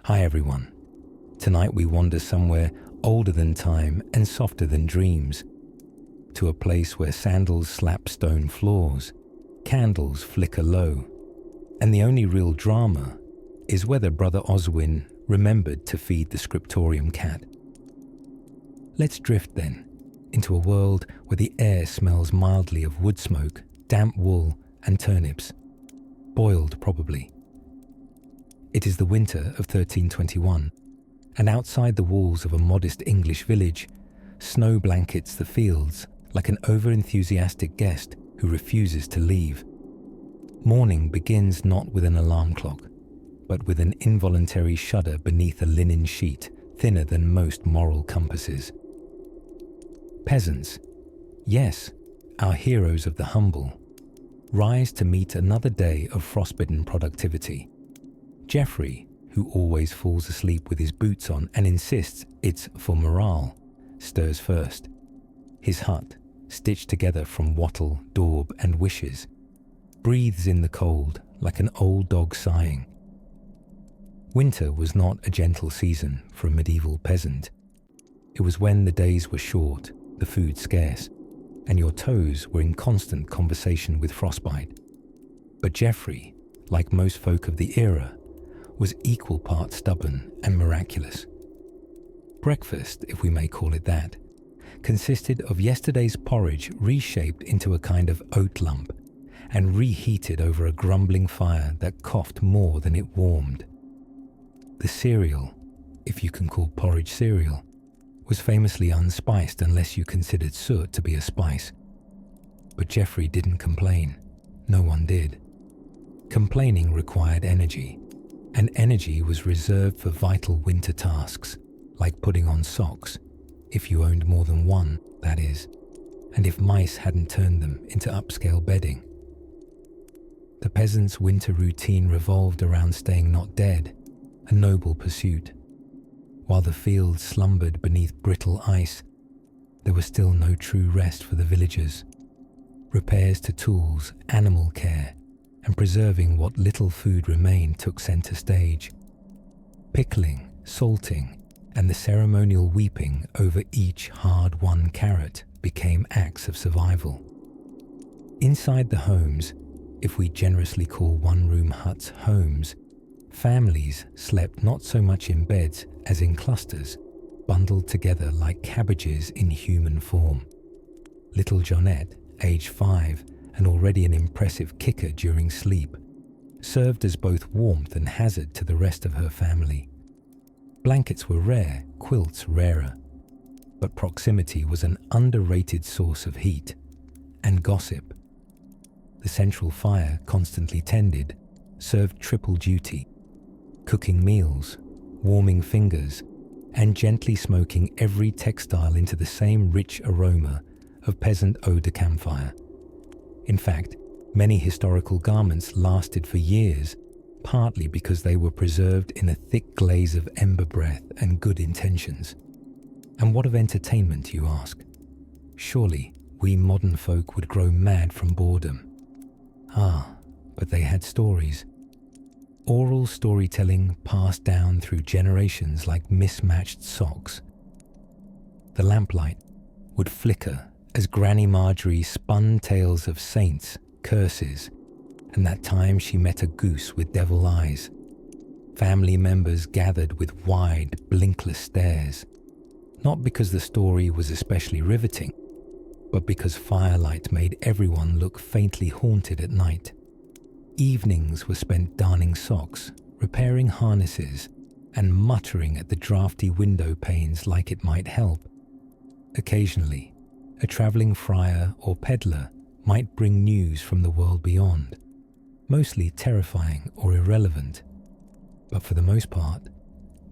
Hi everyone. Tonight we wander somewhere older than time and softer than dreams, to a place where sandals slap stone floors, candles flicker low, and the only real drama is whether Brother Oswin remembered to feed the scriptorium cat. Let's drift then into a world where the air smells mildly of wood smoke, damp wool and turnips, boiled probably. It is the winter of 1321, and outside the walls of a modest English village, snow blankets the fields like an over-enthusiastic guest who refuses to leave. Morning begins not with an alarm clock, but with an involuntary shudder beneath a linen sheet thinner than most moral compasses. Peasants, yes, our heroes of the humble, rise to meet another day of frostbitten productivity. Geoffrey, who always falls asleep with his boots on and insists it's for morale, stirs first. His hut, stitched together from wattle, daub and wishes, breathes in the cold like an old dog sighing. Winter was not a gentle season for a medieval peasant. It was when the days were short, the food scarce, and your toes were in constant conversation with frostbite. But Geoffrey, like most folk of the era, was equal part stubborn and miraculous. Breakfast, if we may call it that, consisted of yesterday's porridge reshaped into a kind of oat lump and reheated over a grumbling fire that coughed more than it warmed. The cereal, if you can call porridge cereal, was famously unspiced unless you considered suet to be a spice. But Geoffrey didn't complain. No one did. Complaining required energy, and energy was reserved for vital winter tasks, like putting on socks, if you owned more than one, that is, and if mice hadn't turned them into upscale bedding. The peasant's winter routine revolved around staying not dead, a noble pursuit. While the fields slumbered beneath brittle ice, there was still no true rest for the villagers. Repairs to tools, animal care, and preserving what little food remained took center stage. Pickling, salting, and the ceremonial weeping over each hard-won carrot became acts of survival. Inside the homes, if we generously call one-room huts homes, families slept not so much in beds as in clusters, bundled together like cabbages in human form. Little Jonette, aged 5, and already an impressive kicker during sleep, served as both warmth and hazard to the rest of her family. Blankets were rare, quilts rarer, but proximity was an underrated source of heat and gossip. The central fire, constantly tended, served triple duty: cooking meals, warming fingers, and gently smoking every textile into the same rich aroma of peasant eau de camphire. In fact, many historical garments lasted for years, partly because they were preserved in a thick glaze of ember breath and good intentions. And what of entertainment, you ask? Surely we modern folk would grow mad from boredom. Ah, but they had stories. Oral storytelling passed down through generations like mismatched socks. The lamplight would flicker as Granny Marjorie spun tales of saints, curses, and that time she met a goose with devil eyes. Family members gathered with wide, blinkless stares, not because the story was especially riveting, but because firelight made everyone look faintly haunted at night. Evenings were spent darning socks, repairing harnesses, and muttering at the draughty window panes like it might help. Occasionally, a travelling friar or peddler might bring news from the world beyond, mostly terrifying or irrelevant. But for the most part,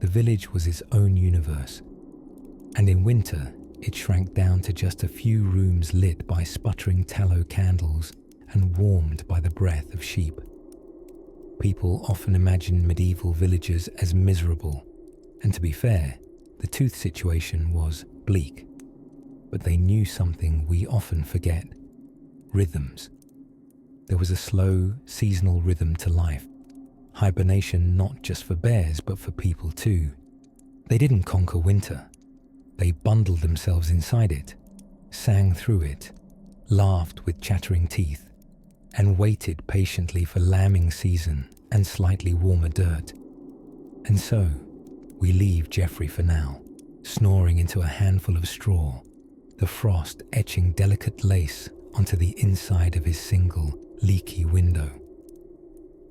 the village was its own universe, and in winter it shrank down to just a few rooms lit by sputtering tallow candles and warmed by the breath of sheep. People often imagined medieval villagers as miserable, and to be fair, the tooth situation was bleak. But they knew something we often forget: rhythms. There was a slow, seasonal rhythm to life, hibernation not just for bears but for people too. They didn't conquer winter. They bundled themselves inside it, sang through it, laughed with chattering teeth, and waited patiently for lambing season and slightly warmer dirt. And so, we leave Jeffrey for now, snoring into a handful of straw, the frost etching delicate lace onto the inside of his single, leaky window.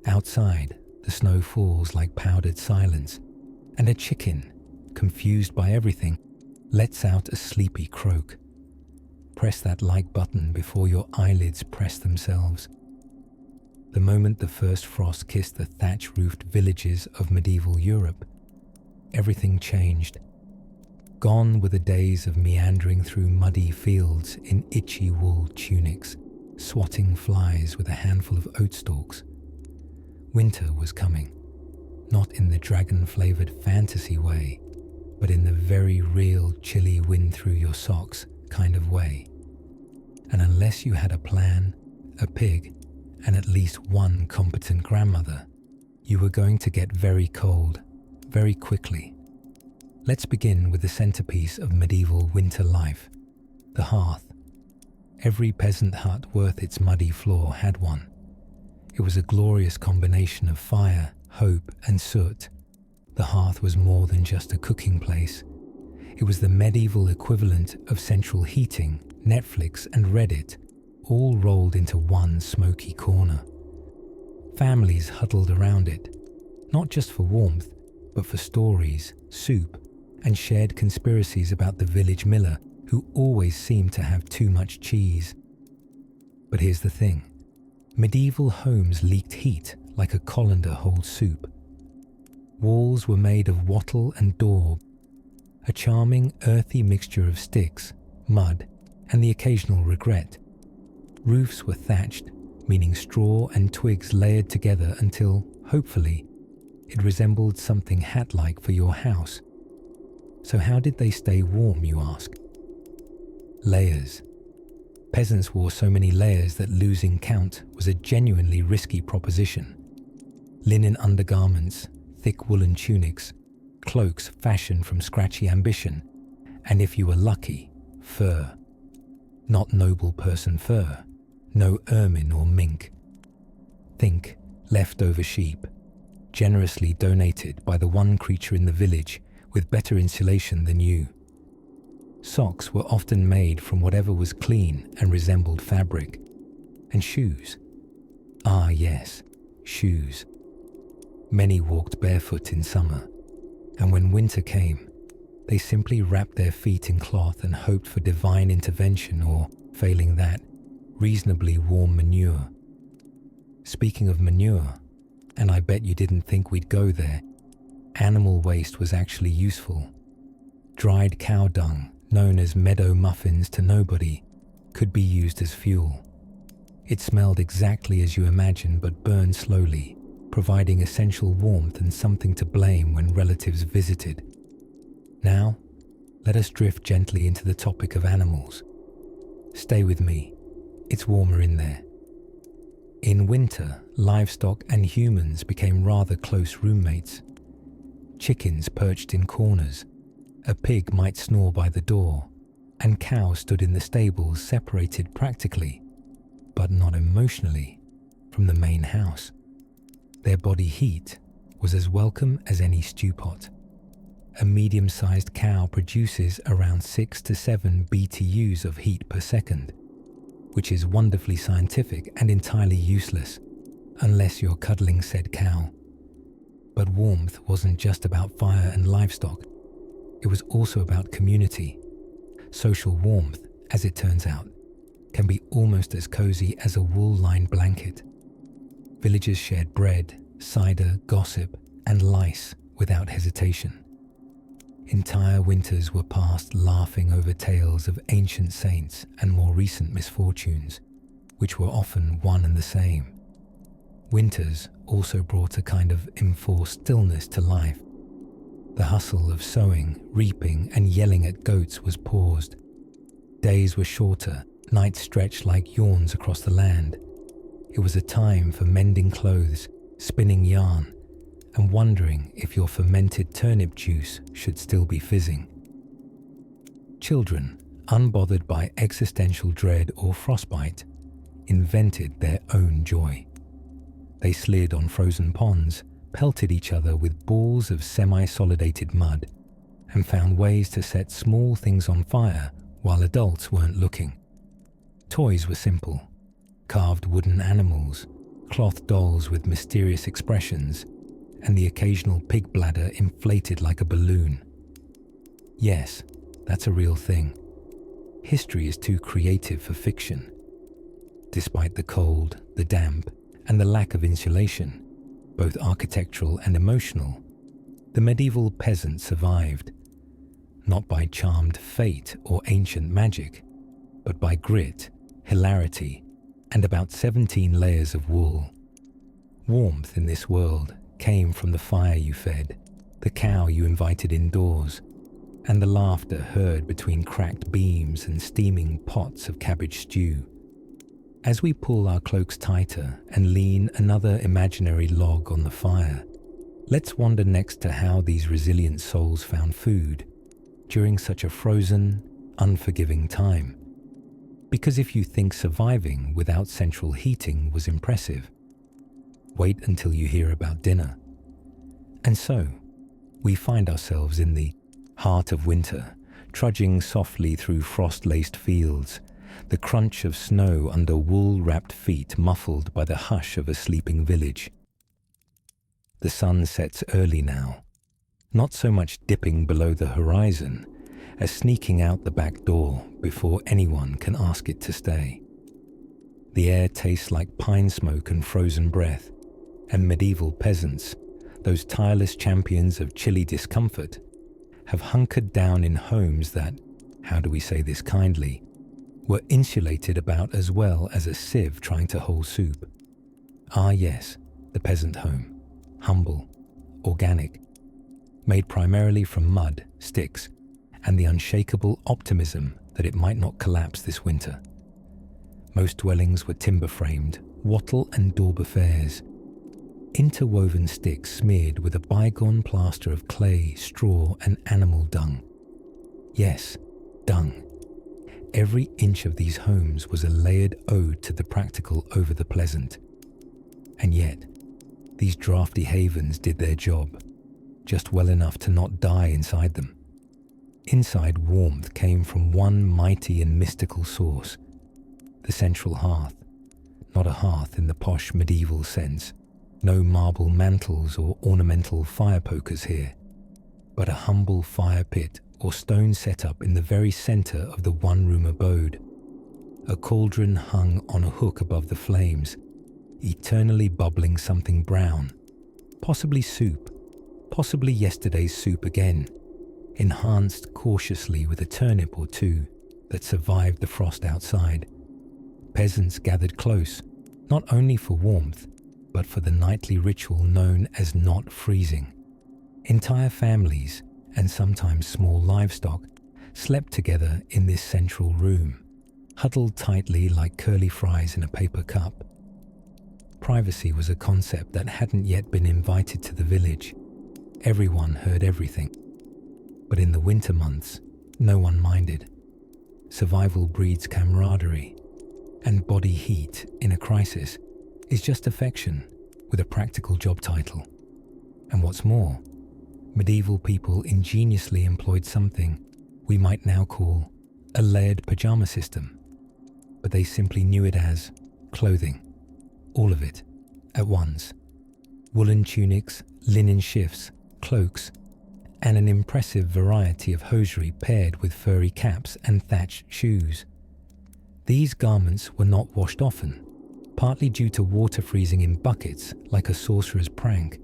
Outside, the snow falls like powdered silence, and a chicken, confused by everything, lets out a sleepy croak. Press that like button before your eyelids press themselves. The moment the first frost kissed the thatch-roofed villages of medieval Europe, everything changed. Gone were the days of meandering through muddy fields in itchy wool tunics, swatting flies with a handful of oat stalks. Winter was coming, not in the dragon-flavoured fantasy way, but in the very real chilly wind through your socks kind of way. And unless you had a plan, a pig, and at least one competent grandmother, you were going to get very cold, very quickly. Let's begin with the centerpiece of medieval winter life, the hearth. Every peasant hut worth its muddy floor had one. It was a glorious combination of fire, hope, and soot. The hearth was more than just a cooking place. It was the medieval equivalent of central heating, Netflix, and Reddit, all rolled into one smoky corner. Families huddled around it, not just for warmth, but for stories, soup, and shared conspiracies about the village miller who always seemed to have too much cheese. But here's the thing. Medieval homes leaked heat like a colander holds soup. Walls were made of wattle and daub, a charming earthy mixture of sticks, mud, and the occasional regret. Roofs were thatched, meaning straw and twigs layered together until, hopefully, it resembled something hat-like for your house. So how did they stay warm, you ask? Layers. Peasants wore so many layers that losing count was a genuinely risky proposition. Linen undergarments, thick woolen tunics, cloaks fashioned from scratchy ambition, and if you were lucky, fur. Not noble person fur, no ermine or mink. Think leftover sheep, generously donated by the one creature in the village with better insulation than you. Socks were often made from whatever was clean and resembled fabric. And shoes. Ah yes, shoes. Many walked barefoot in summer, and when winter came, they simply wrapped their feet in cloth and hoped for divine intervention or, failing that, reasonably warm manure. Speaking of manure, and I bet you didn't think we'd go there, animal waste was actually useful. Dried cow dung, known as meadow muffins to nobody, could be used as fuel. It smelled exactly as you imagine but burned slowly, providing essential warmth and something to blame when relatives visited. Now, let us drift gently into the topic of animals. Stay with me, it's warmer in there. In winter, livestock and humans became rather close roommates. Chickens perched in corners, a pig might snore by the door, and cows stood in the stables separated practically, but not emotionally, from the main house. Their body heat was as welcome as any stew pot. A medium-sized cow produces around 6 to 7 BTUs of heat per second, which is wonderfully scientific and entirely useless, unless you're cuddling said cow. But warmth wasn't just about fire and livestock. It was also about community. Social warmth, as it turns out, can be almost as cozy as a wool-lined blanket. Villagers shared bread, cider, gossip, and lice without hesitation. Entire winters were passed laughing over tales of ancient saints and more recent misfortunes, which were often one and the same. Winters also brought a kind of enforced stillness to life. The hustle of sowing, reaping, and yelling at goats was paused. Days were shorter, nights stretched like yawns across the land. It was a time for mending clothes, spinning yarn, and wondering if your fermented turnip juice should still be fizzing. Children, unbothered by existential dread or frostbite, invented their own joy. They slid on frozen ponds, pelted each other with balls of semi-solidated mud, and found ways to set small things on fire while adults weren't looking. Toys were simple: carved wooden animals, cloth dolls with mysterious expressions, and the occasional pig bladder inflated like a balloon. Yes, that's a real thing. History is too creative for fiction. Despite the cold, the damp, and the lack of insulation, both architectural and emotional, the medieval peasant survived, not by charmed fate or ancient magic, but by grit, hilarity, and about 17 layers of wool. Warmth in this world came from the fire you fed, the cow you invited indoors, and the laughter heard between cracked beams and steaming pots of cabbage stew. As we pull our cloaks tighter and lean another imaginary log on the fire, let's wander next to how these resilient souls found food during such a frozen, unforgiving time. Because if you think surviving without central heating was impressive, wait until you hear about dinner. And so, we find ourselves in the heart of winter, trudging softly through frost-laced fields, the crunch of snow under wool-wrapped feet muffled by the hush of a sleeping village. The sun sets early now, not so much dipping below the horizon as sneaking out the back door before anyone can ask it to stay. The air tastes like pine smoke and frozen breath, and medieval peasants, those tireless champions of chilly discomfort, have hunkered down in homes that, how do we say this kindly, were insulated about as well as a sieve trying to hold soup. Ah yes, the peasant home, humble, organic, made primarily from mud, sticks, and the unshakable optimism that it might not collapse this winter. Most dwellings were timber-framed, wattle and daub affairs, interwoven sticks smeared with a bygone plaster of clay, straw, and animal dung. Yes, dung. Every inch of these homes was a layered ode to the practical over the pleasant. And yet, these drafty havens did their job, just well enough to not die inside them. Inside warmth came from one mighty and mystical source, the central hearth. Not a hearth in the posh medieval sense, no marble mantles or ornamental fire pokers here, but a humble fire pit or stone setup in the very center of the one-room abode. A cauldron hung on a hook above the flames, eternally bubbling something brown, possibly soup, possibly yesterday's soup again, enhanced cautiously with a turnip or two that survived the frost outside. Peasants gathered close, not only for warmth, but for the nightly ritual known as not freezing. Entire families, and sometimes small livestock, slept together in this central room, huddled tightly like curly fries in a paper cup. Privacy was a concept that hadn't yet been invited to the village. Everyone heard everything. But in the winter months, no one minded. Survival breeds camaraderie, and body heat in a crisis is just affection with a practical job title. And what's more, medieval people ingeniously employed something we might now call a layered pajama system, but they simply knew it as clothing, all of it, at once. Woolen tunics, linen shifts, cloaks, and an impressive variety of hosiery paired with furry caps and thatched shoes. These garments were not washed often, partly due to water freezing in buckets like a sorcerer's prank,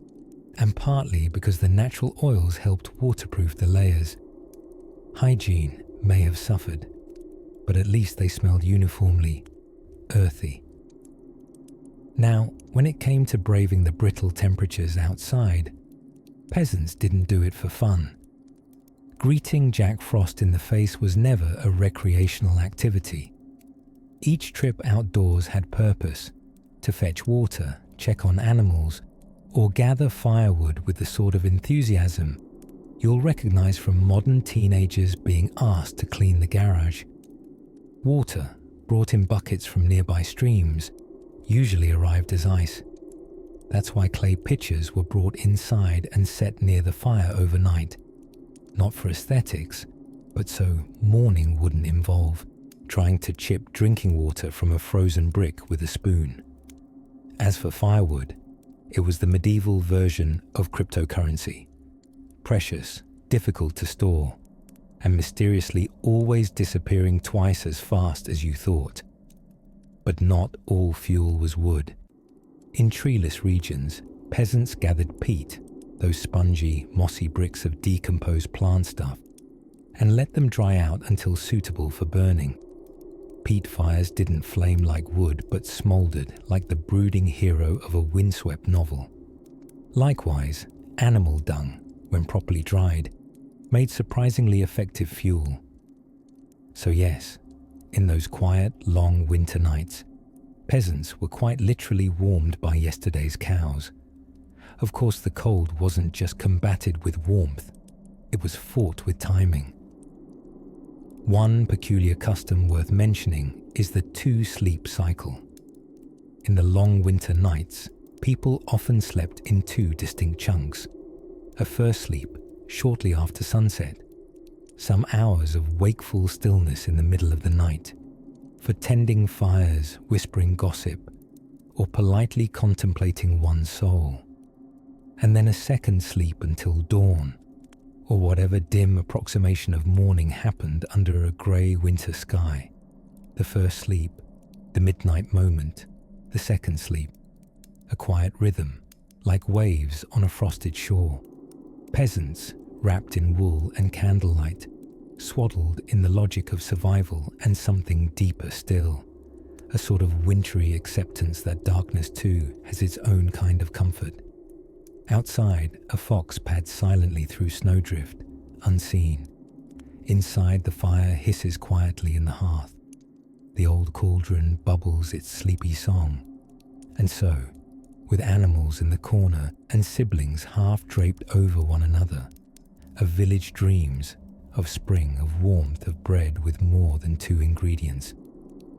and partly because the natural oils helped waterproof the layers. Hygiene may have suffered, but at least they smelled uniformly earthy. Now, when it came to braving the brittle temperatures outside, peasants didn't do it for fun. Greeting Jack Frost in the face was never a recreational activity. Each trip outdoors had purpose: to fetch water, check on animals, or gather firewood with the sort of enthusiasm you'll recognize from modern teenagers being asked to clean the garage. Water, brought in buckets from nearby streams, usually arrived as ice. That's why clay pitchers were brought inside and set near the fire overnight, not for aesthetics, but so morning wouldn't involve trying to chip drinking water from a frozen brick with a spoon. As for firewood, it was the medieval version of cryptocurrency. Precious, difficult to store, and mysteriously always disappearing twice as fast as you thought. But not all fuel was wood. In treeless regions, peasants gathered peat, those spongy, mossy bricks of decomposed plant stuff, and let them dry out until suitable for burning. Peat fires didn't flame like wood, but smoldered like the brooding hero of a windswept novel. Likewise, animal dung, when properly dried, made surprisingly effective fuel. So yes, in those quiet, long winter nights, peasants were quite literally warmed by yesterday's cows. Of course, the cold wasn't just combated with warmth, it was fought with timing. One peculiar custom worth mentioning is the 2-sleep cycle. In the long winter nights, people often slept in 2 distinct chunks. A first sleep shortly after sunset, some hours of wakeful stillness in the middle of the night, for tending fires, whispering gossip, or politely contemplating one's soul. And then a second sleep until dawn, or whatever dim approximation of morning happened under a grey winter sky. The first sleep, the midnight moment, the second sleep, a quiet rhythm, like waves on a frosted shore. Peasants, wrapped in wool and candlelight, swaddled in the logic of survival and something deeper still, a sort of wintry acceptance that darkness too has its own kind of comfort. Outside, a fox pads silently through snowdrift, unseen. Inside, the fire hisses quietly in the hearth. The old cauldron bubbles its sleepy song. And so, with animals in the corner and siblings half draped over one another, a village dreams of spring, of warmth, of bread with more than 2 ingredients.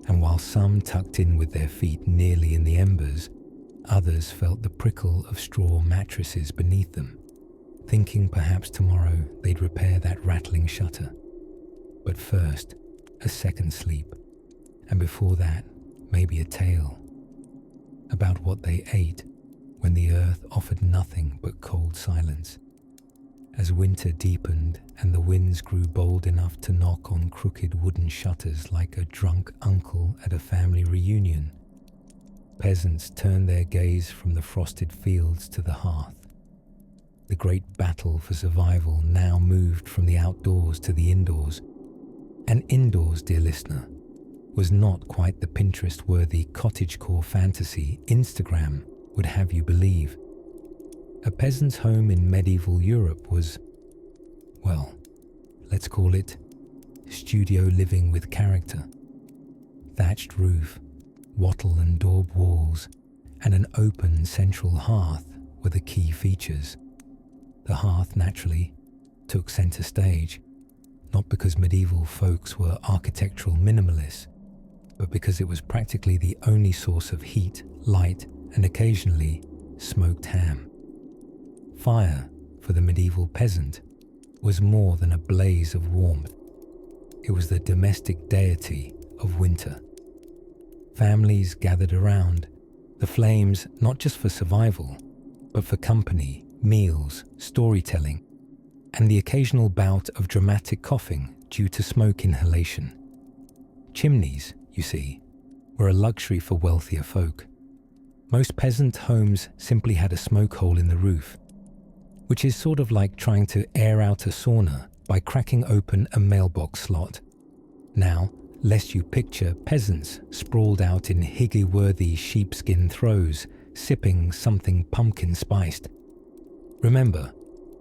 And while some tucked in with their feet nearly in the embers, others felt the prickle of straw mattresses beneath them, thinking perhaps tomorrow they'd repair that rattling shutter. But first, a second sleep, and before that, maybe a tale about what they ate when the earth offered nothing but cold silence. As winter deepened and the winds grew bold enough to knock on crooked wooden shutters like a drunk uncle at a family reunion, peasants turned their gaze from the frosted fields to the hearth. The great battle for survival now moved from the outdoors to the indoors. And indoors, dear listener, was not quite the Pinterest-worthy cottagecore fantasy Instagram would have you believe. A peasant's home in medieval Europe was, well, let's call it studio living with character. Thatched roof, wattle and daub walls, and an open central hearth were the key features. The hearth, naturally, took center stage, not because medieval folks were architectural minimalists, but because it was practically the only source of heat, light, and occasionally smoked ham. Fire, for the medieval peasant, was more than a blaze of warmth. It was the domestic deity of winter. Families gathered around, the flames not just for survival, but for company, meals, storytelling, and the occasional bout of dramatic coughing due to smoke inhalation. Chimneys, you see, were a luxury for wealthier folk. Most peasant homes simply had a smoke hole in the roof, which is sort of like trying to air out a sauna by cracking open a mailbox slot. Now, lest you picture peasants sprawled out in higgy-worthy sheepskin throws, sipping something pumpkin-spiced. Remember,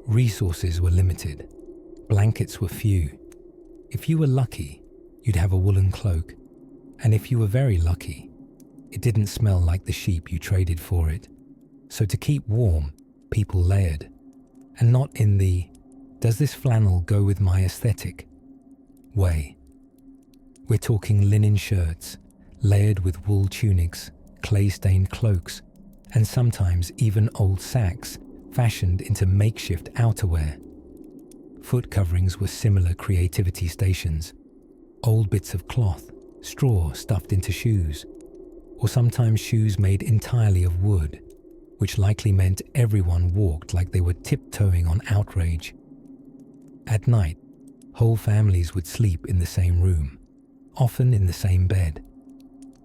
resources were limited. Blankets were few. If you were lucky, you'd have a woolen cloak. And if you were very lucky, it didn't smell like the sheep you traded for it. So to keep warm, people layered. And not in the, does this flannel go with my aesthetic way. We're talking linen shirts, layered with wool tunics, clay-stained cloaks, and sometimes even old sacks fashioned into makeshift outerwear. Foot coverings were similar creativity stations. Old bits of cloth, straw stuffed into shoes, or sometimes shoes made entirely of wood, which likely meant everyone walked like they were tiptoeing on outrage. At night, whole families would sleep in the same room, often in the same bed.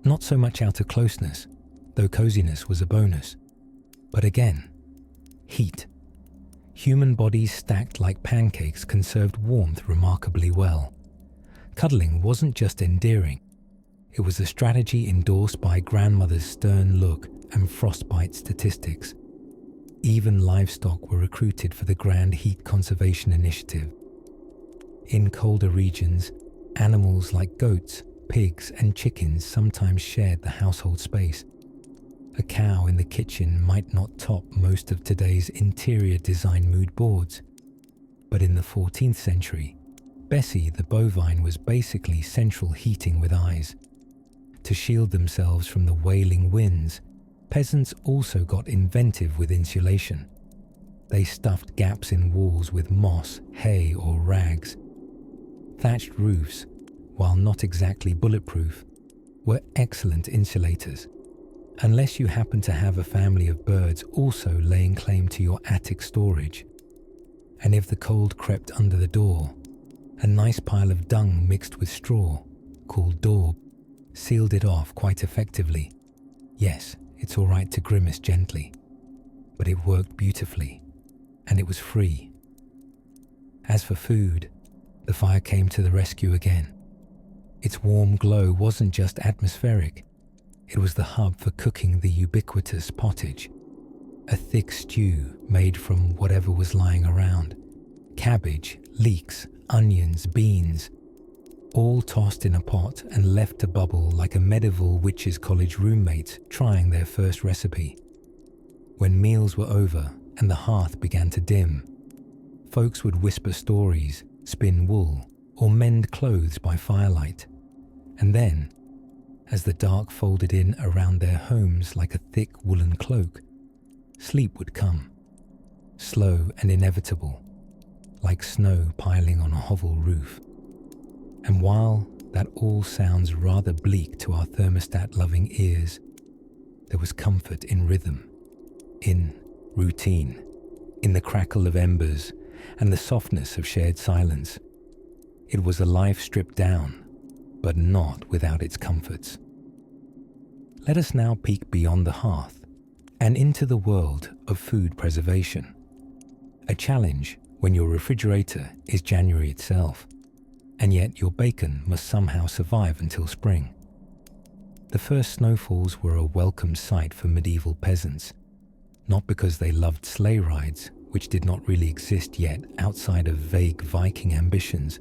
Not so much out of closeness, though coziness was a bonus. But again, heat. Human bodies stacked like pancakes conserved warmth remarkably well. Cuddling wasn't just endearing. It was a strategy endorsed by grandmother's stern look and frostbite statistics. Even livestock were recruited for the Grand Heat Conservation Initiative. In colder regions, animals like goats, pigs, and chickens sometimes shared the household space. A cow in the kitchen might not top most of today's interior design mood boards, but in the 14th century, Bessie the bovine was basically central heating with eyes. To shield themselves from the wailing winds, peasants also got inventive with insulation. They stuffed gaps in walls with moss, hay, or rags. Thatched roofs, while not exactly bulletproof, were excellent insulators, unless you happen to have a family of birds also laying claim to your attic storage. And if the cold crept under the door, a nice pile of dung mixed with straw, called daub, sealed it off quite effectively. Yes, it's all right to grimace gently, but it worked beautifully, and it was free. As for food, the fire came to the rescue again. Its warm glow wasn't just atmospheric, it was the hub for cooking the ubiquitous pottage, a thick stew made from whatever was lying around. Cabbage, leeks, onions, beans, all tossed in a pot and left to bubble like a medieval witches' college roommates trying their first recipe. When meals were over and the hearth began to dim, folks would whisper stories, spin wool, or mend clothes by firelight. And then, as the dark folded in around their homes like a thick woolen cloak, sleep would come, slow and inevitable, like snow piling on a hovel roof. And while that all sounds rather bleak to our thermostat-loving ears, there was comfort in rhythm, in routine, in the crackle of embers and the softness of shared silence. It was a life stripped down, but not without its comforts. Let us now peek beyond the hearth and into the world of food preservation. A challenge when your refrigerator is January itself, and yet your bacon must somehow survive until spring. The first snowfalls were a welcome sight for medieval peasants, not because they loved sleigh rides, which did not really exist yet outside of vague Viking ambitions,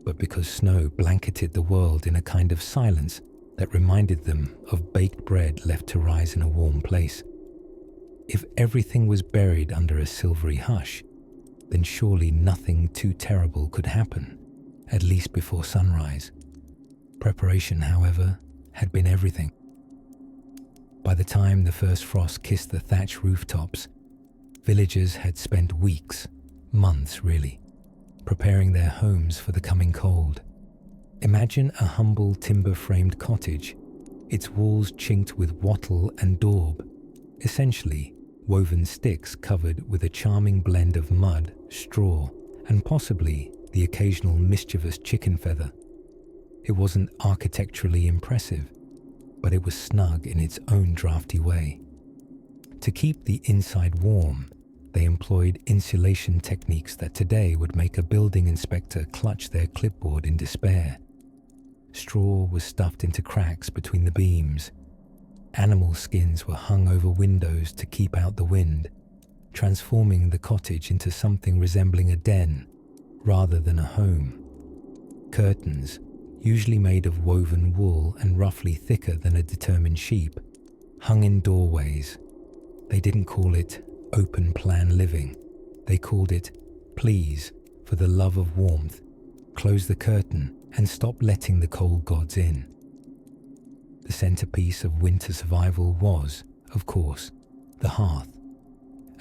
but because snow blanketed the world in a kind of silence that reminded them of baked bread left to rise in a warm place. If everything was buried under a silvery hush, then surely nothing too terrible could happen, at least before sunrise. Preparation, however, had been everything. By the time the first frost kissed the thatched rooftops, villagers had spent weeks, months really, preparing their homes for the coming cold. Imagine a humble timber-framed cottage, its walls chinked with wattle and daub, essentially woven sticks covered with a charming blend of mud, straw, and possibly the occasional mischievous chicken feather. It wasn't architecturally impressive, but it was snug in its own drafty way. To keep the inside warm, they employed insulation techniques that today would make a building inspector clutch their clipboard in despair. Straw was stuffed into cracks between the beams. Animal skins were hung over windows to keep out the wind, transforming the cottage into something resembling a den rather than a home. Curtains, usually made of woven wool and roughly thicker than a determined sheep, hung in doorways. They didn't call it open plan living. They called it, please, for the love of warmth, close the curtain and stop letting the cold gods in. The centerpiece of winter survival was, of course, the hearth,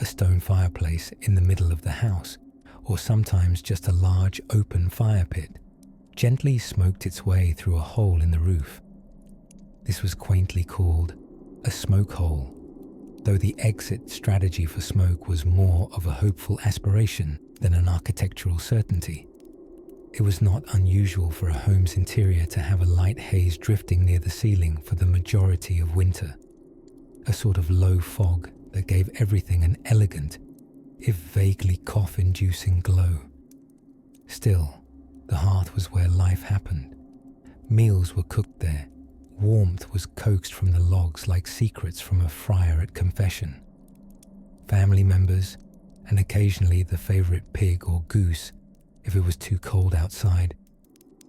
a stone fireplace in the middle of the house, or sometimes just a large open fire pit, gently smoked its way through a hole in the roof. This was quaintly called a smoke hole, though the exit strategy for smoke was more of a hopeful aspiration than an architectural certainty. It was not unusual for a home's interior to have a light haze drifting near the ceiling for the majority of winter, a sort of low fog that gave everything an elegant, if vaguely cough-inducing glow. Still, the hearth was where life happened. Meals were cooked there. Warmth was coaxed from the logs like secrets from a friar at confession. Family members, and occasionally the favorite pig or goose, if it was too cold outside,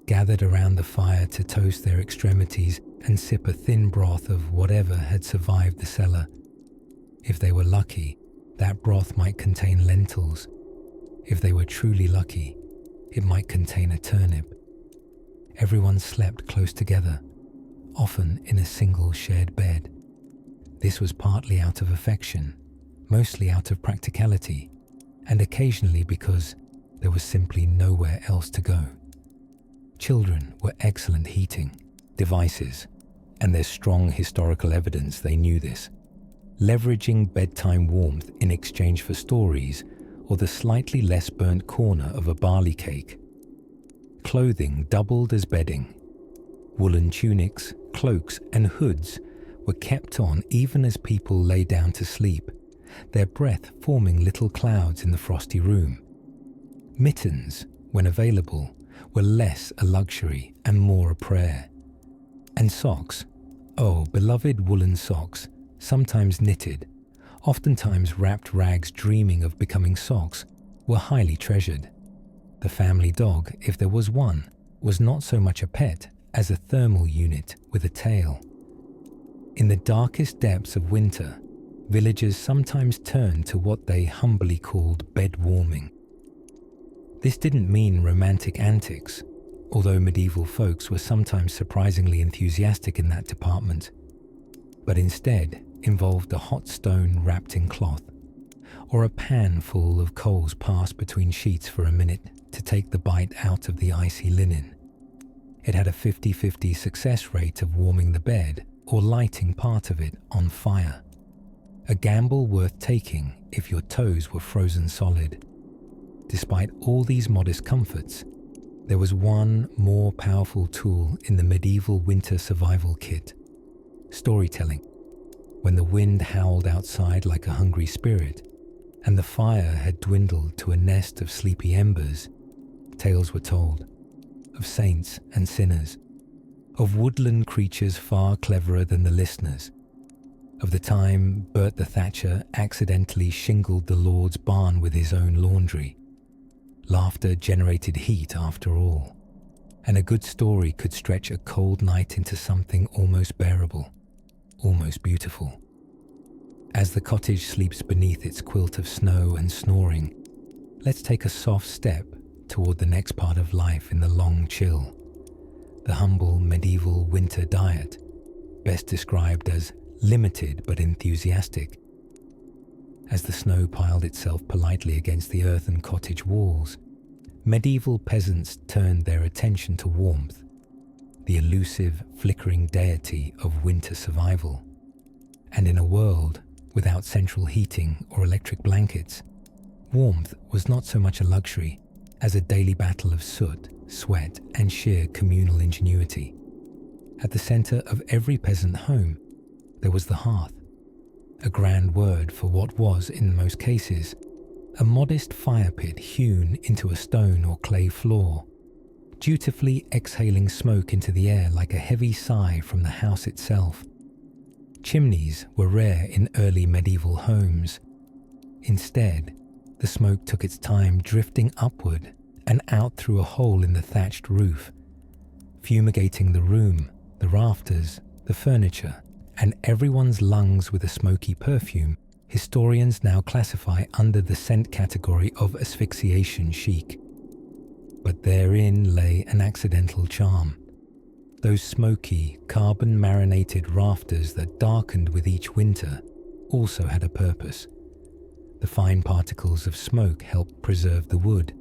gathered around the fire to toast their extremities and sip a thin broth of whatever had survived the cellar. If they were lucky, that broth might contain lentils. If they were truly lucky, it might contain a turnip. Everyone slept close together, often in a single shared bed. This was partly out of affection, mostly out of practicality, and occasionally because there was simply nowhere else to go. Children were excellent heating devices, and there's strong historical evidence they knew this, leveraging bedtime warmth in exchange for stories or the slightly less burnt corner of a barley cake. Clothing doubled as bedding. Woolen tunics, cloaks, and hoods were kept on even as people lay down to sleep, their breath forming little clouds in the frosty room. Mittens, when available, were less a luxury and more a prayer. And socks, oh, beloved woolen socks, sometimes knitted, oftentimes wrapped rags dreaming of becoming socks, were highly treasured. The family dog, if there was one, was not so much a pet as a thermal unit with a tail. In the darkest depths of winter, villagers sometimes turned to what they humbly called bed warming. This didn't mean romantic antics, although medieval folks were sometimes surprisingly enthusiastic in that department, but instead involved a hot stone wrapped in cloth, or a pan full of coals passed between sheets for a minute to take the bite out of the icy linen. It had a 50-50 success rate of warming the bed or lighting part of it on fire, a gamble worth taking if your toes were frozen solid. Despite all these modest comforts, there was one more powerful tool in the medieval winter survival kit: storytelling. When the wind howled outside like a hungry spirit, and the fire had dwindled to a nest of sleepy embers, tales were told of saints and sinners, of woodland creatures far cleverer than the listeners, of the time Bert the Thatcher accidentally shingled the Lord's barn with his own laundry. Laughter generated heat after all, and a good story could stretch a cold night into something almost bearable, almost beautiful. As the cottage sleeps beneath its quilt of snow and snoring, let's take a soft step toward the next part of life in the long chill, the humble medieval winter diet, best described as limited but enthusiastic. As the snow piled itself politely against the earthen cottage walls, medieval peasants turned their attention to warmth, the elusive, flickering deity of winter survival. And in a world without central heating or electric blankets, warmth was not so much a luxury as a daily battle of soot, sweat, and sheer communal ingenuity. At the center of every peasant home, there was the hearth, a grand word for what was, in most cases, a modest fire pit hewn into a stone or clay floor, dutifully exhaling smoke into the air like a heavy sigh from the house itself. Chimneys were rare in early medieval homes. Instead, the smoke took its time drifting upward and out through a hole in the thatched roof, fumigating the room, the rafters, the furniture, and everyone's lungs with a smoky perfume historians now classify under the scent category of asphyxiation chic. But therein lay an accidental charm. Those smoky, carbon-marinated rafters that darkened with each winter also had a purpose. The fine particles of smoke helped preserve the wood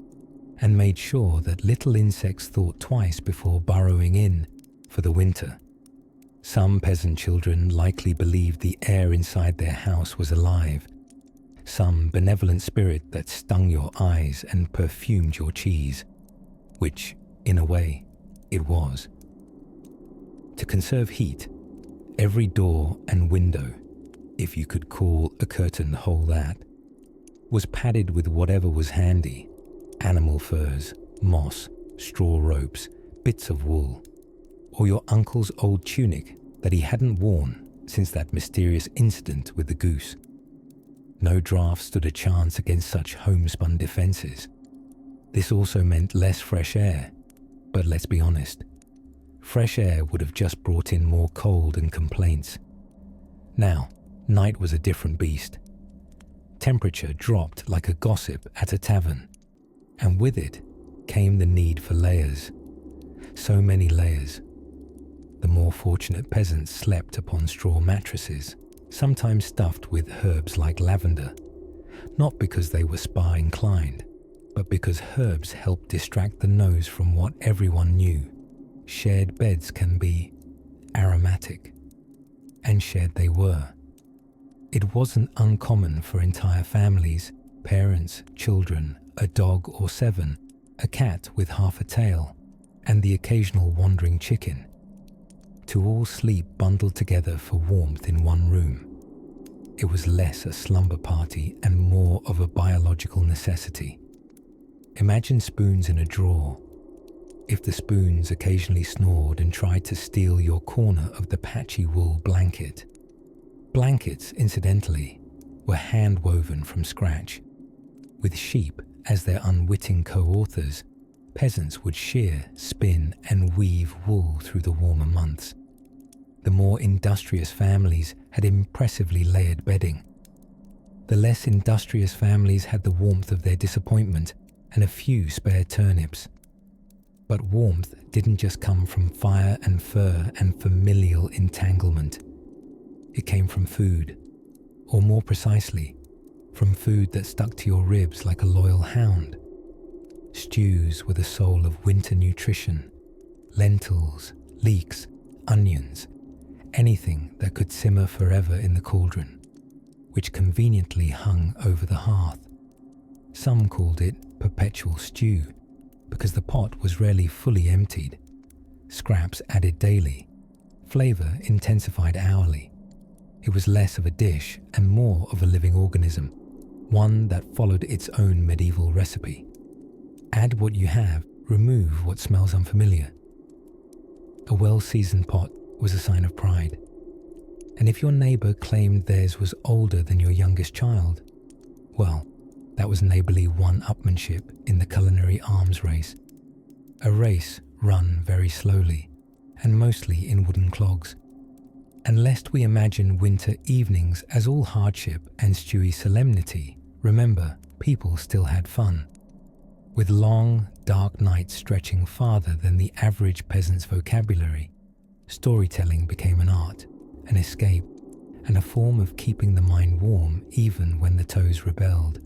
and made sure that little insects thought twice before burrowing in for the winter. Some peasant children likely believed the air inside their house was alive, some benevolent spirit that stung your eyes and perfumed your cheese, which, in a way, it was. To conserve heat, every door and window, if you could call a curtain hole that, was padded with whatever was handy: animal furs, moss, straw ropes, bits of wool, or your uncle's old tunic that he hadn't worn since that mysterious incident with the goose. No draft stood a chance against such homespun defences. This also meant less fresh air, but let's be honest, fresh air would have just brought in more cold and complaints. Now, night was a different beast. Temperature dropped like a gossip at a tavern, and with it came the need for layers. So many layers. The more fortunate peasants slept upon straw mattresses, sometimes stuffed with herbs like lavender, not because they were spa inclined, but because herbs helped distract the nose from what everyone knew. Shared beds can be aromatic, and shared they were. It wasn't uncommon for entire families, parents, children, a dog or 7, a cat with half a tail, and the occasional wandering chicken, to all sleep bundled together for warmth in one room. It was less a slumber party and more of a biological necessity. Imagine spoons in a drawer. If the spoons occasionally snored and tried to steal your corner of the patchy wool blanket. Blankets, incidentally, were hand-woven from scratch. With sheep as their unwitting co-authors, peasants would shear, spin, and weave wool through the warmer months. The more industrious families had impressively layered bedding. The less industrious families had the warmth of their disappointment and a few spare turnips. But warmth didn't just come from fire and fur and familial entanglement. It came from food, or more precisely, from food that stuck to your ribs like a loyal hound. Stews were the soul of winter nutrition. Lentils, leeks, onions, anything that could simmer forever in the cauldron, which conveniently hung over the hearth. Some called it perpetual stew, because the pot was rarely fully emptied. Scraps added daily, flavour intensified hourly. It was less of a dish and more of a living organism, one that followed its own medieval recipe. Add what you have, remove what smells unfamiliar. A well-seasoned pot was a sign of pride. And if your neighbour claimed theirs was older than your youngest child, well, that was neighbourly one-upmanship in the culinary arms race. A race run very slowly, and mostly in wooden clogs. And lest we imagine winter evenings as all hardship and stewy solemnity, remember, people still had fun. With long, dark nights stretching farther than the average peasant's vocabulary, storytelling became an art, an escape, and a form of keeping the mind warm even when the toes rebelled.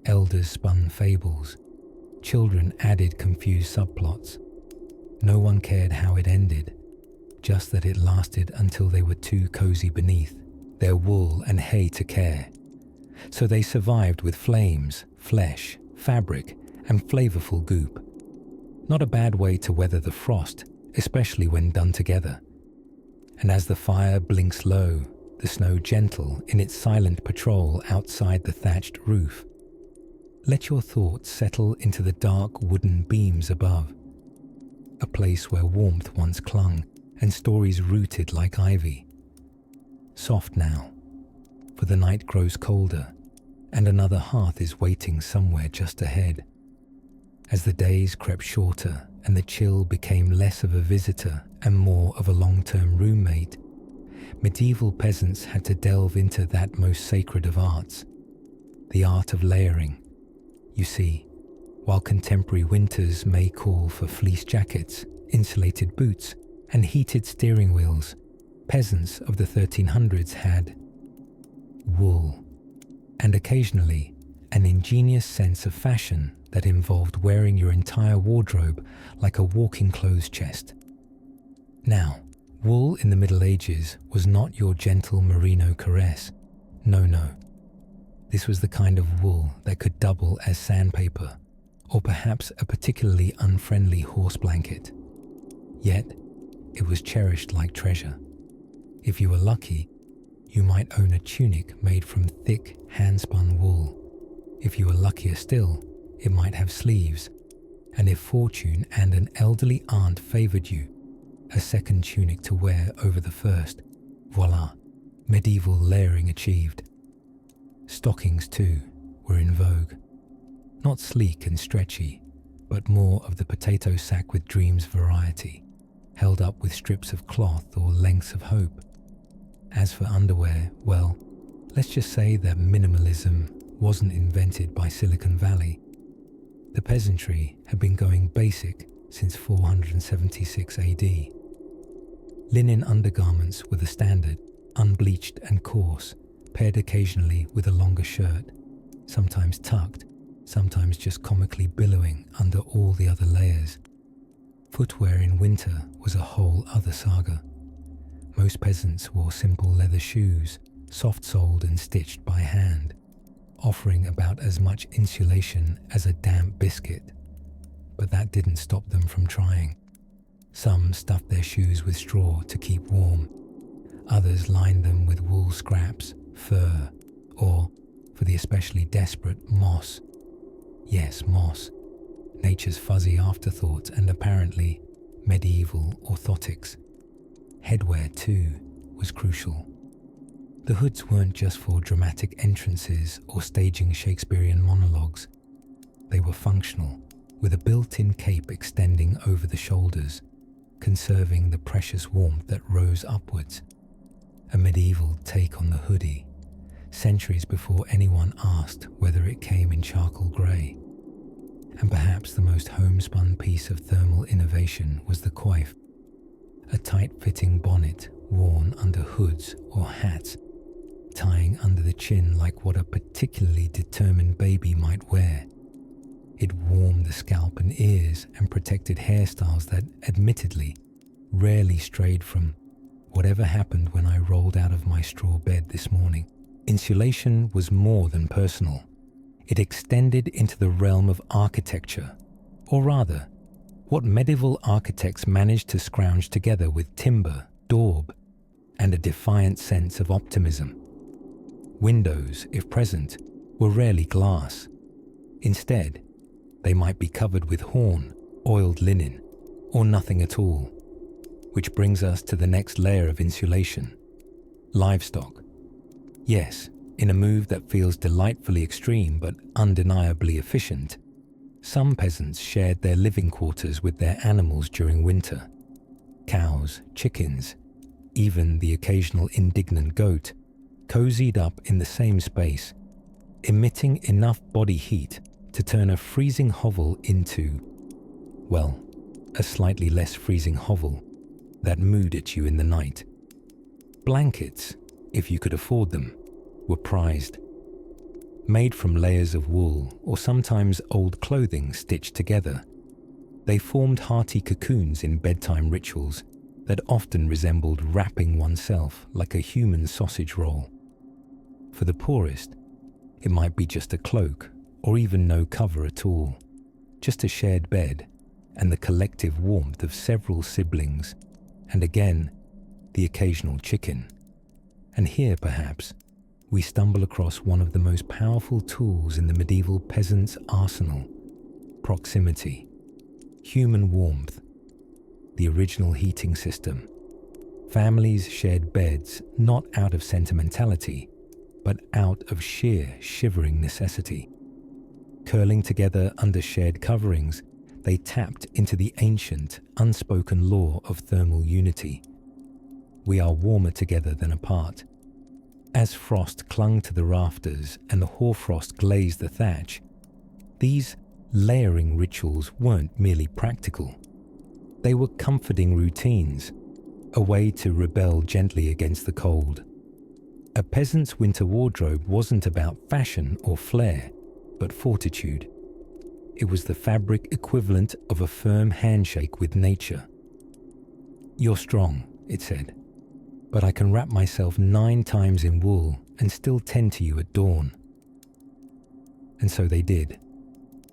Elders spun fables. Children added confused subplots. No one cared how it ended, just that it lasted until they were too cozy beneath, their wool and hay to care. So they survived with flames, flesh, fabric, and flavorful goop. Not a bad way to weather the frost, especially when done together. And as the fire blinks low, the snow gentle in its silent patrol outside the thatched roof, let your thoughts settle into the dark wooden beams above, a place where warmth once clung and stories rooted like ivy. Soft now, for the night grows colder, and another hearth is waiting somewhere just ahead. As the days crept shorter and the chill became less of a visitor and more of a long-term roommate, medieval peasants had to delve into that most sacred of arts, the art of layering. You see, while contemporary winters may call for fleece jackets, insulated boots, and heated steering wheels, peasants of the 1300s had wool, and occasionally an ingenious sense of fashion that involved wearing your entire wardrobe like a walking clothes chest. Now, wool in the Middle Ages was not your gentle merino caress. No. This was the kind of wool that could double as sandpaper, or perhaps a particularly unfriendly horse blanket. Yet, it was cherished like treasure. If you were lucky, you might own a tunic made from thick, hand-spun wool. If you were luckier still, it might have sleeves, and if fortune and an elderly aunt favoured you, a second tunic to wear over the first. Voila, medieval layering achieved. Stockings, too, were in vogue. Not sleek and stretchy, but more of the potato sack with dreams variety, held up with strips of cloth or lengths of hope. As for underwear, well, let's just say that minimalism wasn't invented by Silicon Valley. The peasantry had been going basic since 476 AD. Linen undergarments were the standard, unbleached and coarse, paired occasionally with a longer shirt, sometimes tucked, sometimes just comically billowing under all the other layers. Footwear in winter was a whole other saga. Most peasants wore simple leather shoes, soft-soled and stitched by hand, offering about as much insulation as a damp biscuit. But that didn't stop them from trying. Some stuffed their shoes with straw to keep warm. Others lined them with wool scraps, fur, or, for the especially desperate, moss. Yes, moss. Nature's fuzzy afterthought and apparently medieval orthotics. Headwear, too, was crucial. The hoods weren't just for dramatic entrances or staging Shakespearean monologues. They were functional, with a built-in cape extending over the shoulders, conserving the precious warmth that rose upwards. A medieval take on the hoodie, centuries before anyone asked whether it came in charcoal grey. And perhaps the most homespun piece of thermal innovation was the coif, a tight-fitting bonnet worn under hoods or hats, tying under the chin like what a particularly determined baby might wear. It warmed the scalp and ears and protected hairstyles that, admittedly, rarely strayed from whatever happened when I rolled out of my straw bed this morning. Insulation was more than personal. It extended into the realm of architecture, or rather, what medieval architects managed to scrounge together with timber, daub, and a defiant sense of optimism. Windows, if present, were rarely glass. Instead, they might be covered with horn, oiled linen, or nothing at all. Which brings us to the next layer of insulation: livestock. Yes, in a move that feels delightfully extreme but undeniably efficient, some peasants shared their living quarters with their animals during winter. Cows, chickens, even the occasional indignant goat, cozied up in the same space, emitting enough body heat to turn a freezing hovel into, well, a slightly less freezing hovel that mooed at you in the night. Blankets, if you could afford them, were prized. Made from layers of wool or sometimes old clothing stitched together, they formed hearty cocoons in bedtime rituals that often resembled wrapping oneself like a human sausage roll. For the poorest, it might be just a cloak or even no cover at all, just a shared bed and the collective warmth of several siblings, and again, the occasional chicken. And here, perhaps, we stumble across one of the most powerful tools in the medieval peasant's arsenal: proximity, human warmth, the original heating system. Families shared beds not out of sentimentality, but out of sheer shivering necessity. Curling together under shared coverings, they tapped into the ancient, unspoken law of thermal unity. we are warmer together than apart. As frost clung to the rafters and the hoarfrost glazed the thatch, these layering rituals weren't merely practical. They were comforting routines, a way to rebel gently against the cold. A peasant's winter wardrobe wasn't about fashion or flair, but fortitude. It was the fabric equivalent of a firm handshake with nature. "You're strong," it said, "but I can wrap myself 9 times in wool and still tend to you at dawn." And so they did.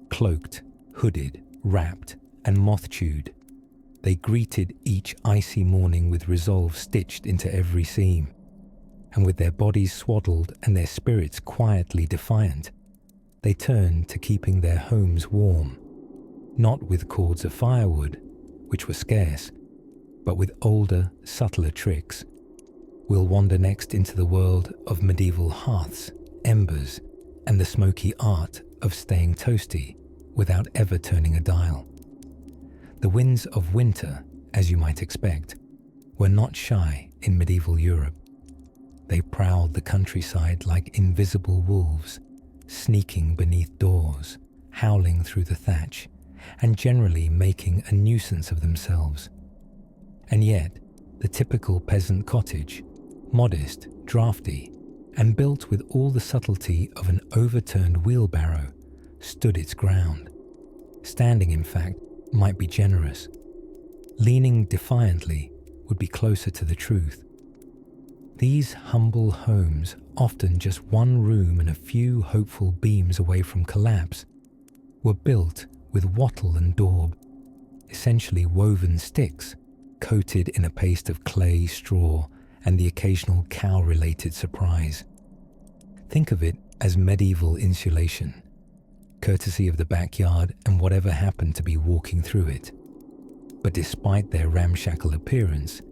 Cloaked, hooded, wrapped, and moth-chewed, they greeted each icy morning with resolve stitched into every seam. And with their bodies swaddled and their spirits quietly defiant, they turned to keeping their homes warm, not with cords of firewood, which were scarce, but with older, subtler tricks. We'll wander next into the world of medieval hearths, embers, and the smoky art of staying toasty without ever turning a dial. The winds of winter, as you might expect, were not shy in medieval Europe. They prowled the countryside like invisible wolves, sneaking beneath doors, howling through the thatch, and generally making a nuisance of themselves. And yet, the typical peasant cottage, modest, draughty, and built with all the subtlety of an overturned wheelbarrow, stood its ground. Standing, in fact, might be generous. Leaning defiantly would be closer to the truth. These humble homes, often just one room and a few hopeful beams away from collapse, were built with wattle and daub, essentially woven sticks, coated in a paste of clay, straw, and the occasional cow-related surprise. Think of it as medieval insulation, courtesy of the backyard and whatever happened to be walking through it. But despite their ramshackle appearance,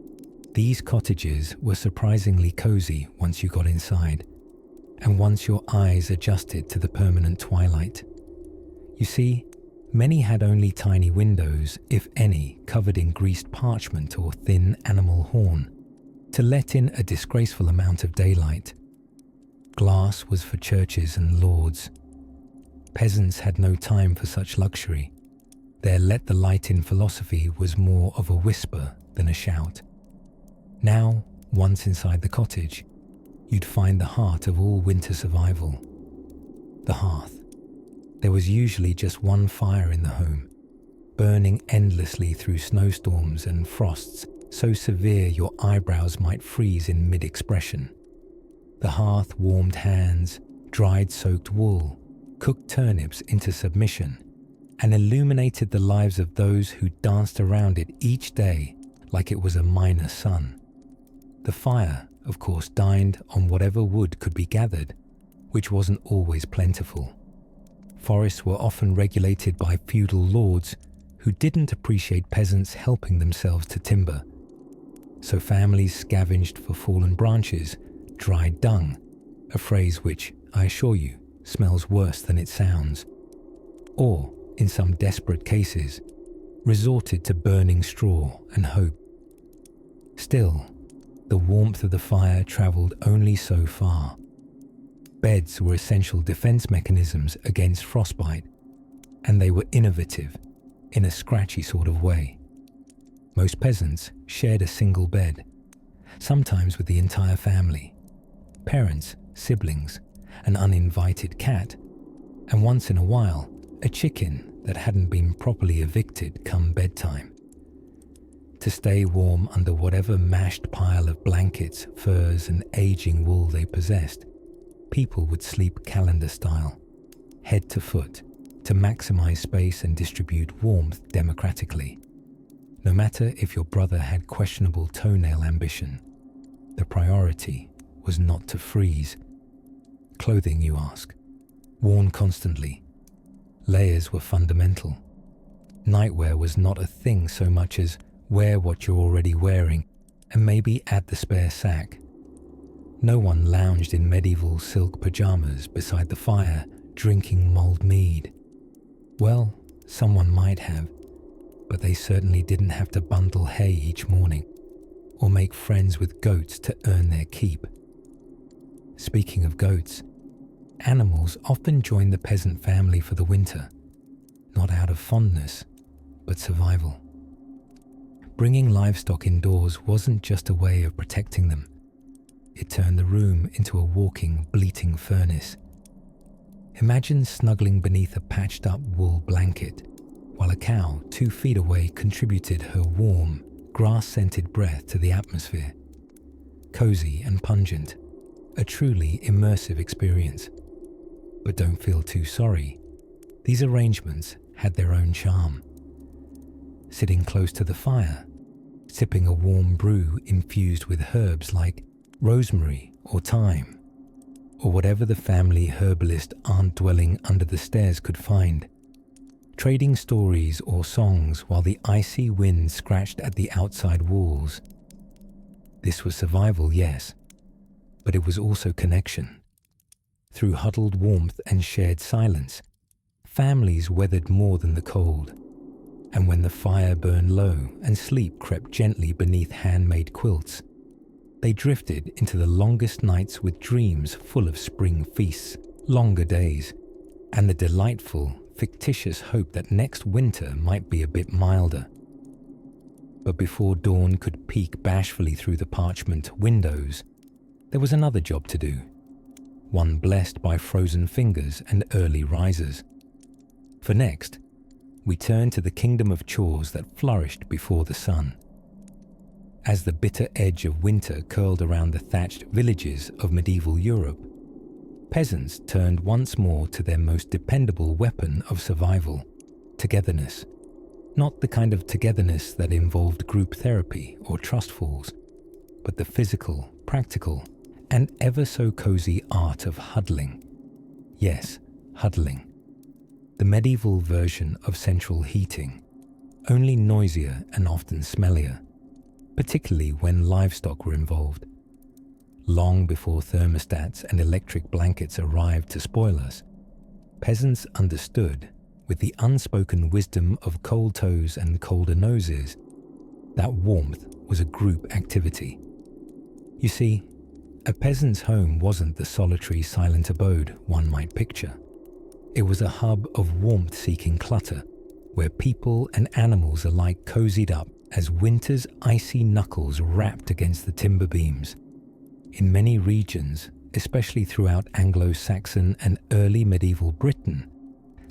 these cottages were surprisingly cozy once you got inside, and once your eyes adjusted to the permanent twilight. You see, many had only tiny windows, if any, covered in greased parchment or thin animal horn, to let in a disgraceful amount of daylight. Glass was for churches and lords. Peasants had no time for such luxury. Their let-the-light-in philosophy was more of a whisper than a shout. Now, once inside the cottage, you'd find the heart of all winter survival. The hearth. There was usually just one fire in the home, burning endlessly through snowstorms and frosts so severe your eyebrows might freeze in mid-expression. The hearth warmed hands, dried soaked wool, cooked turnips into submission, and illuminated the lives of those who danced around it each day like it was a minor sun. The fire, of course, dined on whatever wood could be gathered, which wasn't always plentiful. Forests were often regulated by feudal lords who didn't appreciate peasants helping themselves to timber. So families scavenged for fallen branches, dried dung, a phrase which, I assure you, smells worse than it sounds. Or, in some desperate cases, resorted to burning straw and hope. Still, the warmth of the fire travelled only so far. Beds were essential defence mechanisms against frostbite, and they were innovative in a scratchy sort of way. Most peasants shared a single bed, sometimes with the entire family. Parents, siblings, an uninvited cat, and once in a while, a chicken that hadn't been properly evicted come bedtime. To stay warm under whatever mashed pile of blankets, furs, and aging wool they possessed, people would sleep calendar style, head to foot, to maximize space and distribute warmth democratically. No matter if your brother had questionable toenail ambition, the priority was not to freeze. Clothing, you ask, worn constantly. Layers were fundamental. Nightwear was not a thing so much as wear what you're already wearing and maybe add the spare sack. No one lounged in medieval silk pajamas beside the fire drinking mulled mead. Well, someone might have, but they certainly didn't have to bundle hay each morning. or make friends with goats to earn their keep. Speaking of goats, animals often join the peasant family for the winter, not out of fondness, but survival. Bringing livestock indoors wasn't just a way of protecting them. It turned the room into a walking, bleating furnace. Imagine snuggling beneath a patched-up wool blanket, while a cow 2 feet away contributed her warm, grass-scented breath to the atmosphere. Cozy and pungent, a truly immersive experience. But don't feel too sorry. These arrangements had their own charm. Sitting close to the fire, sipping a warm brew infused with herbs like rosemary or thyme, or whatever the family herbalist aunt dwelling under the stairs could find. Trading stories or songs while the icy wind scratched at the outside walls. This was survival, yes, but it was also connection. Through huddled warmth and shared silence, families weathered more than the cold. And when the fire burned low and sleep crept gently beneath handmade quilts, they drifted into the longest nights with dreams full of spring feasts, longer days, and the delightful, fictitious hope that next winter might be a bit milder. But before dawn could peek bashfully through the parchment windows, there was another job to do, one blessed by frozen fingers and early risers. For next, we turned to the kingdom of chores that flourished before the sun. As the bitter edge of winter curled around the thatched villages of medieval Europe, peasants turned once more to their most dependable weapon of survival, togetherness. Not the kind of togetherness that involved group therapy or trust falls, but the physical, practical, and ever so cozy art of huddling. Yes, huddling. The medieval version of central heating, only noisier and often smellier, particularly when livestock were involved. Long before thermostats and electric blankets arrived to spoil us, peasants understood, with the unspoken wisdom of cold toes and colder noses, that warmth was a group activity. You see, a peasant's home wasn't the solitary, silent abode one might picture. It was a hub of warmth-seeking clutter, where people and animals alike cozied up as winter's icy knuckles rapped against the timber beams. In many regions, especially throughout Anglo-Saxon and early medieval Britain,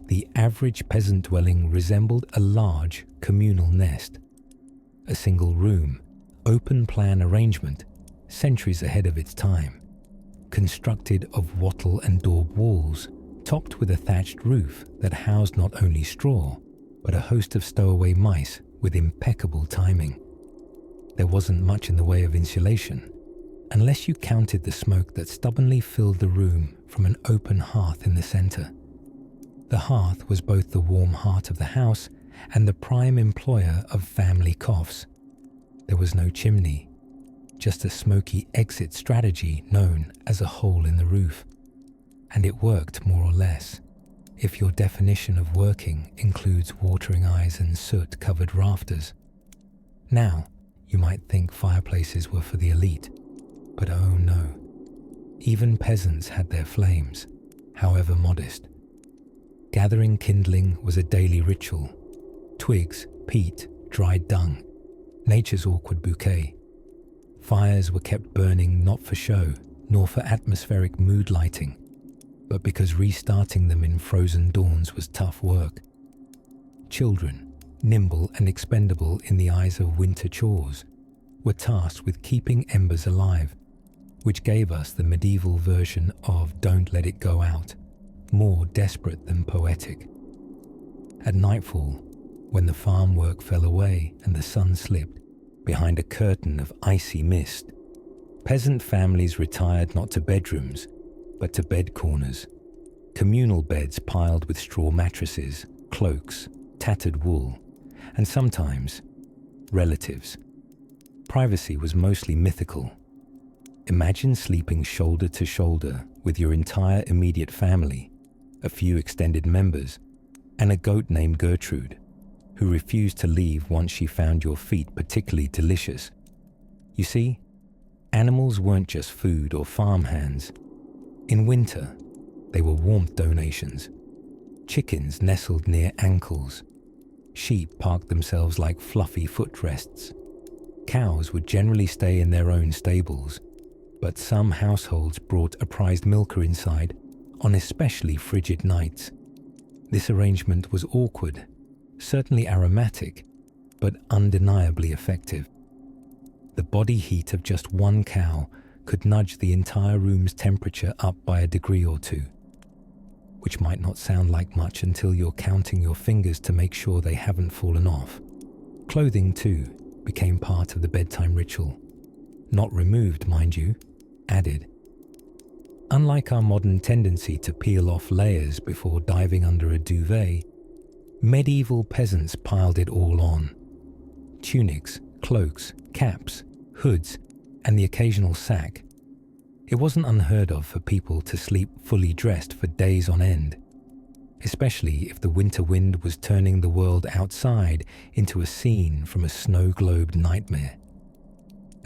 the average peasant dwelling resembled a large communal nest. A single room, open-plan arrangement, centuries ahead of its time, constructed of wattle and daub walls, topped with a thatched roof that housed not only straw, but a host of stowaway mice with impeccable timing. There wasn't much in the way of insulation, unless you counted the smoke that stubbornly filled the room from an open hearth in the center. The hearth was both the warm heart of the house and the prime employer of family coughs. There was no chimney, just a smoky exit strategy known as a hole in the roof. And it worked more or less, if your definition of working includes watering eyes and soot-covered rafters. Now, you might think fireplaces were for the elite, but oh no. Even peasants had their flames, however modest. Gathering kindling was a daily ritual. Twigs, peat, dried dung, nature's awkward bouquet. Fires were kept burning not for show, nor for atmospheric mood lighting, but because restarting them in frozen dawns was tough work. Children, nimble and expendable in the eyes of winter chores, were tasked with keeping embers alive, which gave us the medieval version of Don't Let It Go Out, more desperate than poetic. At nightfall, when the farm work fell away and the sun slipped behind a curtain of icy mist, peasant families retired not to bedrooms, but to bed corners, communal beds piled with straw mattresses, cloaks, tattered wool, and sometimes relatives. Privacy was mostly mythical. Imagine sleeping shoulder to shoulder with your entire immediate family, a few extended members, and a goat named Gertrude, who refused to leave once she found your feet particularly delicious. You see, animals weren't just food or farm hands. In winter, they were warmth donations. Chickens nestled near ankles. Sheep parked themselves like fluffy footrests. Cows would generally stay in their own stables, but some households brought a prized milker inside on especially frigid nights. This arrangement was awkward, certainly aromatic, but undeniably effective. The body heat of just one cow could nudge the entire room's temperature up by a degree or two, which might not sound like much until you're counting your fingers to make sure they haven't fallen off. Clothing, too, became part of the bedtime ritual. Not removed, mind you, added. Unlike our modern tendency to peel off layers before diving under a duvet, medieval peasants piled it all on. Tunics, cloaks, caps, hoods, and the occasional sack. It wasn't unheard of for people to sleep fully dressed for days on end, especially if the winter wind was turning the world outside into a scene from a snow-globed nightmare.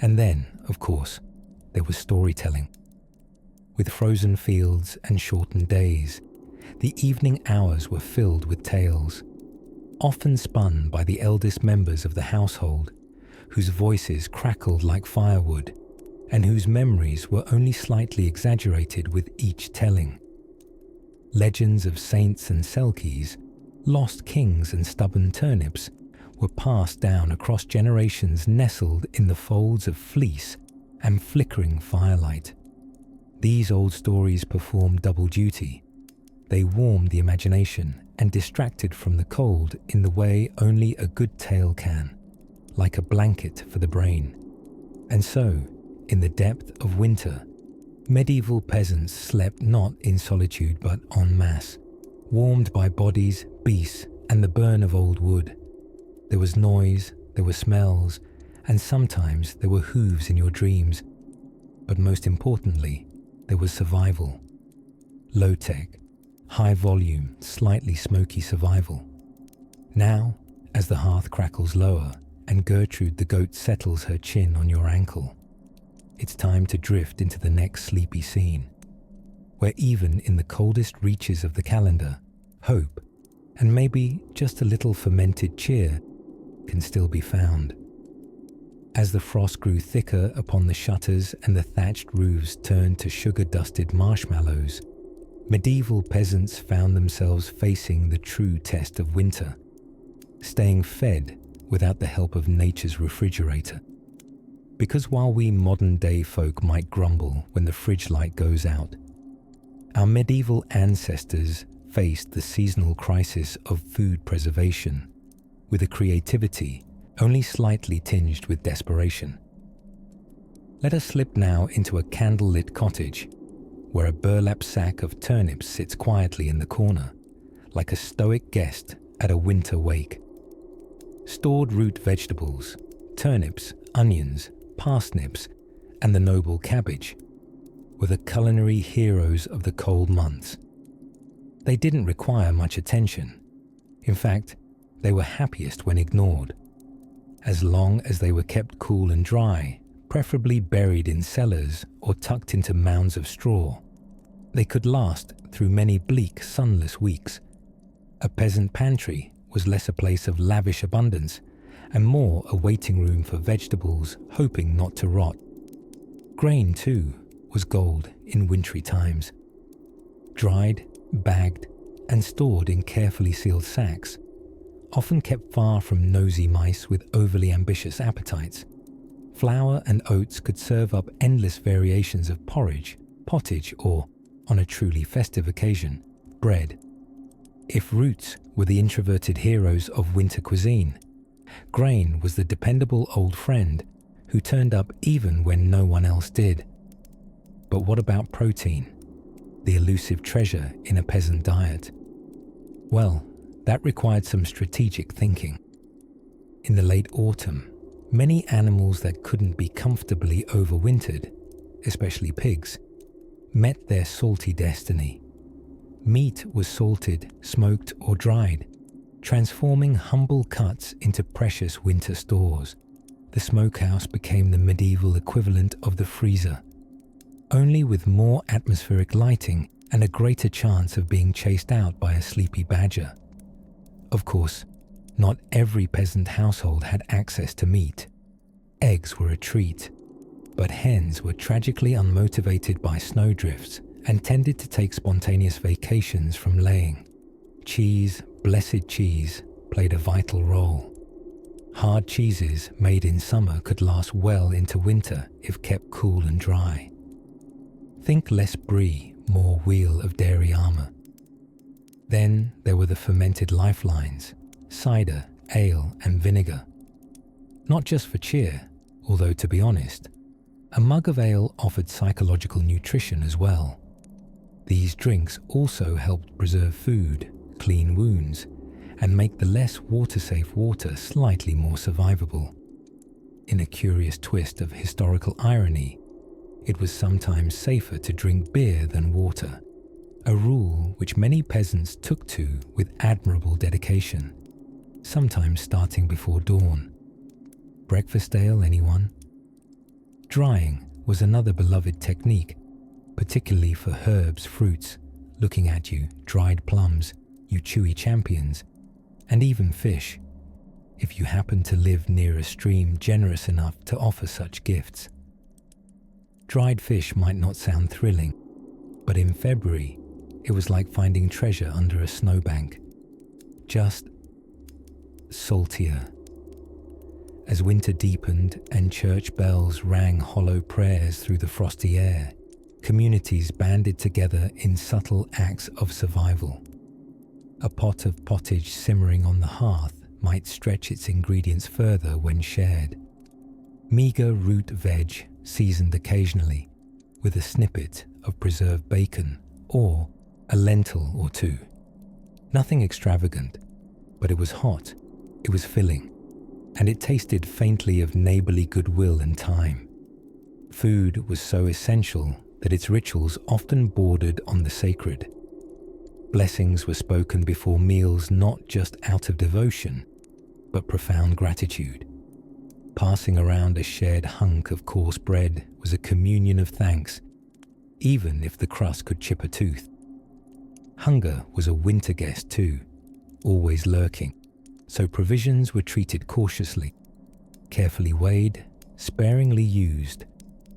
And then, of course, there was storytelling. With frozen fields and shortened days, the evening hours were filled with tales, often spun by the eldest members of the household, whose voices crackled like firewood, and whose memories were only slightly exaggerated with each telling. Legends of saints and selkies, lost kings and stubborn turnips were passed down across generations, nestled in the folds of fleece and flickering firelight. These old stories performed double duty. They warmed the imagination and distracted from the cold in the way only a good tale can, like a blanket for the brain. And so, in the depth of winter, medieval peasants slept not in solitude but en masse, warmed by bodies, beasts, and the burn of old wood. There was noise, there were smells, and sometimes there were hooves in your dreams. But most importantly, there was survival. Low-tech, high-volume, slightly smoky survival. Now, as the hearth crackles lower and Gertrude the goat settles her chin on your ankle, it's time to drift into the next sleepy scene, where even in the coldest reaches of the calendar, hope, and maybe just a little fermented cheer, can still be found. As the frost grew thicker upon the shutters and the thatched roofs turned to sugar-dusted marshmallows, medieval peasants found themselves facing the true test of winter, staying fed without the help of nature's refrigerator. Because while we modern-day folk might grumble when the fridge light goes out, our medieval ancestors faced the seasonal crisis of food preservation with a creativity only slightly tinged with desperation. Let us slip now into a candle-lit cottage, where a burlap sack of turnips sits quietly in the corner, like a stoic guest at a winter wake. Stored root vegetables, turnips, onions, parsnips, and the noble cabbage were the culinary heroes of the cold months. They didn't require much attention. In fact, they were happiest when ignored. As long as they were kept cool and dry, preferably buried in cellars or tucked into mounds of straw, they could last through many bleak, sunless weeks. A peasant pantry was less a place of lavish abundance and more a waiting room for vegetables hoping not to rot. Grain, too, was gold in wintry times. Dried, bagged, and stored in carefully sealed sacks, often kept far from nosy mice with overly ambitious appetites. Flour and oats could serve up endless variations of porridge, pottage, or, on a truly festive occasion, bread. If roots were the introverted heroes of winter cuisine, grain was the dependable old friend who turned up even when no one else did. But what about protein, the elusive treasure in a peasant diet? Well, that required some strategic thinking. In the late autumn, many animals that couldn't be comfortably overwintered, especially pigs, met their salty destiny. Meat was salted, smoked, or dried, transforming humble cuts into precious winter stores. the smokehouse became the medieval equivalent of the freezer, only with more atmospheric lighting and a greater chance of being chased out by a sleepy badger. Of course, not every peasant household had access to meat. Eggs were a treat, but hens were tragically unmotivated by snowdrifts and tended to take spontaneous vacations from laying. Cheese, blessed cheese, played a vital role. Hard cheeses made in summer could last well into winter if kept cool and dry. Think less brie, more wheel of dairy armour. Then there were the fermented lifelines, cider, ale and vinegar. Not just for cheer, although to be honest, a mug of ale offered psychological nutrition as well. These drinks also helped preserve food, clean wounds, and make the less water-safe water slightly more survivable. In a curious twist of historical irony, it was sometimes safer to drink beer than water, a rule which many peasants took to with admirable dedication, sometimes starting before dawn. Breakfast ale, anyone? Drying was another beloved technique, particularly for herbs, fruits, looking at you, dried plums, you chewy champions, and even fish, if you happen to live near a stream generous enough to offer such gifts. Dried fish might not sound thrilling, but in February, it was like finding treasure under a snowbank. Just saltier. As winter deepened and church bells rang hollow prayers through the frosty air, communities banded together in subtle acts of survival. A pot of pottage simmering on the hearth might stretch its ingredients further when shared. Meagre root veg seasoned occasionally with a snippet of preserved bacon or a lentil or two. Nothing extravagant, but it was hot, it was filling, and it tasted faintly of neighbourly goodwill and time. Food was so essential that its rituals often bordered on the sacred. Blessings were spoken before meals not just out of devotion, but profound gratitude. Passing around a shared hunk of coarse bread was a communion of thanks, even if the crust could chip a tooth. Hunger was a winter guest too, always lurking, so provisions were treated cautiously, carefully weighed, sparingly used,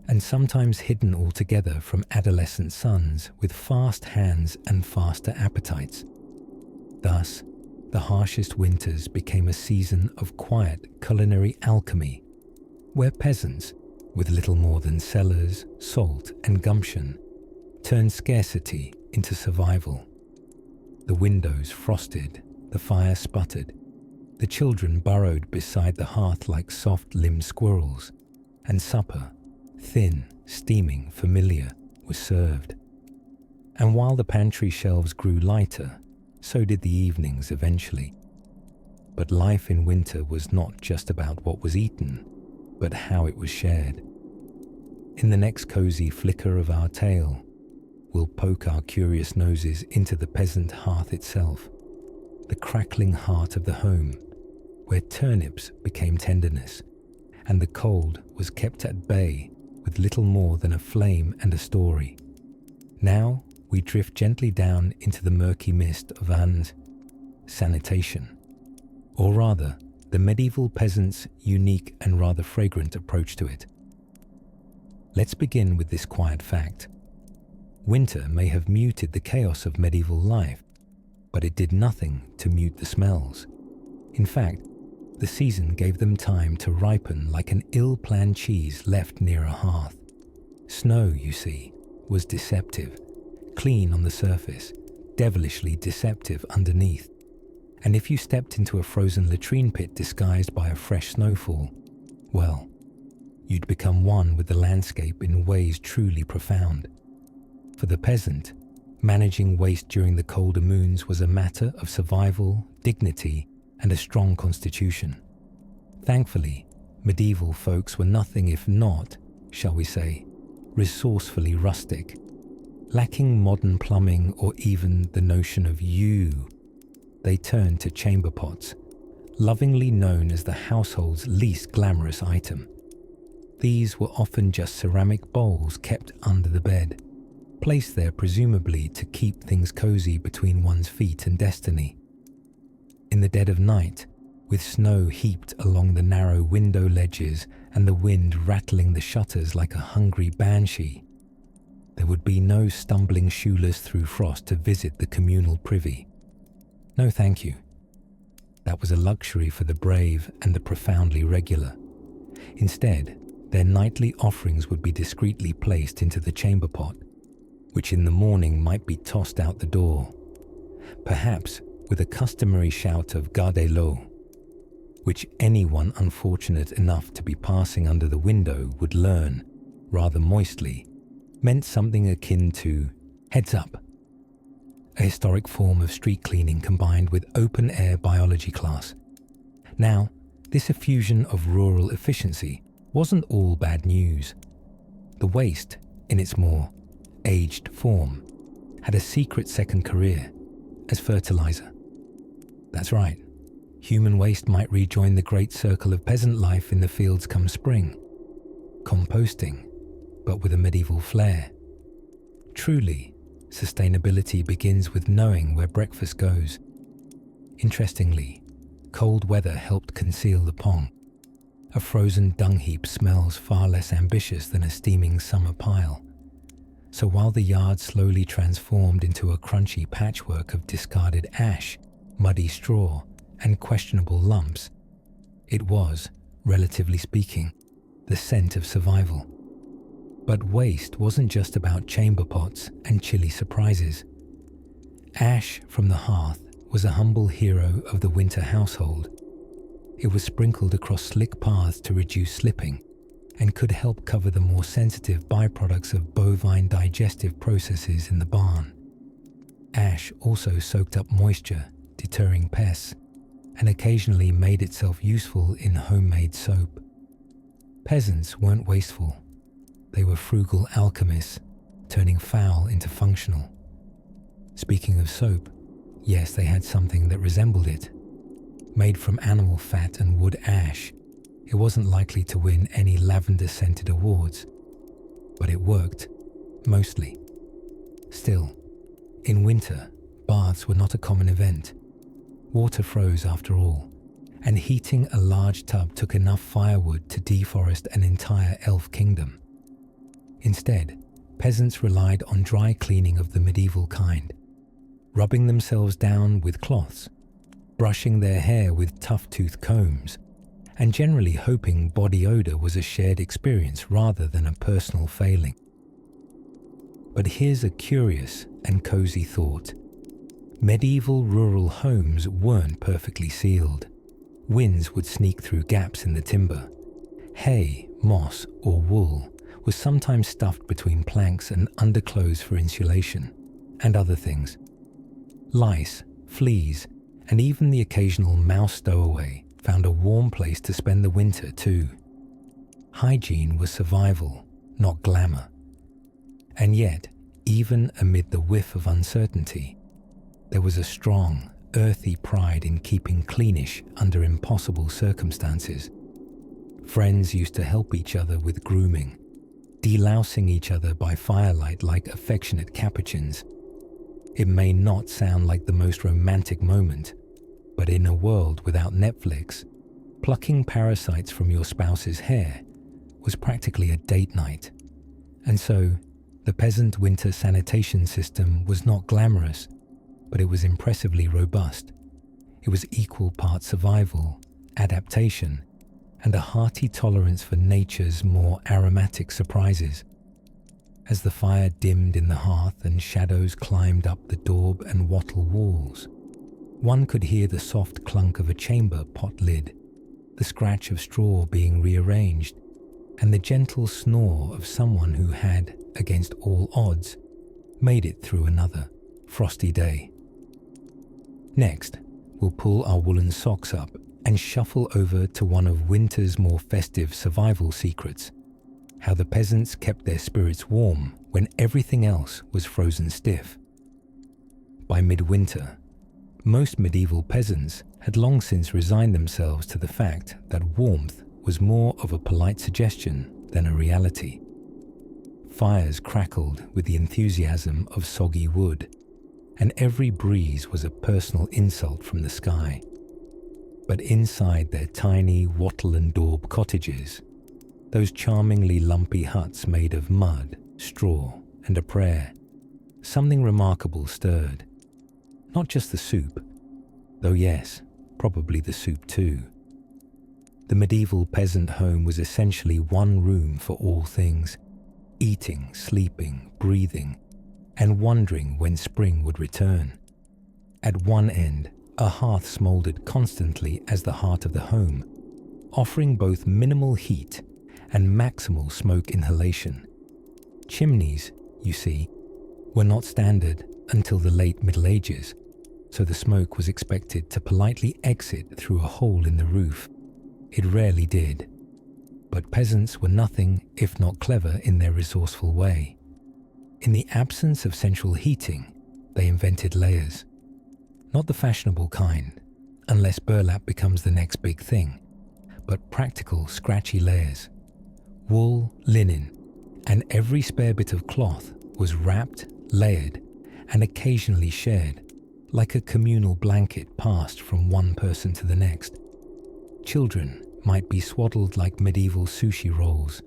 and sometimes hidden altogether from adolescent sons with fast hands and faster appetites. Thus, the harshest winters became a season of quiet culinary alchemy, where peasants, with little more than cellars, salt, and gumption, turned scarcity into survival. The windows frosted, the fire sputtered, the children burrowed beside the hearth like soft-limbed squirrels, and supper, thin, steaming, familiar, was served. And while the pantry shelves grew lighter, so did the evenings eventually. But life in winter was not just about what was eaten, but how it was shared. In the next cozy flicker of our tale, we'll poke our curious noses into the peasant hearth itself, the crackling heart of the home, where turnips became tenderness, and the cold was kept at bay with little more than a flame and a story. Now we drift gently down into the murky mist of sanitation, or rather, the medieval peasant's unique and rather fragrant approach to it. Let's begin with this quiet fact. Winter may have muted the chaos of medieval life, but it did nothing to mute the smells. In fact, the season gave them time to ripen like an ill-planned cheese left near a hearth. Snow, you see, was deceptive, clean on the surface, devilishly deceptive underneath. And if you stepped into a frozen latrine pit disguised by a fresh snowfall, well, you'd become one with the landscape in ways truly profound. For the peasant, managing waste during the colder moons was a matter of survival, dignity, and a strong constitution. Thankfully, medieval folks were nothing if not, shall we say, resourcefully rustic, lacking modern plumbing or even the notion of you. They turned to chamber pots, lovingly known as the household's least glamorous item. These were often just ceramic bowls kept under the bed, placed there presumably to keep things cozy between one's feet and destiny. In the dead of night, with snow heaped along the narrow window ledges and the wind rattling the shutters like a hungry banshee, there would be no stumbling shoeless through frost to visit the communal privy. No thank you. That was a luxury for the brave and the profoundly regular. Instead, their nightly offerings would be discreetly placed into the chamber pot, which in the morning might be tossed out the door, perhaps with a customary shout of "Gardez-l'eau," which anyone unfortunate enough to be passing under the window would learn, rather moistly, meant something akin to "heads up," a historic form of street cleaning combined with open-air biology class. Now, this effusion of rural efficiency wasn't all bad news. The waste, in its more aged form, had a secret second career as fertilizer. That's right, human waste might rejoin the great circle of peasant life in the fields come spring. Composting, but with a medieval flair. Truly, sustainability begins with knowing where breakfast goes. Interestingly, cold weather helped conceal the pong. A frozen dung heap smells far less ambitious than a steaming summer pile. So while the yard slowly transformed into a crunchy patchwork of discarded ash, muddy straw, and questionable lumps, it was, relatively speaking, the scent of survival. But waste wasn't just about chamber pots and chilly surprises. Ash from the hearth was a humble hero of the winter household. It was sprinkled across slick paths to reduce slipping and could help cover the more sensitive byproducts of bovine digestive processes in the barn. Ash also soaked up moisture, deterring pests, and occasionally made itself useful in homemade soap. Peasants weren't wasteful. They were frugal alchemists, turning foul into functional. Speaking of soap, yes, they had something that resembled it. Made from animal fat and wood ash, it wasn't likely to win any lavender-scented awards, but it worked, mostly. Still, in winter, baths were not a common event. Water froze after all, and heating a large tub took enough firewood to deforest an entire elf kingdom. Instead, peasants relied on dry cleaning of the medieval kind, rubbing themselves down with cloths, brushing their hair with tough-toothed combs, and generally hoping body odor was a shared experience rather than a personal failing. But here's a curious and cozy thought. Medieval rural homes weren't perfectly sealed. Winds would sneak through gaps in the timber. Hay, moss, or wool was sometimes stuffed between planks and underclothes for insulation, and other things. Lice, fleas, and even the occasional mouse stowaway found a warm place to spend the winter too. Hygiene was survival, not glamour. And yet, even amid the whiff of uncertainty, there was a strong, earthy pride in keeping cleanish under impossible circumstances. Friends used to help each other with grooming, delousing each other by firelight like affectionate capuchins. It may not sound like the most romantic moment, but in a world without Netflix, plucking parasites from your spouse's hair was practically a date night. And so, the peasant winter sanitation system was not glamorous, but it was impressively robust. It was equal parts survival, adaptation, and a hearty tolerance for nature's more aromatic surprises. As the fire dimmed in the hearth and shadows climbed up the daub and wattle walls, one could hear the soft clunk of a chamber pot lid, the scratch of straw being rearranged, and the gentle snore of someone who had, against all odds, made it through another frosty day. Next, we'll pull our woolen socks up and shuffle over to one of winter's more festive survival secrets, how the peasants kept their spirits warm when everything else was frozen stiff. By midwinter, Most medieval peasants had long since resigned themselves to the fact that warmth was more of a polite suggestion than a reality. Fires crackled with the enthusiasm of soggy wood, and every breeze was a personal insult from the sky. But inside their tiny wattle and daub cottages, those charmingly lumpy huts made of mud, straw, and a prayer, something remarkable stirred. Not just the soup, though yes, probably the soup too. The medieval peasant home was essentially one room for all things, eating, sleeping, breathing, and wondering when spring would return. At one end, a hearth smouldered constantly as the heart of the home, offering both minimal heat and maximal smoke inhalation. Chimneys, you see, were not standard until the late Middle Ages, so the smoke was expected to politely exit through a hole in the roof. It rarely did, but peasants were nothing if not clever in their resourceful way. In the absence of central heating, they invented layers. Not the fashionable kind, unless burlap becomes the next big thing, but practical, scratchy layers. Wool, linen, and every spare bit of cloth was wrapped, layered, and occasionally shared, like a communal blanket passed from one person to the next. Children might be swaddled like medieval sushi rolls,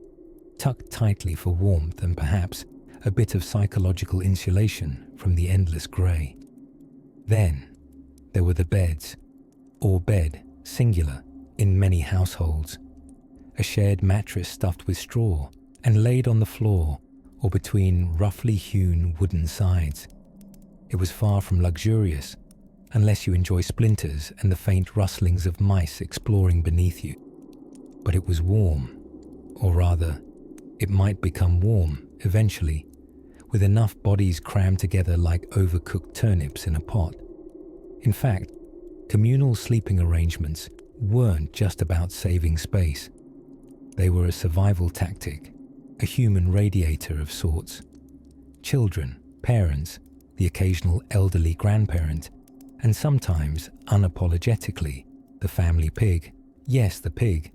tucked tightly for warmth and perhaps a bit of psychological insulation from the endless grey. Then there were the beds, or bed, singular, in many households. A shared mattress stuffed with straw and laid on the floor or between roughly hewn wooden sides. It was far from luxurious, unless you enjoy splinters and the faint rustlings of mice exploring beneath you. But it was warm, or rather, it might become warm eventually, with enough bodies crammed together like overcooked turnips in a pot. In fact, communal sleeping arrangements weren't just about saving space. They were a survival tactic, a human radiator of sorts. Children, parents, the occasional elderly grandparent, and sometimes, unapologetically, the family pig, yes, the pig,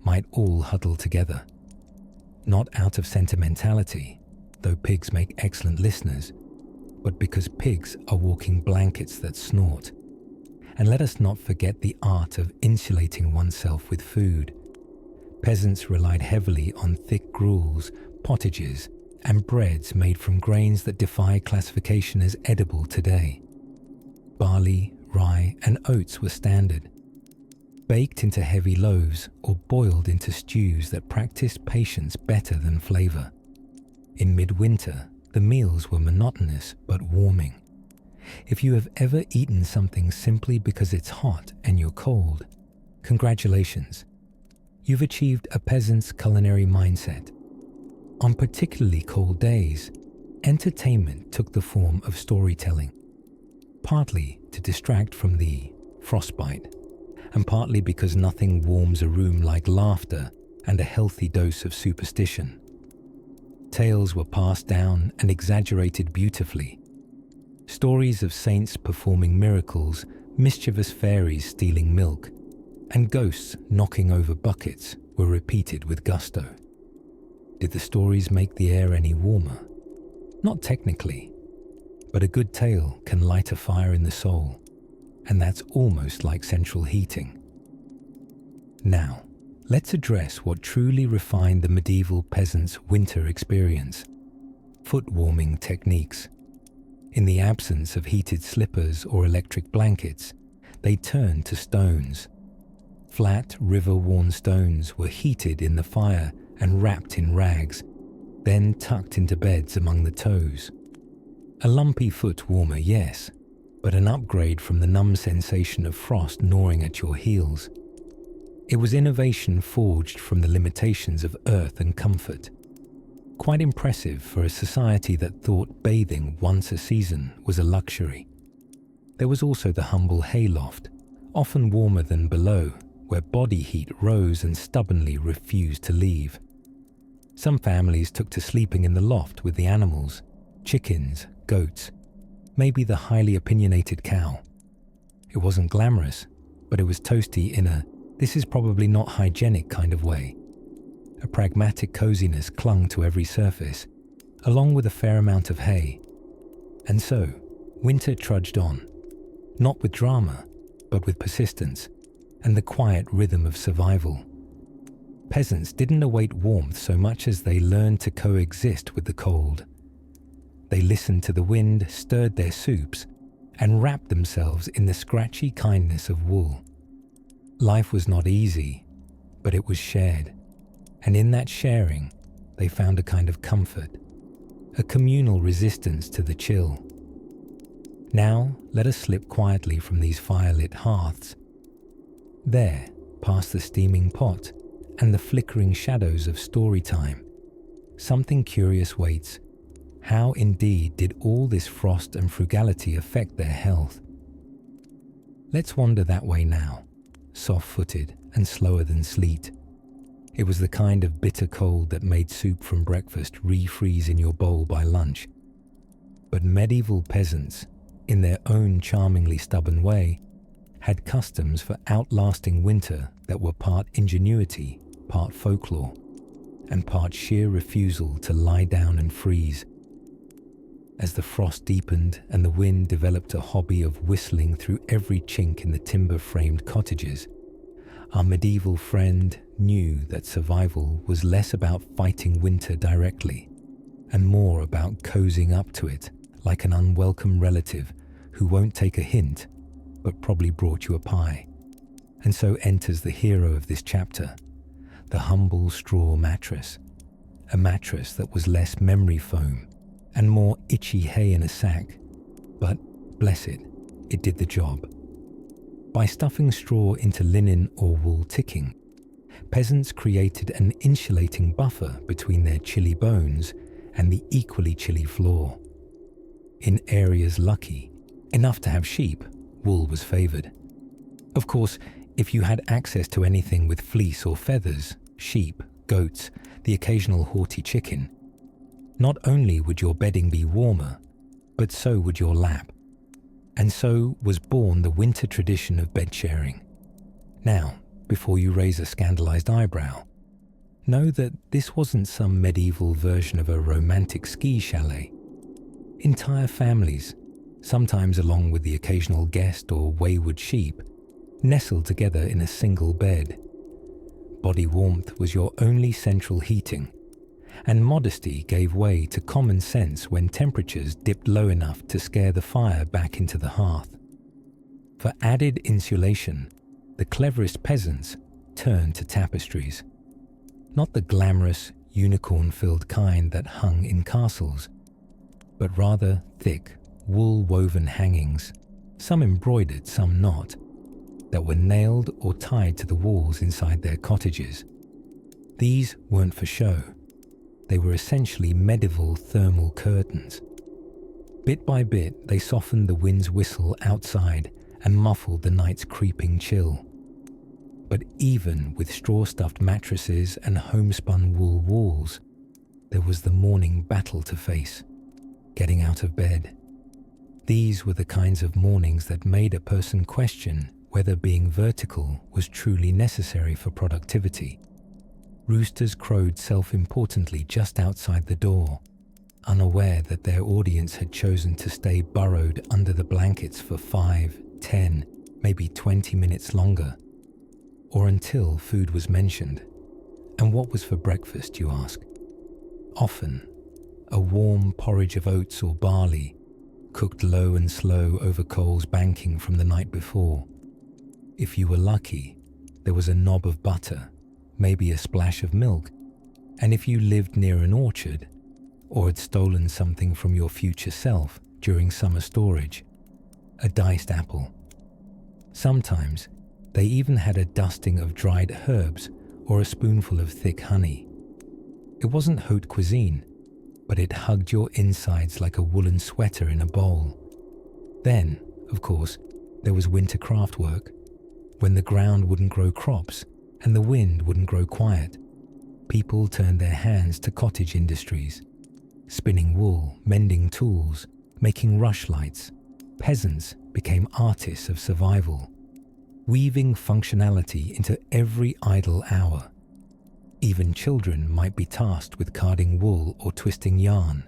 might all huddle together. Not out of sentimentality, though pigs make excellent listeners, but because pigs are walking blankets that snort. And let us not forget the art of insulating oneself with food. Peasants relied heavily on thick gruels, pottages, and breads made from grains that defy classification as edible today. Barley, rye, and oats were standard, baked into heavy loaves or boiled into stews that practiced patience better than flavor. In midwinter, the meals were monotonous but warming. If you have ever eaten something simply because it's hot and you're cold, congratulations. You've achieved a peasant's culinary mindset. On particularly cold days, entertainment took the form of storytelling, partly to distract from the frostbite, and partly because nothing warms a room like laughter and a healthy dose of superstition. Tales were passed down and exaggerated beautifully. Stories of saints performing miracles, mischievous fairies stealing milk, and ghosts knocking over buckets were repeated with gusto. Did the stories make the air any warmer? Not technically, but a good tale can light a fire in the soul, and that's almost like central heating. Now, let's address what truly refined the medieval peasant's winter experience: foot-warming techniques. In the absence of heated slippers or electric blankets, they turned to stones. Flat, river-worn stones were heated in the fire and wrapped in rags, then tucked into beds among the toes. A lumpy foot warmer, yes, but an upgrade from the numb sensation of frost gnawing at your heels. It was innovation forged from the limitations of earth and comfort. Quite impressive for a society that thought bathing once a season was a luxury. There was also the humble hayloft, often warmer than below, where body heat rose and stubbornly refused to leave. Some families took to sleeping in the loft with the animals, chickens, goats, maybe the highly opinionated cow. It wasn't glamorous, but it was toasty in a "this is probably not hygienic" kind of way. A pragmatic coziness clung to every surface, along with a fair amount of hay. And so, winter trudged on, not with drama, but with persistence and the quiet rhythm of survival. Peasants didn't await warmth so much as they learned to coexist with the cold. They listened to the wind, stirred their soups, and wrapped themselves in the scratchy kindness of wool. Life was not easy, but it was shared, and in that sharing, they found a kind of comfort, a communal resistance to the chill. Now, let us slip quietly from these firelit hearths. There, past the steaming pot and the flickering shadows of story time, something curious waits. How indeed did all this frost and frugality affect their health? Let's wander that way now, soft-footed and slower than sleet. It was the kind of bitter cold that made soup from breakfast refreeze in your bowl by lunch. But medieval peasants, in their own charmingly stubborn way, had customs for outlasting winter that were part ingenuity, part folklore, and part sheer refusal to lie down and freeze. As the frost deepened and the wind developed a hobby of whistling through every chink in the timber-framed cottages, our medieval friend knew that survival was less about fighting winter directly and more about cozying up to it like an unwelcome relative who won't take a hint but probably brought you a pie. And so enters the hero of this chapter, the humble straw mattress, a mattress that was less memory foam and more itchy hay in a sack, but, bless it, it did the job. By stuffing straw into linen or wool ticking, peasants created an insulating buffer between their chilly bones and the equally chilly floor. In areas lucky enough to have sheep, wool was favoured. Of course, if you had access to anything with fleece or feathers, sheep, goats, the occasional haughty chicken, not only would your bedding be warmer, but so would your lap. And so was born the winter tradition of bed sharing. Now, before you raise a scandalized eyebrow, know that this wasn't some medieval version of a romantic ski chalet. Entire families, sometimes along with the occasional guest or wayward sheep, nestled together in a single bed. Body warmth was your only central heating, and modesty gave way to common sense when temperatures dipped low enough to scare the fire back into the hearth. For added insulation, the cleverest peasants turned to tapestries. Not the glamorous, unicorn-filled kind that hung in castles, but rather thick, wool-woven hangings, some embroidered, some not, that were nailed or tied to the walls inside their cottages. These weren't for show. They were essentially medieval thermal curtains. Bit by bit, they softened the wind's whistle outside and muffled the night's creeping chill. But even with straw-stuffed mattresses and homespun wool walls, there was the morning battle to face, getting out of bed. These were the kinds of mornings that made a person question whether being vertical was truly necessary for productivity. Roosters crowed self-importantly just outside the door, unaware that their audience had chosen to stay burrowed under the blankets for 5, 10, maybe 20 minutes longer, or until food was mentioned. And what was for breakfast, you ask? Often, a warm porridge of oats or barley, cooked low and slow over coals banking from the night before. If you were lucky, there was a knob of butter, maybe a splash of milk, and if you lived near an orchard, or had stolen something from your future self during summer storage, a diced apple. Sometimes, they even had a dusting of dried herbs or a spoonful of thick honey. It wasn't haute cuisine, but it hugged your insides like a woolen sweater in a bowl. Then, of course, there was winter craft work, when the ground wouldn't grow crops and the wind wouldn't grow quiet. People turned their hands to cottage industries, spinning wool, mending tools, making rushlights. Peasants became artists of survival, weaving functionality into every idle hour. Even children might be tasked with carding wool or twisting yarn,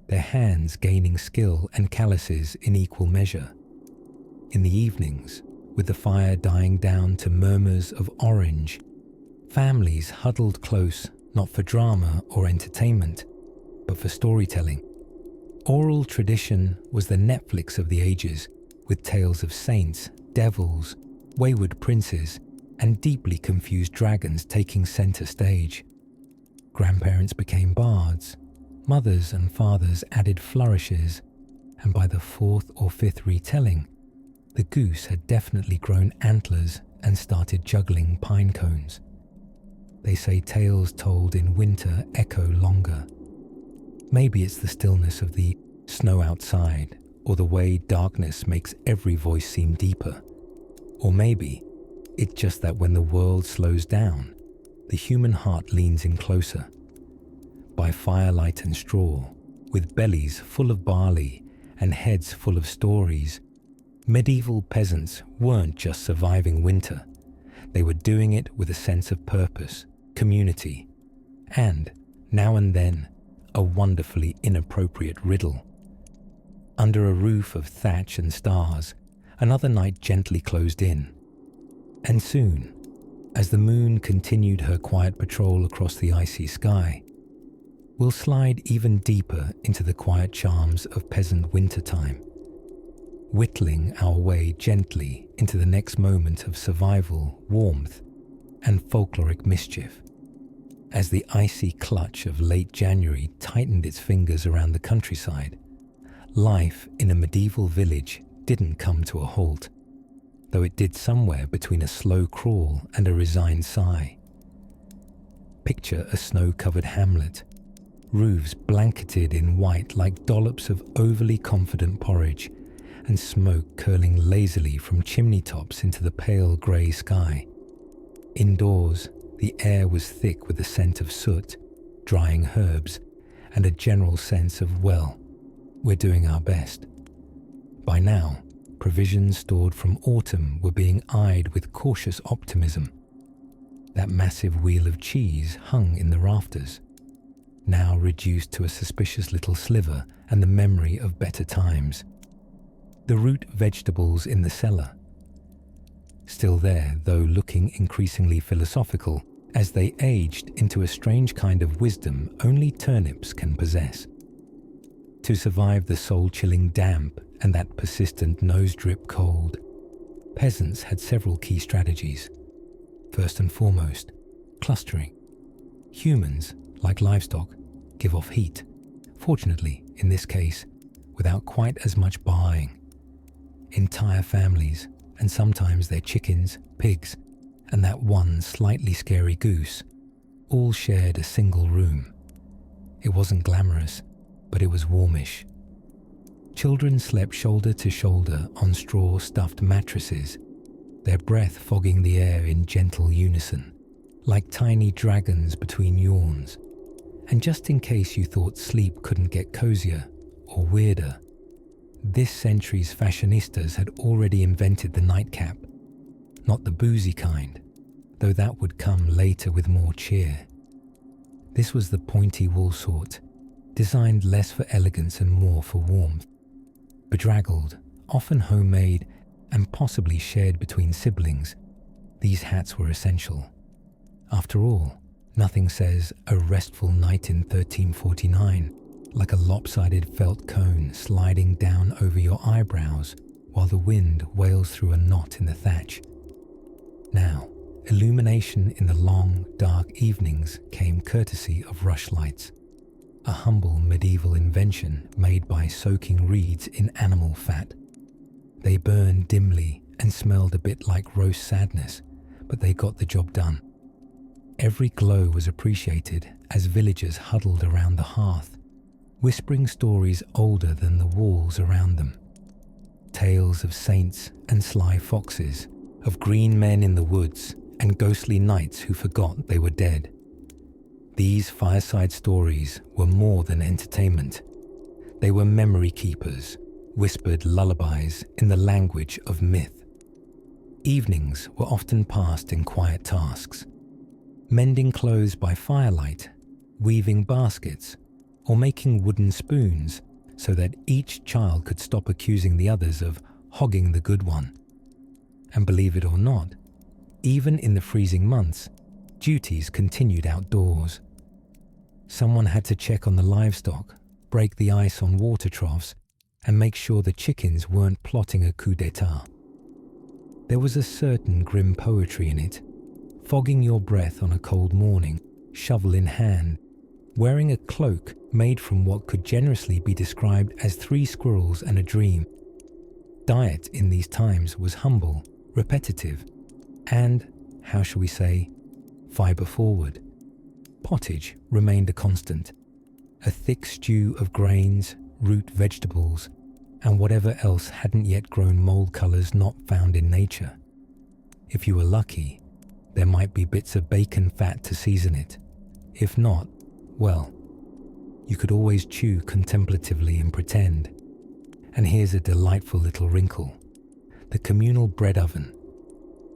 their hands gaining skill and calluses in equal measure. In the evenings, with the fire dying down to murmurs of orange, families huddled close not for drama or entertainment, but for storytelling. Oral tradition was the Netflix of the ages, with tales of saints, devils, wayward princes, and deeply confused dragons taking center stage. Grandparents became bards, mothers and fathers added flourishes, and by the fourth or fifth retelling, the goose had definitely grown antlers and started juggling pine cones. They say tales told in winter echo longer. Maybe it's the stillness of the snow outside, or the way darkness makes every voice seem deeper. Or maybe it's just that when the world slows down, the human heart leans in closer. By firelight and straw, with bellies full of barley and heads full of stories, medieval peasants weren't just surviving winter. They were doing it with a sense of purpose, community, and, now and then, a wonderfully inappropriate riddle. Under a roof of thatch and stars, another night gently closed in. And soon, as the moon continued her quiet patrol across the icy sky, we'll slide even deeper into the quiet charms of peasant wintertime, whittling our way gently into the next moment of survival, warmth, and folkloric mischief. As the icy clutch of late January tightened its fingers around the countryside, life in a medieval village didn't come to a halt, though it did somewhere between a slow crawl and a resigned sigh. Picture a snow-covered hamlet, roofs blanketed in white like dollops of overly confident porridge, and smoke curling lazily from chimney tops into the pale grey sky. Indoors, the air was thick with the scent of soot, drying herbs, and a general sense of, well, we're doing our best. By now, provisions stored from autumn were being eyed with cautious optimism. That massive wheel of cheese hung in the rafters, now reduced to a suspicious little sliver and the memory of better times. The root vegetables in the cellar, still there, though looking increasingly philosophical, as they aged into a strange kind of wisdom only turnips can possess. To survive the soul-chilling damp and that persistent nose-drip cold, peasants had several key strategies. First and foremost, clustering. Humans, like livestock, give off heat, fortunately, in this case, without quite as much baaing. Entire families, and sometimes their chickens, pigs, and that one slightly scary goose, all shared a single room. It wasn't glamorous, but it was warmish. Children slept shoulder to shoulder on straw-stuffed mattresses, their breath fogging the air in gentle unison, like tiny dragons between yawns. And just in case you thought sleep couldn't get cozier or weirder, this century's fashionistas had already invented the nightcap. Not the boozy kind, though that would come later with more cheer. This was the pointy wool sort, designed less for elegance and more for warmth. Bedraggled, often homemade, and possibly shared between siblings, these hats were essential. After all, nothing says a restful night in 1349 like a lopsided felt cone sliding down over your eyebrows while the wind wails through a knot in the thatch. Now, illumination in the long, dark evenings came courtesy of rushlights, a humble medieval invention made by soaking reeds in animal fat. They burned dimly and smelled a bit like roast sadness, but they got the job done. Every glow was appreciated as villagers huddled around the hearth, whispering stories older than the walls around them. Tales of saints and sly foxes, of green men in the woods and ghostly knights who forgot they were dead. These fireside stories were more than entertainment. They were memory keepers, whispered lullabies in the language of myth. Evenings were often passed in quiet tasks, mending clothes by firelight, weaving baskets, or making wooden spoons so that each child could stop accusing the others of hogging the good one. And believe it or not, even in the freezing months, duties continued outdoors. Someone had to check on the livestock, break the ice on water troughs, and make sure the chickens weren't plotting a coup d'etat. There was a certain grim poetry in it, fogging your breath on a cold morning, shovel in hand, wearing a cloak made from what could generously be described as 3 squirrels and a dream. Diet in these times was humble, repetitive, and, how shall we say, fibre forward. Pottage remained a constant, a thick stew of grains, root vegetables, and whatever else hadn't yet grown mold colours not found in nature. If you were lucky, there might be bits of bacon fat to season it. If not, well, you could always chew contemplatively and pretend. And here's a delightful little wrinkle: the communal bread oven.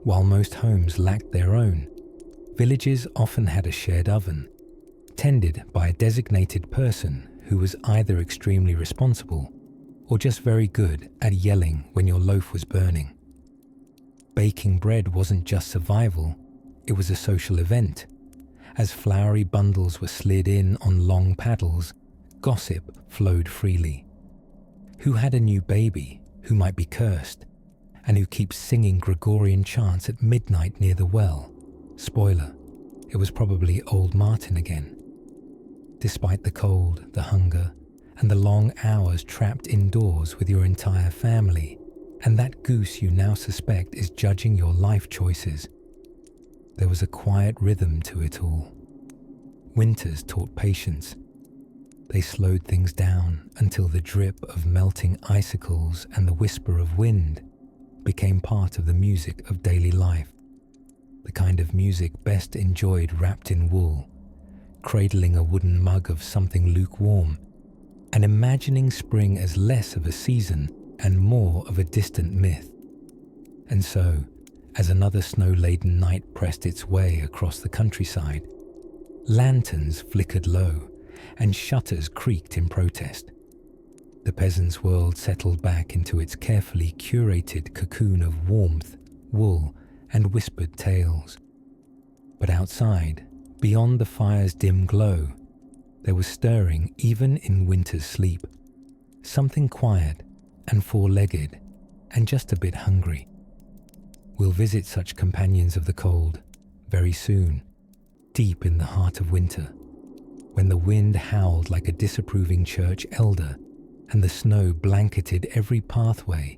While most homes lacked their own, villages often had a shared oven, tended by a designated person who was either extremely responsible or just very good at yelling when your loaf was burning. Baking bread wasn't just survival, it was a social event. As floury bundles were slid in on long paddles, gossip flowed freely. Who had a new baby, who might be cursed, and who keeps singing Gregorian chants at midnight near the well? Spoiler, it was probably old Martin again. Despite the cold, the hunger, and the long hours trapped indoors with your entire family, and that goose you now suspect is judging your life choices, there was a quiet rhythm to it all. Winters taught patience. They slowed things down until the drip of melting icicles and the whisper of wind became part of the music of daily life, the kind of music best enjoyed wrapped in wool, cradling a wooden mug of something lukewarm, and imagining spring as less of a season and more of a distant myth. And so, as another snow-laden night pressed its way across the countryside, lanterns flickered low and shutters creaked in protest. The peasant's world settled back into its carefully curated cocoon of warmth, wool, and whispered tales. But outside, beyond the fire's dim glow, there was stirring even in winter's sleep, something quiet and four-legged and just a bit hungry. We'll visit such companions of the cold very soon, deep in the heart of winter, when the wind howled like a disapproving church elder and the snow blanketed every pathway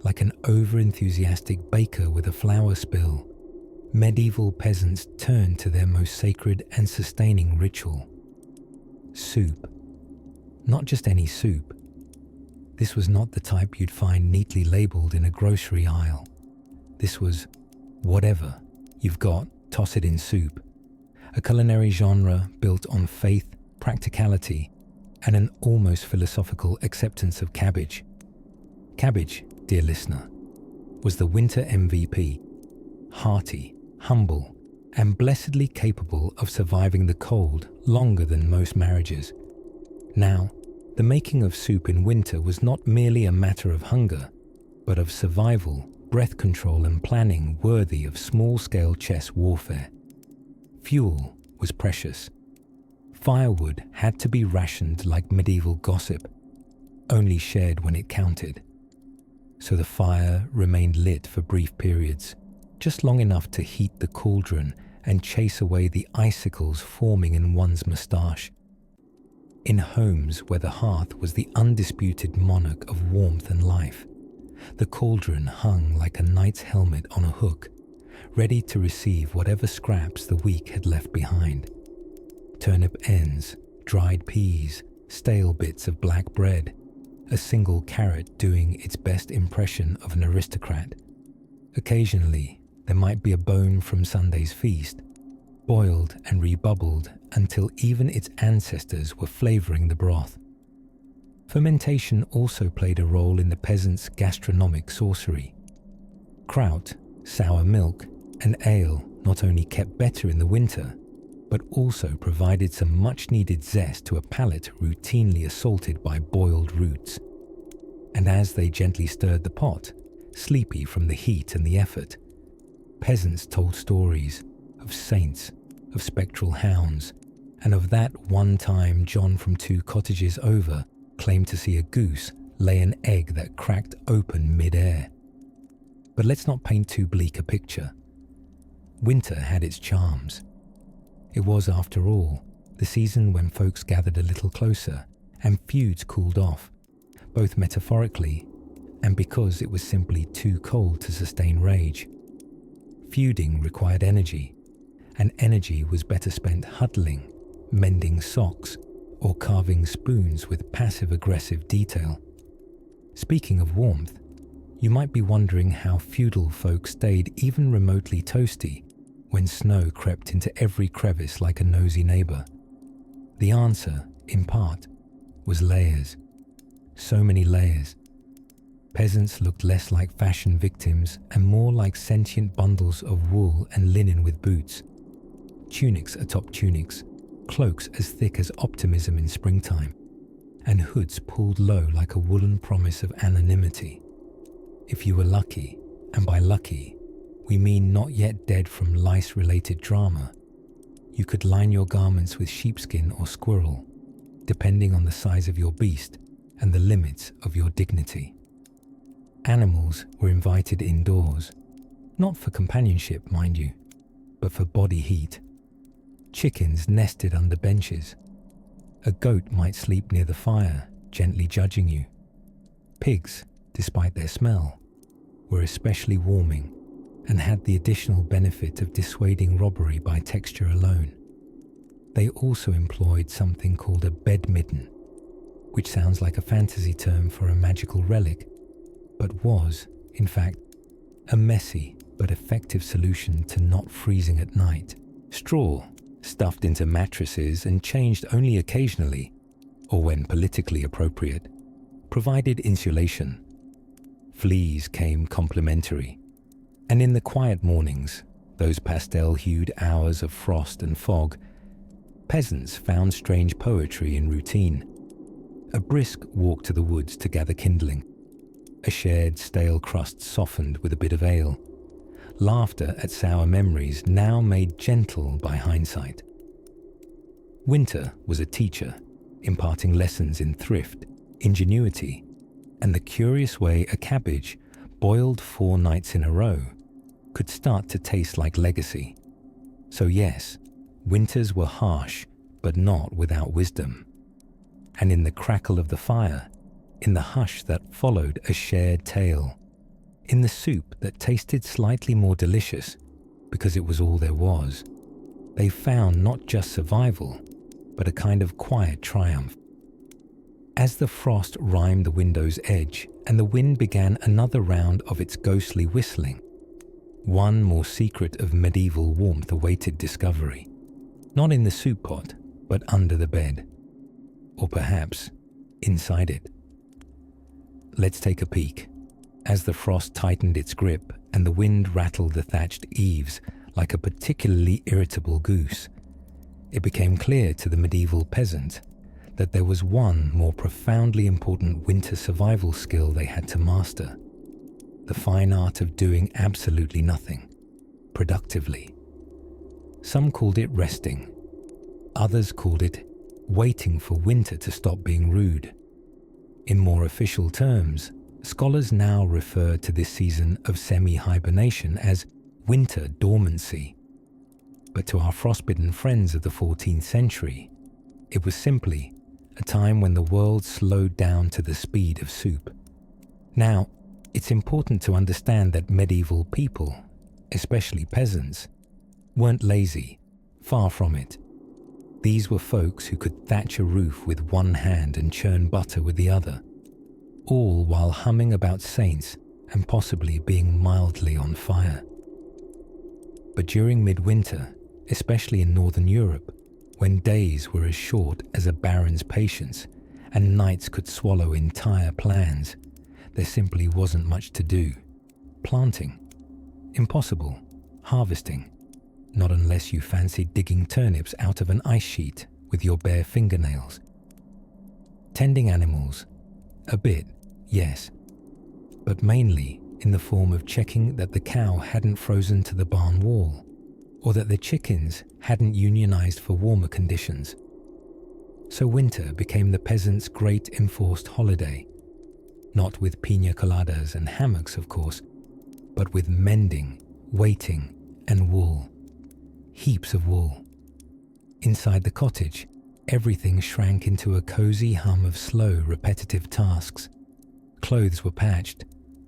like an over-enthusiastic baker with a flour spill. Medieval peasants turned to their most sacred and sustaining ritual: soup. Not just any soup. This was not the type you'd find neatly labelled in a grocery aisle. This was whatever you've got, toss it in soup. A culinary genre built on faith, practicality, and an almost philosophical acceptance of cabbage. Cabbage, dear listener, was the winter MVP, hearty, humble, and blessedly capable of surviving the cold longer than most marriages. Now, the making of soup in winter was not merely a matter of hunger, but of survival, breath control, and planning worthy of small-scale chess warfare. Fuel was precious. Firewood had to be rationed like medieval gossip, only shared when it counted. So the fire remained lit for brief periods, just long enough to heat the cauldron and chase away the icicles forming in one's moustache. In homes where the hearth was the undisputed monarch of warmth and life, the cauldron hung like a knight's helmet on a hook, ready to receive whatever scraps the week had left behind. Turnip ends, dried peas, stale bits of black bread, a single carrot doing its best impression of an aristocrat. Occasionally, there might be a bone from Sunday's feast, boiled and rebubbled until even its ancestors were flavouring the broth. Fermentation also played a role in the peasants' gastronomic sorcery. Kraut, sour milk, and ale not only kept better in the winter, but also provided some much-needed zest to a palate routinely assaulted by boiled roots. And as they gently stirred the pot, sleepy from the heat and the effort, peasants told stories of saints, of spectral hounds, and of that one time John from 2 cottages over claimed to see a goose lay an egg that cracked open mid-air. But let's not paint too bleak a picture. Winter had its charms. It was, after all, the season when folks gathered a little closer and feuds cooled off, both metaphorically and because it was simply too cold to sustain rage. Feuding required energy, and energy was better spent huddling, mending socks, or carving spoons with passive-aggressive detail. Speaking of warmth, you might be wondering how feudal folk stayed even remotely toasty when snow crept into every crevice like a nosy neighbour. The answer, in part, was layers. So many layers. Peasants looked less like fashion victims and more like sentient bundles of wool and linen with boots. Tunics atop tunics, cloaks as thick as optimism in springtime, and hoods pulled low like a woolen promise of anonymity. If you were lucky, and by lucky, we mean not yet dead from lice-related drama, you could line your garments with sheepskin or squirrel, depending on the size of your beast and the limits of your dignity. Animals were invited indoors, not for companionship, mind you, but for body heat. Chickens nested under benches. A goat might sleep near the fire, gently judging you. Pigs, despite their smell, were especially warming and had the additional benefit of dissuading robbery by texture alone. They also employed something called a bed midden, which sounds like a fantasy term for a magical relic, but was, in fact, a messy but effective solution to not freezing at night. Straw, stuffed into mattresses and changed only occasionally, or when politically appropriate, provided insulation. Fleas came complimentary, and in the quiet mornings, those pastel-hued hours of frost and fog, peasants found strange poetry in routine. A brisk walk to the woods to gather kindling, a shared stale crust softened with a bit of ale, laughter at sour memories now made gentle by hindsight. Winter was a teacher, imparting lessons in thrift, ingenuity, and the curious way a cabbage, boiled 4 nights in a row, could start to taste like legacy. So yes, winters were harsh, but not without wisdom. And in the crackle of the fire, in the hush that followed a shared tale, in the soup that tasted slightly more delicious because it was all there was, they found not just survival, but a kind of quiet triumph. As the frost rimed the window's edge and the wind began another round of its ghostly whistling, one more secret of medieval warmth awaited discovery. Not in the soup pot, but under the bed. Or perhaps inside it. Let's take a peek. As the frost tightened its grip and the wind rattled the thatched eaves like a particularly irritable goose, it became clear to the medieval peasant that there was one more profoundly important winter survival skill they had to master: the fine art of doing absolutely nothing, productively. Some called it resting. Others called it waiting for winter to stop being rude. In more official terms, scholars now refer to this season of semi-hibernation as winter dormancy. But to our frostbitten friends of the 14th century, it was simply a time when the world slowed down to the speed of soup. Now, it's important to understand that medieval people, especially peasants, weren't lazy, far from it. These were folks who could thatch a roof with one hand and churn butter with the other, all while humming about saints and possibly being mildly on fire. But during midwinter, especially in Northern Europe, when days were as short as a baron's patience and nights could swallow entire plans. There simply wasn't much to do. Planting? Impossible. Harvesting? Not unless you fancied digging turnips out of an ice sheet with your bare fingernails. Tending animals? A bit, yes. But mainly in the form of checking that the cow hadn't frozen to the barn wall, or that the chickens hadn't unionized for warmer conditions. So winter became the peasants' great enforced holiday, not with piña coladas and hammocks, of course, but with mending, waiting, and wool. Heaps of wool. Inside the cottage, everything shrank into a cozy hum of slow, repetitive tasks. Clothes were patched,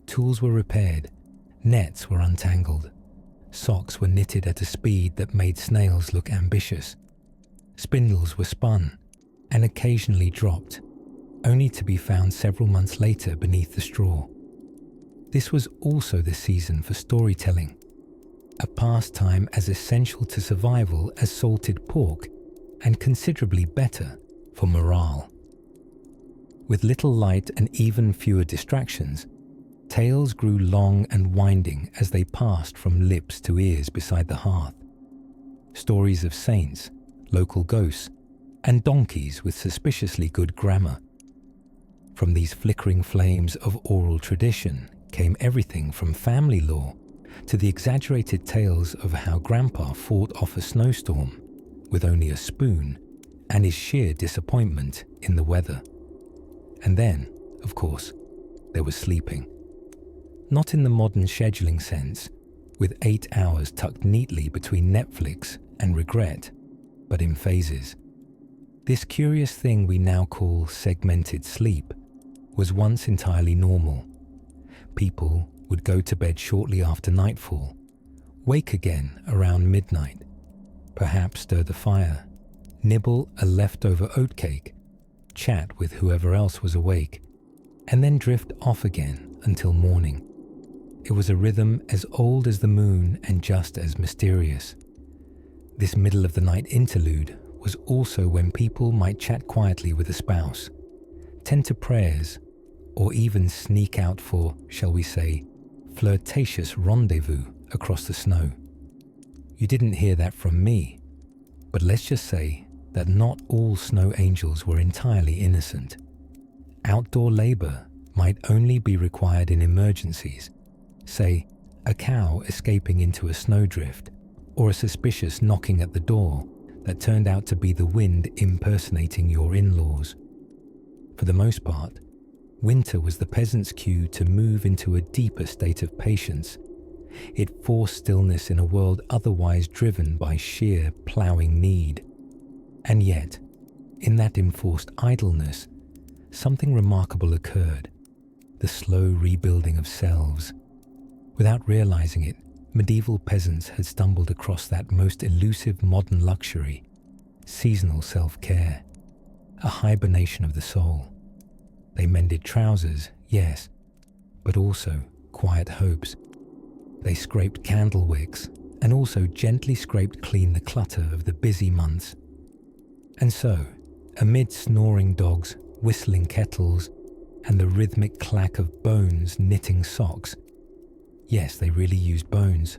tools were repaired, nets were untangled, socks were knitted at a speed that made snails look ambitious. Spindles were spun and occasionally dropped, only to be found several months later beneath the straw. This was also the season for storytelling, a pastime as essential to survival as salted pork and considerably better for morale. With little light and even fewer distractions, tales grew long and winding as they passed from lips to ears beside the hearth. Stories of saints, local ghosts, and donkeys with suspiciously good grammar. From these flickering flames of oral tradition came everything from family lore to the exaggerated tales of how Grandpa fought off a snowstorm with only a spoon and his sheer disappointment in the weather. And then, of course, there was sleeping. Not in the modern scheduling sense, with 8 hours tucked neatly between Netflix and regret, but in phases. This curious thing we now call segmented sleep was once entirely normal. People would go to bed shortly after nightfall, wake again around midnight, perhaps stir the fire, nibble a leftover oatcake, chat with whoever else was awake, and then drift off again until morning. It was a rhythm as old as the moon and just as mysterious. This middle-of-the-night interlude was also when people might chat quietly with a spouse, tend to prayers, or even sneak out for, shall we say, flirtatious rendezvous across the snow. You didn't hear that from me, but let's just say that not all snow angels were entirely innocent. Outdoor labor might only be required in emergencies, say a cow escaping into a snowdrift, or a suspicious knocking at the door that turned out to be the wind impersonating your in-laws. For the most part, winter was the peasant's cue to move into a deeper state of patience. It forced stillness in a world otherwise driven by sheer ploughing need. And yet, in that enforced idleness, something remarkable occurred, the slow rebuilding of selves. Without realizing it, medieval peasants had stumbled across that most elusive modern luxury, seasonal self-care, a hibernation of the soul. They mended trousers, yes, but also quiet hopes. They scraped candle wicks and also gently scraped clean the clutter of the busy months. And so, amid snoring dogs, whistling kettles, and the rhythmic clack of bones knitting socks, yes, they really used bones.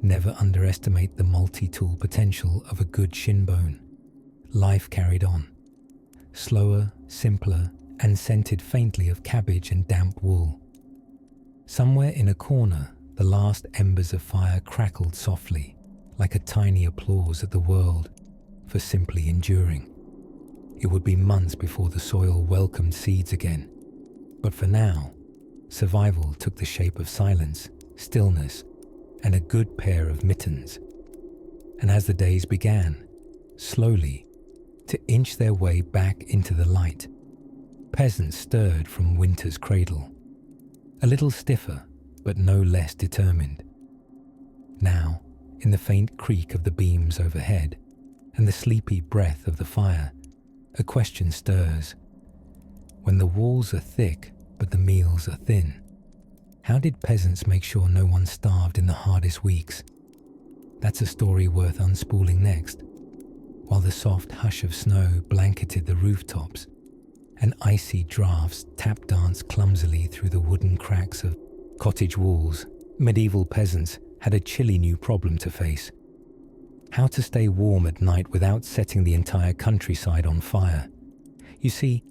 Never underestimate the multi-tool potential of a good shin bone. Life carried on. Slower, simpler, and scented faintly of cabbage and damp wool. Somewhere in a corner, the last embers of fire crackled softly, like a tiny applause at the world for simply enduring. It would be months before the soil welcomed seeds again. But for now, survival took the shape of silence, stillness, and a good pair of mittens. And as the days began, slowly, to inch their way back into the light, peasants stirred from winter's cradle, a little stiffer, but no less determined. Now, in the faint creak of the beams overhead and the sleepy breath of the fire, a question stirs. When the walls are thick, but the meals are thin, how did peasants make sure no one starved in the hardest weeks? That's a story worth unspooling next, while the soft hush of snow blanketed the rooftops, and icy draughts tap danced clumsily through the wooden cracks of cottage walls. Medieval peasants had a chilly new problem to face: how to stay warm at night without setting the entire countryside on fire. You see,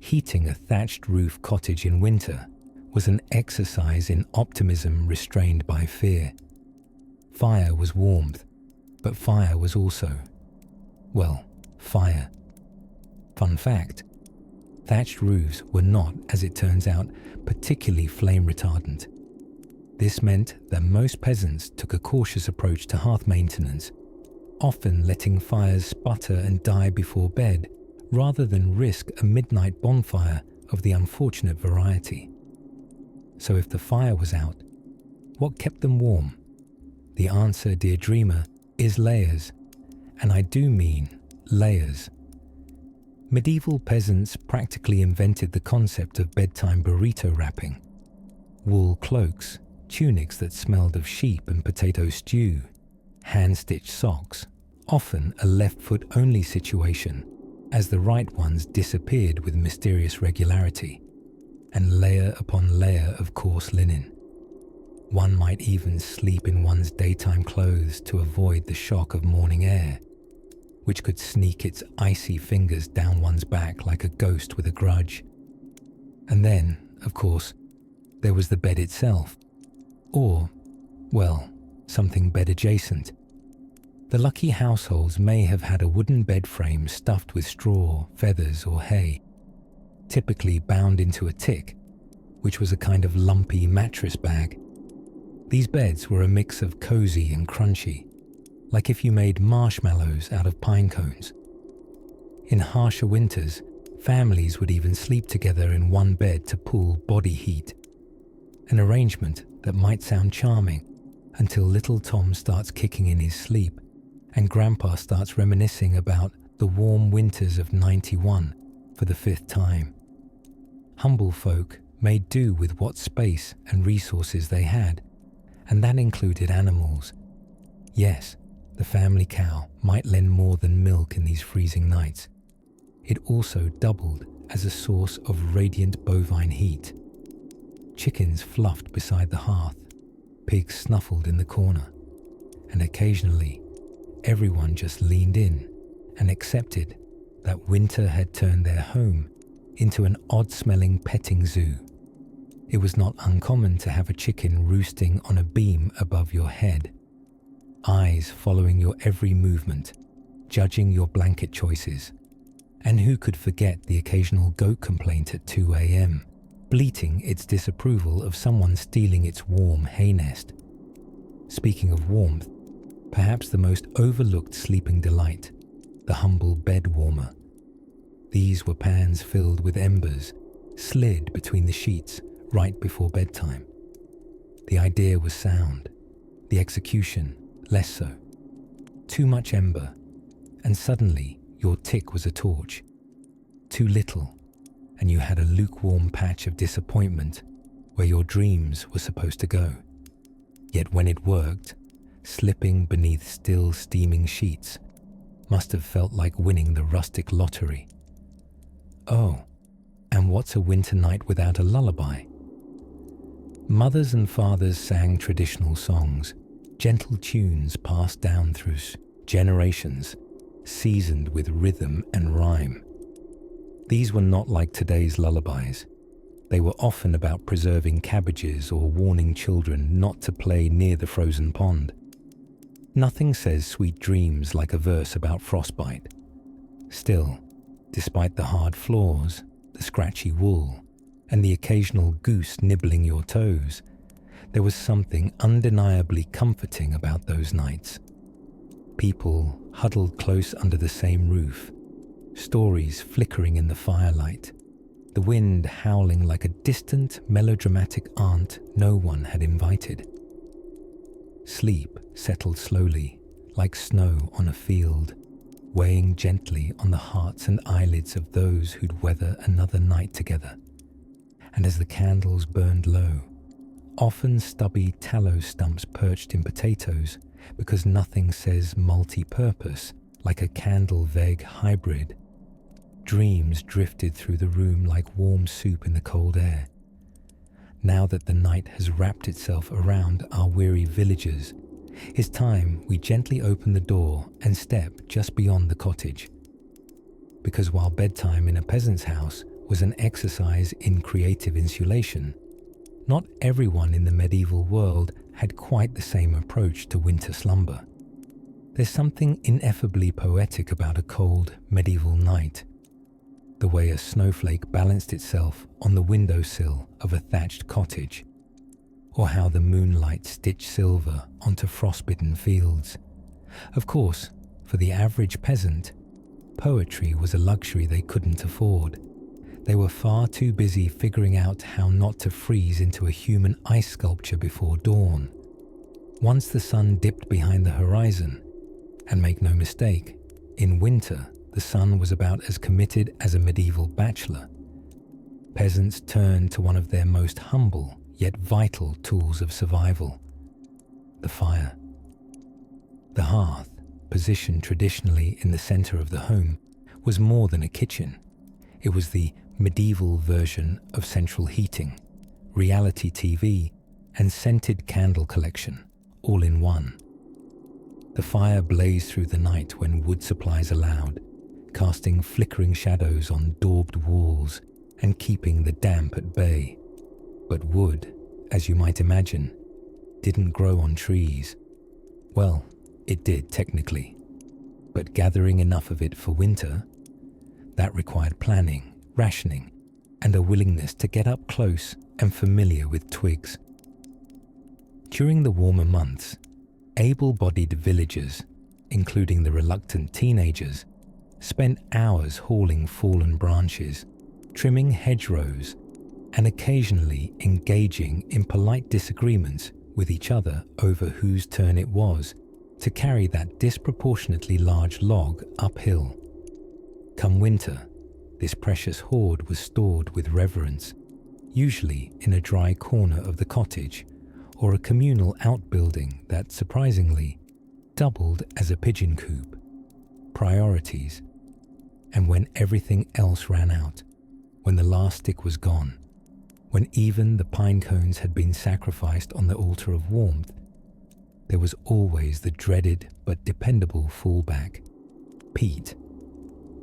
heating a thatched roof cottage in winter was an exercise in optimism restrained by fear. Fire was warmth, but fire was also, well, fire. Fun fact: thatched roofs were not, as it turns out, particularly flame retardant. This meant that most peasants took a cautious approach to hearth maintenance, often letting fires sputter and die before bed rather than risk a midnight bonfire of the unfortunate variety. So if the fire was out, what kept them warm? The answer, dear dreamer, is layers, and I do mean layers. Medieval peasants practically invented the concept of bedtime burrito wrapping. Wool cloaks, tunics that smelled of sheep and potato stew, hand-stitched socks, often a left-foot only situation, as the right ones disappeared with mysterious regularity, and layer upon layer of coarse linen. One might even sleep in one's daytime clothes to avoid the shock of morning air, which could sneak its icy fingers down one's back like a ghost with a grudge. And then, of course, there was the bed itself, or, well, something bed adjacent. The lucky households may have had a wooden bed frame stuffed with straw, feathers, or hay, typically bound into a tick, which was a kind of lumpy mattress bag. These beds were a mix of cozy and crunchy, like if you made marshmallows out of pine cones. In harsher winters, families would even sleep together in one bed to pool body heat, an arrangement that might sound charming until little Tom starts kicking in his sleep and Grandpa starts reminiscing about the warm winters of '91 for the 5th time. Humble folk made do with what space and resources they had, and that included animals. Yes, the family cow might lend more than milk in these freezing nights. It also doubled as a source of radiant bovine heat. Chickens fluffed beside the hearth, pigs snuffled in the corner, and occasionally everyone just leaned in and accepted that winter had turned their home into an odd-smelling petting zoo. It was not uncommon to have a chicken roosting on a beam above your head, eyes following your every movement, judging your blanket choices. And who could forget the occasional goat complaint at 2 a.m., bleating its disapproval of someone stealing its warm hay nest? Speaking of warmth, perhaps the most overlooked sleeping delight, the humble bed warmer. These were pans filled with embers, slid between the sheets right before bedtime. The idea was sound, the execution less so. Too much ember, and suddenly your tick was a torch. Too little, and you had a lukewarm patch of disappointment where your dreams were supposed to go. Yet when it worked, slipping beneath still steaming sheets must have felt like winning the rustic lottery. Oh, and what's a winter night without a lullaby? Mothers and fathers sang traditional songs, gentle tunes passed down through generations, seasoned with rhythm and rhyme. These were not like today's lullabies. They were often about preserving cabbages or warning children not to play near the frozen pond. Nothing says sweet dreams like a verse about frostbite. Still, despite the hard floors, the scratchy wool, and the occasional goose nibbling your toes, there was something undeniably comforting about those nights. People huddled close under the same roof, stories flickering in the firelight, the wind howling like a distant, melodramatic aunt no one had invited. Sleep settled slowly, like snow on a field, weighing gently on the hearts and eyelids of those who'd weather another night together. And as the candles burned low, often stubby tallow stumps perched in potatoes, because nothing says multi-purpose like a candle-veg hybrid. Dreams drifted through the room like warm soup in the cold air. Now that the night has wrapped itself around our weary villagers, it's time we gently open the door and step just beyond the cottage. Because while bedtime in a peasant's house was an exercise in creative insulation, not everyone in the medieval world had quite the same approach to winter slumber. There's something ineffably poetic about a cold medieval night. The way a snowflake balanced itself on the windowsill of a thatched cottage, or how the moonlight stitched silver onto frostbitten fields. Of course, for the average peasant, poetry was a luxury they couldn't afford. They were far too busy figuring out how not to freeze into a human ice sculpture before dawn. Once the sun dipped behind the horizon, and make no mistake, in winter, the sun was about as committed as a medieval bachelor. Peasants turned to one of their most humble yet vital tools of survival: the fire. The hearth, positioned traditionally in the center of the home, was more than a kitchen. It was the medieval version of central heating, reality TV, and scented candle collection, all in one. The fire blazed through the night when wood supplies allowed, casting flickering shadows on daubed walls and keeping the damp at bay. But wood, as you might imagine, didn't grow on trees. Well, it did technically, but gathering enough of it for winter, that required planning, rationing, and a willingness to get up close and familiar with twigs. During the warmer months, able-bodied villagers, including the reluctant teenagers, spent hours hauling fallen branches, trimming hedgerows, and occasionally engaging in polite disagreements with each other over whose turn it was to carry that disproportionately large log uphill. Come winter, this precious hoard was stored with reverence, usually in a dry corner of the cottage or a communal outbuilding that, surprisingly, doubled as a pigeon coop. Priorities. And when everything else ran out, when the last stick was gone, when even the pine cones had been sacrificed on the altar of warmth, there was always the dreaded but dependable fallback: peat.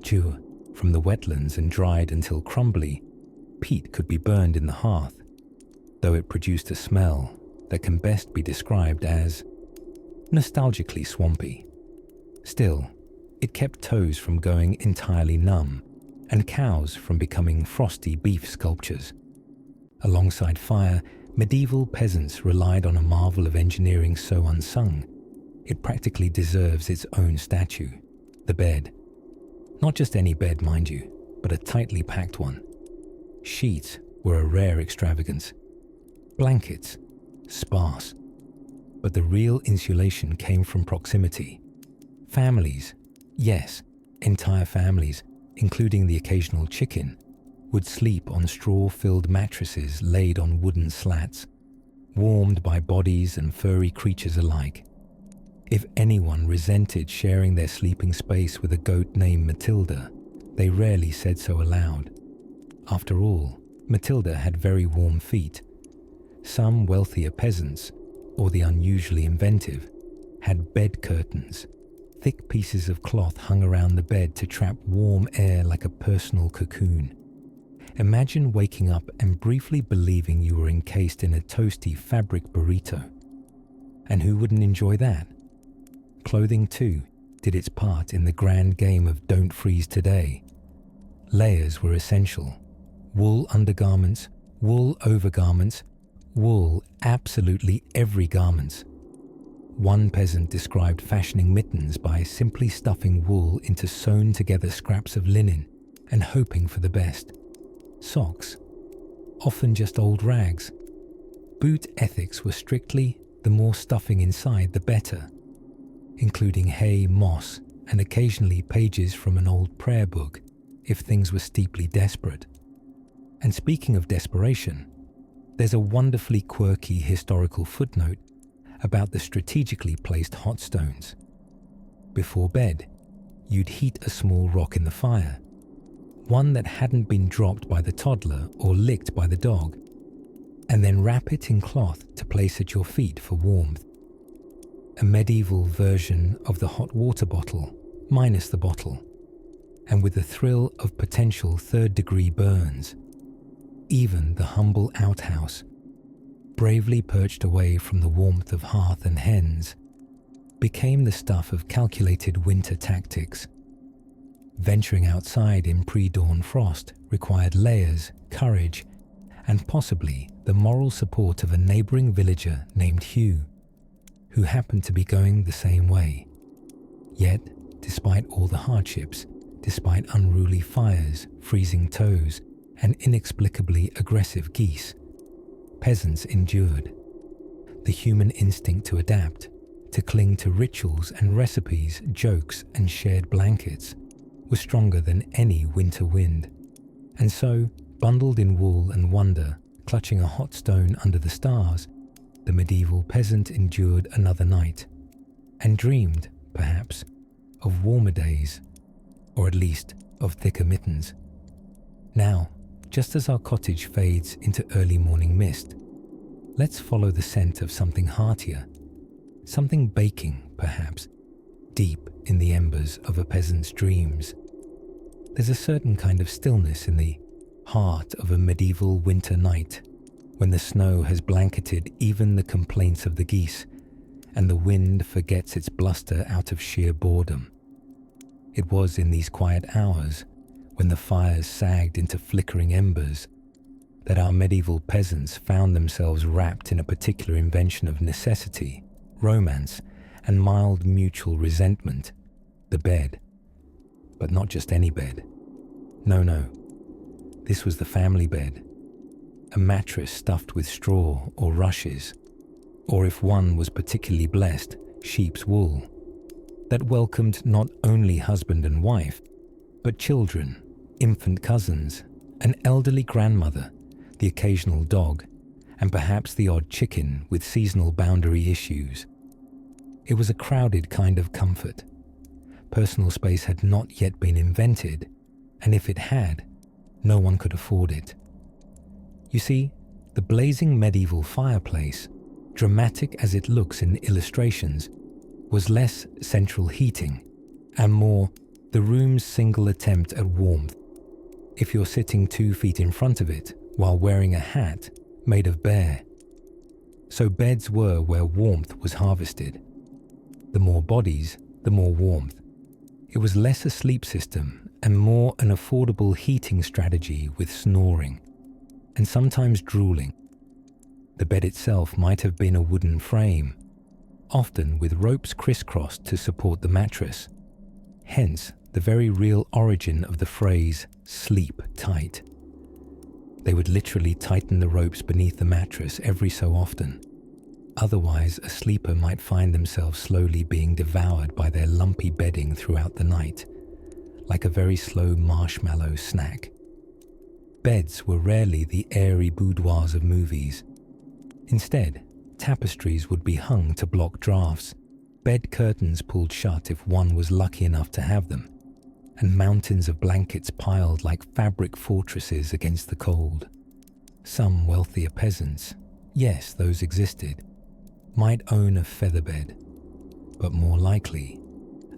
Sure, from the wetlands and dried until crumbly, peat could be burned in the hearth, though it produced a smell that can best be described as nostalgically swampy. Still, it kept toes from going entirely numb and cows from becoming frosty beef sculptures. Alongside fire, medieval peasants relied on a marvel of engineering so unsung, it practically deserves its own statue: the bed. Not just any bed, mind you, but a tightly packed one. Sheets were a rare extravagance. Blankets, sparse. But the real insulation came from proximity. Families, yes, entire families, including the occasional chicken, would sleep on straw-filled mattresses laid on wooden slats, warmed by bodies and furry creatures alike. If anyone resented sharing their sleeping space with a goat named Matilda, they rarely said so aloud. After all, Matilda had very warm feet. Some wealthier peasants, or the unusually inventive, had bed curtains, thick pieces of cloth hung around the bed to trap warm air like a personal cocoon. Imagine waking up and briefly believing you were encased in a toasty fabric burrito. And who wouldn't enjoy that? Clothing, too, did its part in the grand game of don't freeze today. Layers were essential. Wool undergarments, wool overgarments, wool absolutely every garment. One peasant described fashioning mittens by simply stuffing wool into sewn-together scraps of linen and hoping for the best. Socks, often just old rags. Boot ethics were strictly the more stuffing inside the better, including hay, moss, and occasionally pages from an old prayer book if things were steeply desperate. And speaking of desperation, there's a wonderfully quirky historical footnote about the strategically placed hot stones. Before bed, you'd heat a small rock in the fire, one that hadn't been dropped by the toddler or licked by the dog, and then wrap it in cloth to place at your feet for warmth. A medieval version of the hot water bottle, minus the bottle, and with the thrill of potential third-degree burns. Even the humble outhouse, bravely perched away from the warmth of hearth and hens, became the stuff of calculated winter tactics. Venturing outside in pre-dawn frost required layers, courage, and possibly the moral support of a neighbouring villager named Hugh, who happened to be going the same way. Yet, despite all the hardships, despite unruly fires, freezing toes, and inexplicably aggressive geese, peasants endured. The human instinct to adapt, to cling to rituals and recipes, jokes and shared blankets, was stronger than any winter wind. And so, bundled in wool and wonder, clutching a hot stone under the stars, the medieval peasant endured another night, and dreamed, perhaps, of warmer days, or at least of thicker mittens. Now, just as our cottage fades into early morning mist, let's follow the scent of something heartier, something baking, perhaps, deep in the embers of a peasant's dreams. There's a certain kind of stillness in the heart of a medieval winter night, when the snow has blanketed even the complaints of the geese, and the wind forgets its bluster out of sheer boredom. It was in these quiet hours, when the fires sagged into flickering embers, that our medieval peasants found themselves wrapped in a particular invention of necessity, romance, and mild mutual resentment, the bed. But not just any bed. No. This was the family bed. A mattress stuffed with straw or rushes, or if one was particularly blessed, sheep's wool, that welcomed not only husband and wife, but children, infant cousins, an elderly grandmother, the occasional dog, and perhaps the odd chicken with seasonal boundary issues. It was a crowded kind of comfort. Personal space had not yet been invented, and if it had, no one could afford it. You see, the blazing medieval fireplace, dramatic as it looks in illustrations, was less central heating and more the room's single attempt at warmth. If you're sitting 2 feet in front of it while wearing a hat made of bear. So beds were where warmth was harvested. The more bodies, the more warmth. It was less a sleep system and more an affordable heating strategy with snoring, and sometimes drooling. The bed itself might have been a wooden frame, often with ropes crisscrossed to support the mattress. Hence, the very real origin of the phrase, sleep tight. They would literally tighten the ropes beneath the mattress every so often. Otherwise, a sleeper might find themselves slowly being devoured by their lumpy bedding throughout the night, like a very slow marshmallow snack. Beds were rarely the airy boudoirs of movies. Instead, tapestries would be hung to block drafts, bed curtains pulled shut if one was lucky enough to have them, and mountains of blankets piled like fabric fortresses against the cold. Some wealthier peasants, yes, those existed, might own a feather bed, but more likely,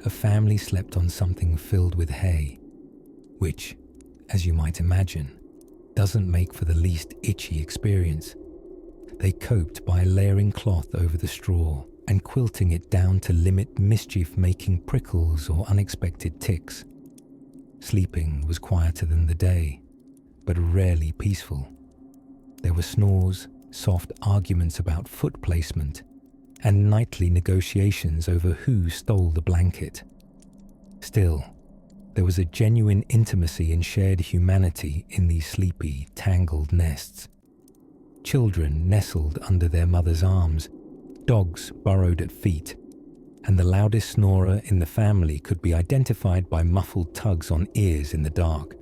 a family slept on something filled with hay, which, as you might imagine, doesn't make for the least itchy experience. They coped by layering cloth over the straw and quilting it down to limit mischief-making prickles or unexpected ticks. Sleeping was quieter than the day, but rarely peaceful. There were snores, soft arguments about foot placement, and nightly negotiations over who stole the blanket. Still, there was a genuine intimacy and shared humanity in these sleepy, tangled nests. Children nestled under their mother's arms, dogs burrowed at feet, and the loudest snorer in the family could be identified by muffled tugs on ears in the dark.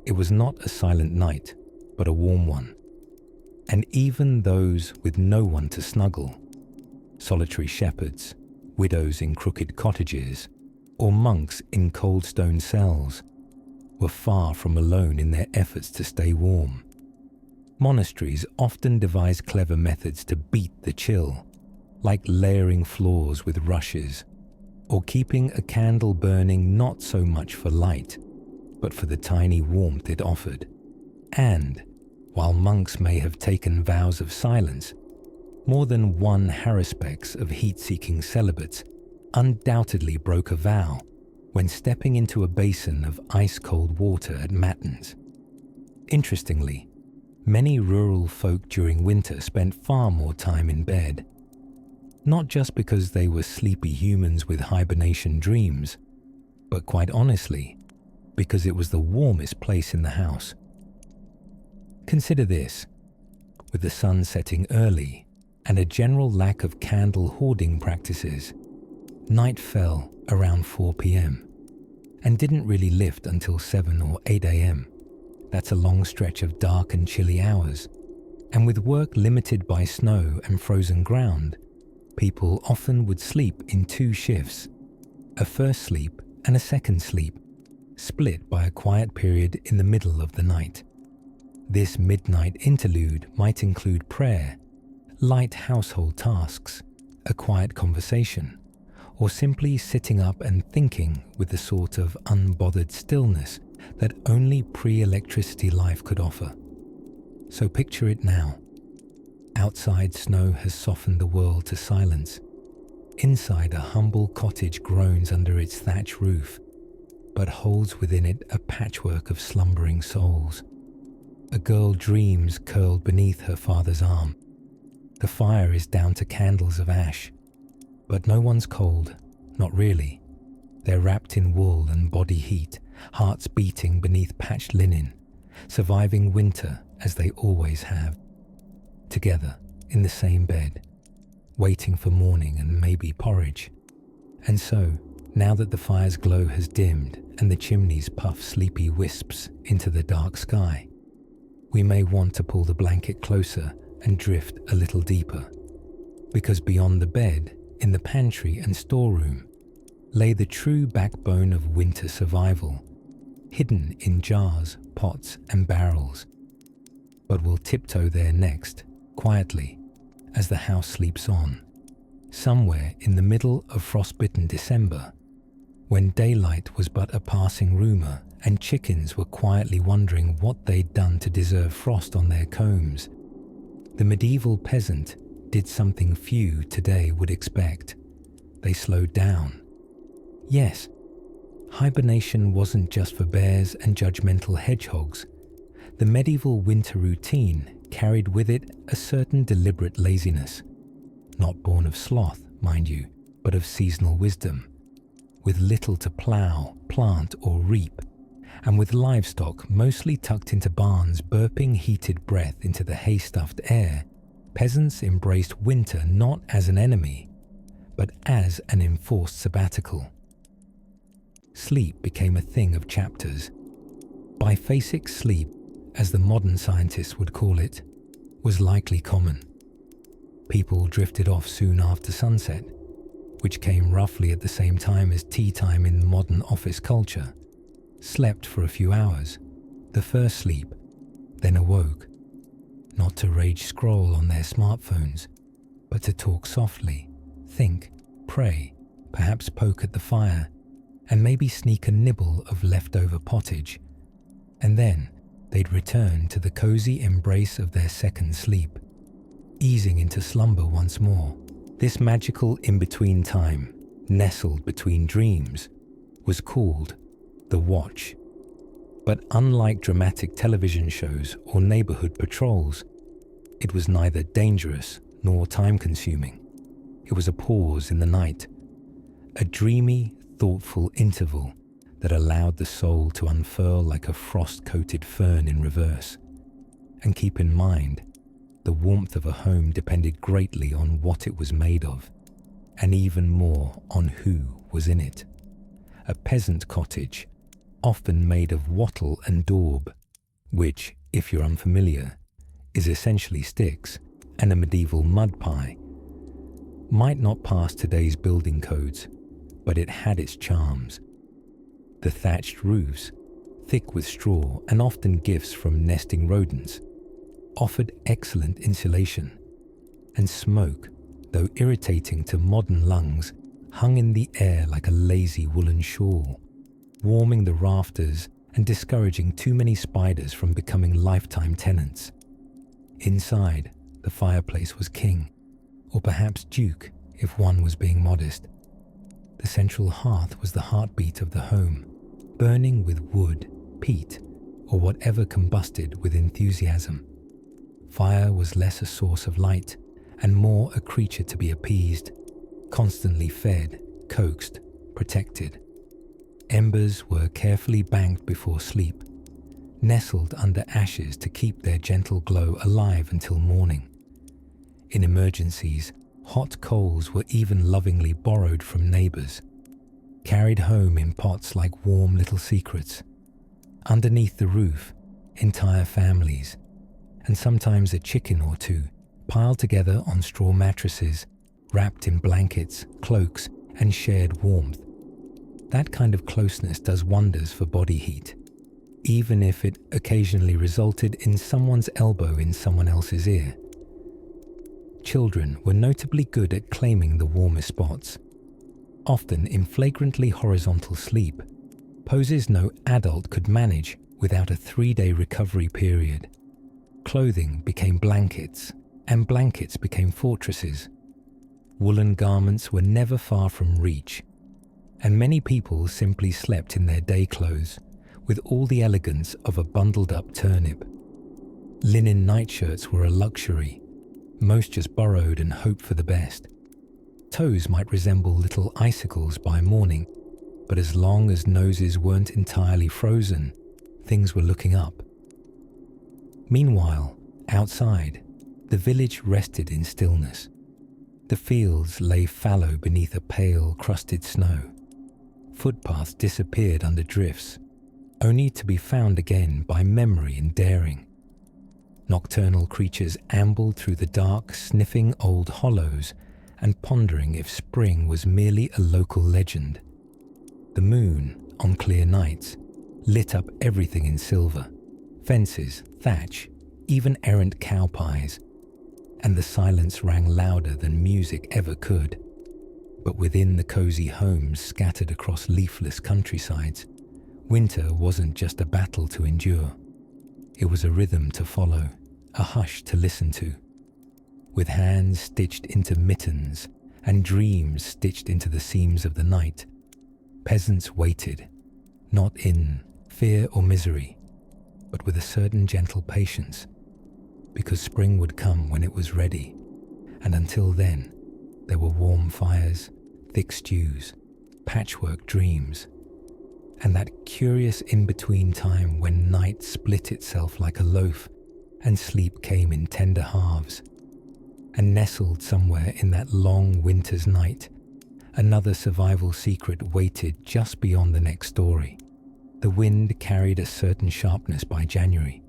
It was not a silent night, but a warm one. And even those with no one to snuggle, solitary shepherds, widows in crooked cottages, or monks in cold stone cells, were far from alone in their efforts to stay warm. Monasteries often devise clever methods to beat the chill, like layering floors with rushes, or keeping a candle burning not so much for light, but for the tiny warmth it offered. And, while monks may have taken vows of silence, more than one haruspex of heat-seeking celibates undoubtedly broke a vow when stepping into a basin of ice-cold water at matins. Interestingly, many rural folk during winter spent far more time in bed, not just because they were sleepy humans with hibernation dreams, but quite honestly, because it was the warmest place in the house. Consider this: with the sun setting early and a general lack of candle hoarding practices, night fell around 4 p.m. and didn't really lift until 7 or 8 a.m. That's a long stretch of dark and chilly hours, and with work limited by snow and frozen ground, people often would sleep in 2 shifts, a first sleep and a second sleep, split by a quiet period in the middle of the night. This midnight interlude might include prayer, light household tasks, a quiet conversation, or simply sitting up and thinking with the sort of unbothered stillness that only pre-electricity life could offer. So picture it now. Outside, snow has softened the world to silence. Inside, a humble cottage groans under its thatch roof, but holds within it a patchwork of slumbering souls. A girl dreams curled beneath her father's arm. The fire is down to candles of ash, but no one's cold, not really. They're wrapped in wool and body heat, hearts beating beneath patched linen, surviving winter as they always have. Together, in the same bed, waiting for morning and maybe porridge. And so, now that the fire's glow has dimmed and the chimneys puff sleepy wisps into the dark sky, we may want to pull the blanket closer and drift a little deeper, because beyond the bed, in the pantry and storeroom, lay the true backbone of winter survival, hidden in jars, pots and barrels. But we'll tiptoe there next, quietly, as the house sleeps on, somewhere in the middle of frostbitten December, when daylight was but a passing rumour and chickens were quietly wondering what they'd done to deserve frost on their combs. The medieval peasant did something few today would expect. They slowed down. Yes, hibernation wasn't just for bears and judgmental hedgehogs. The medieval winter routine carried with it a certain deliberate laziness, not born of sloth, mind you, but of seasonal wisdom. With little to plough, plant or reap, and with livestock mostly tucked into barns burping heated breath into the hay-stuffed air, peasants embraced winter not as an enemy, but as an enforced sabbatical. Sleep became a thing of chapters. Biphasic sleep, as the modern scientists would call it, was likely common. People drifted off soon after sunset, which came roughly at the same time as tea time in modern office culture, slept for a few hours, the first sleep, then awoke, not to rage scroll on their smartphones, but to talk softly, think, pray, perhaps poke at the fire, and maybe sneak a nibble of leftover pottage. And then they'd return to the cozy embrace of their second sleep, easing into slumber once more. This magical in-between time, nestled between dreams, was called the watch. But unlike dramatic television shows or neighborhood patrols, it was neither dangerous nor time-consuming. It was a pause in the night, a dreamy, thoughtful interval that allowed the soul to unfurl like a frost-coated fern in reverse. And keep in mind, the warmth of a home depended greatly on what it was made of, and even more on who was in it. A peasant cottage, often made of wattle and daub, which, if you're unfamiliar, is essentially sticks, and a medieval mud pie, might not pass today's building codes, but it had its charms. The thatched roofs, thick with straw and often gifts from nesting rodents, offered excellent insulation, and smoke, though irritating to modern lungs, hung in the air like a lazy woolen shawl, warming the rafters and discouraging too many spiders from becoming lifetime tenants. Inside, the fireplace was king, or perhaps duke if one was being modest. The central hearth was the heartbeat of the home, burning with wood, peat, or whatever combusted with enthusiasm. Fire was less a source of light and more a creature to be appeased, constantly fed, coaxed, protected. Embers were carefully banked before sleep, nestled under ashes to keep their gentle glow alive until morning. In emergencies, hot coals were even lovingly borrowed from neighbors, carried home in pots like warm little secrets. Underneath the roof, entire families, and sometimes a chicken or two, piled together on straw mattresses, wrapped in blankets, cloaks, and shared warmth. That kind of closeness does wonders for body heat, even if it occasionally resulted in someone's elbow in someone else's ear. Children were notably good at claiming the warmest spots, often in flagrantly horizontal sleep, poses no adult could manage without a 3-day recovery period. Clothing became blankets, and blankets became fortresses. Woolen garments were never far from reach, and many people simply slept in their day clothes, with all the elegance of a bundled-up turnip. Linen nightshirts were a luxury, most just borrowed and hoped for the best. Toes might resemble little icicles by morning, but as long as noses weren't entirely frozen, things were looking up. Meanwhile, outside, the village rested in stillness. The fields lay fallow beneath a pale, crusted snow. Footpaths disappeared under drifts, only to be found again by memory and daring. Nocturnal creatures ambled through the dark, sniffing old hollows and pondering if spring was merely a local legend. The moon, on clear nights, lit up everything in silver: fences, thatch, even errant cow pies, and the silence rang louder than music ever could. But within the cozy homes scattered across leafless countrysides, winter wasn't just a battle to endure. It was a rhythm to follow, a hush to listen to. With hands stitched into mittens and dreams stitched into the seams of the night, peasants waited, not in fear or misery, but with a certain gentle patience, because spring would come when it was ready, and until then, there were warm fires, thick stews, patchwork dreams, and that curious in-between time when night split itself like a loaf and sleep came in tender halves. And nestled somewhere in that long winter's night, another survival secret waited just beyond the next story. The wind carried a certain sharpness by January,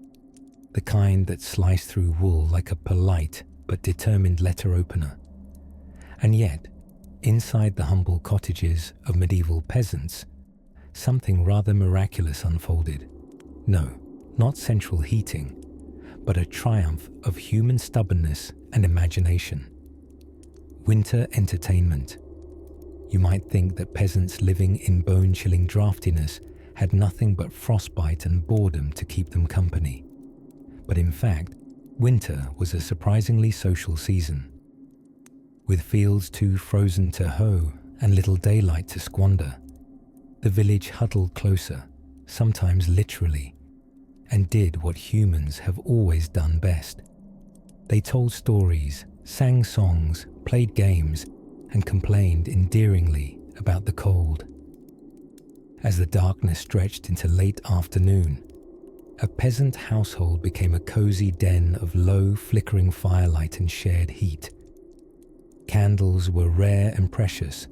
the kind that sliced through wool like a polite but determined letter opener. And yet, inside the humble cottages of medieval peasants, something rather miraculous unfolded. No, not central heating, but a triumph of human stubbornness and imagination. Winter entertainment. You might think that peasants living in bone-chilling draftiness had nothing but frostbite and boredom to keep them company. But in fact, winter was a surprisingly social season. With fields too frozen to hoe and little daylight to squander, the village huddled closer, sometimes literally, and did what humans have always done best. They told stories, sang songs, played games, and complained endearingly about the cold. As the darkness stretched into late afternoon, a peasant household became a cozy den of low, flickering firelight and shared heat. Candles were rare and precious,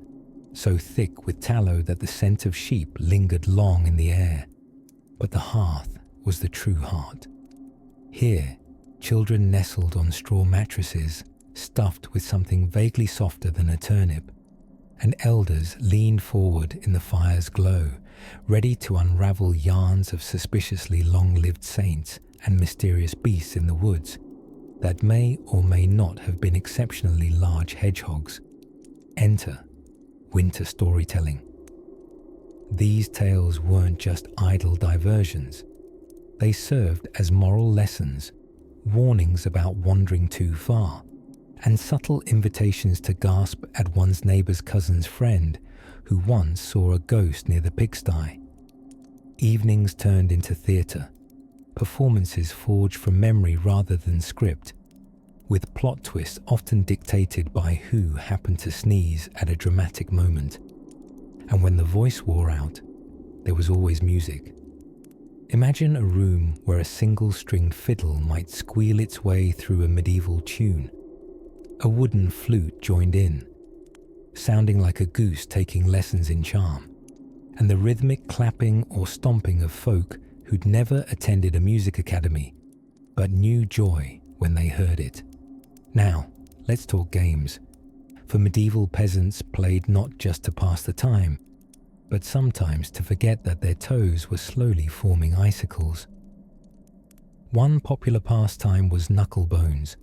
so thick with tallow that the scent of sheep lingered long in the air. But the hearth was the true heart. Here, children nestled on straw mattresses, stuffed with something vaguely softer than a turnip, and elders leaned forward in the fire's glow, ready to unravel yarns of suspiciously long-lived saints and mysterious beasts in the woods that may or may not have been exceptionally large hedgehogs. Enter winter storytelling. These tales weren't just idle diversions. They served as moral lessons, warnings about wandering too far, and subtle invitations to gasp at one's neighbour's cousin's friend who once saw a ghost near the pigsty. Evenings turned into theatre, performances forged from memory rather than script, with plot twists often dictated by who happened to sneeze at a dramatic moment. And when the voice wore out, there was always music. Imagine a room where a single-stringed fiddle might squeal its way through a medieval tune, a wooden flute joined in, sounding like a goose taking lessons in charm, and the rhythmic clapping or stomping of folk who'd never attended a music academy, but knew joy when they heard it. Now, let's talk games. For medieval peasants played not just to pass the time, but sometimes to forget that their toes were slowly forming icicles. One popular pastime was knucklebones,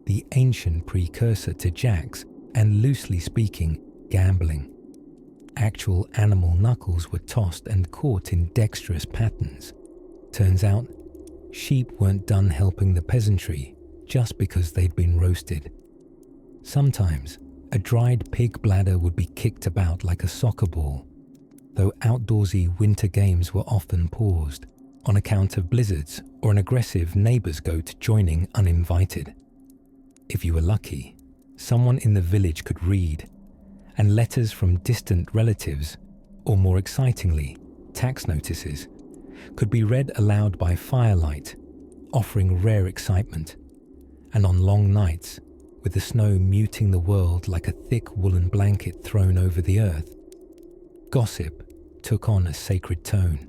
the ancient precursor to jacks and, loosely speaking, gambling. Actual animal knuckles were tossed and caught in dexterous patterns. Turns out, sheep weren't done helping the peasantry just because they'd been roasted. Sometimes, a dried pig bladder would be kicked about like a soccer ball, though outdoorsy winter games were often paused on account of blizzards or an aggressive neighbour's goat joining uninvited. If you were lucky, someone in the village could read, and letters from distant relatives, or more excitingly, tax notices, could be read aloud by firelight, offering rare excitement. And on long nights, with the snow muting the world like a thick woolen blanket thrown over the earth, gossip took on a sacred tone.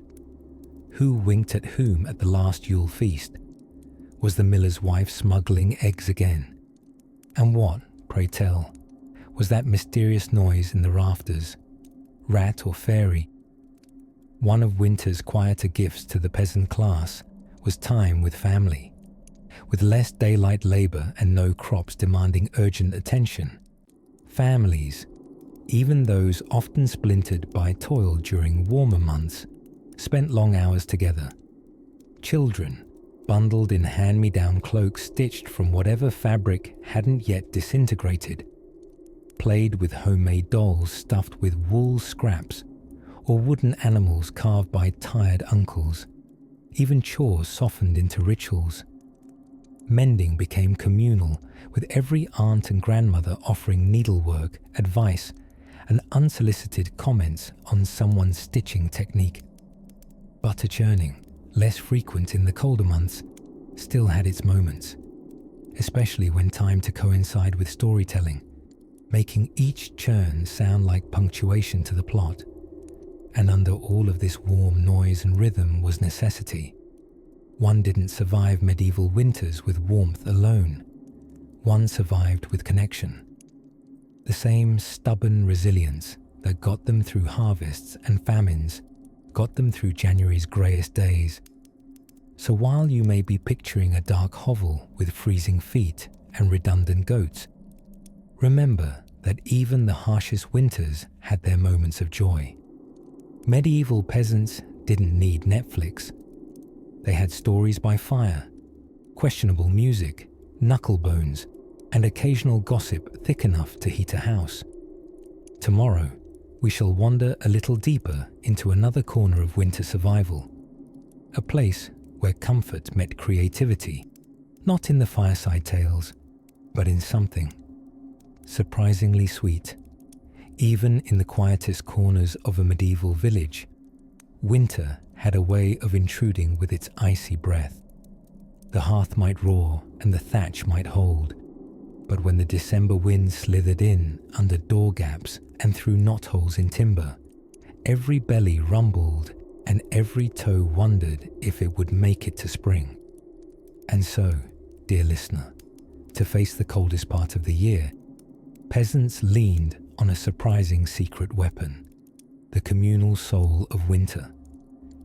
Who winked at whom at the last Yule feast? Was the miller's wife smuggling eggs again? And what, pray tell, was that mysterious noise in the rafters? Rat or fairy? One of winter's quieter gifts to the peasant class was time with family. With less daylight labour and no crops demanding urgent attention, families, even those often splintered by toil during warmer months, spent long hours together. Children, bundled in hand-me-down cloaks stitched from whatever fabric hadn't yet disintegrated, played with homemade dolls stuffed with wool scraps or wooden animals carved by tired uncles. Even chores softened into rituals. Mending became communal, with every aunt and grandmother offering needlework, advice, and unsolicited comments on someone's stitching technique. Butter churning, less frequent in the colder months, still had its moments, especially when timed to coincide with storytelling, making each churn sound like punctuation to the plot. And under all of this warm noise and rhythm was necessity. One didn't survive medieval winters with warmth alone. One survived with connection. The same stubborn resilience that got them through harvests and famines got them through January's greyest days. So while you may be picturing a dark hovel with freezing feet and redundant goats, remember that even the harshest winters had their moments of joy. Medieval peasants didn't need Netflix. They had stories by fire, questionable music, knucklebones, and occasional gossip thick enough to heat a house. Tomorrow, we shall wander a little deeper into another corner of winter survival, a place where comfort met creativity, not in the fireside tales, but in something surprisingly sweet. Even in the quietest corners of a medieval village, winter had a way of intruding with its icy breath. The hearth might roar and the thatch might hold, but when the December wind slithered in under door gaps and through knotholes in timber, every belly rumbled and every toe wondered if it would make it to spring. And so, dear listener, to face the coldest part of the year, peasants leaned on a surprising secret weapon, the communal soul of winter.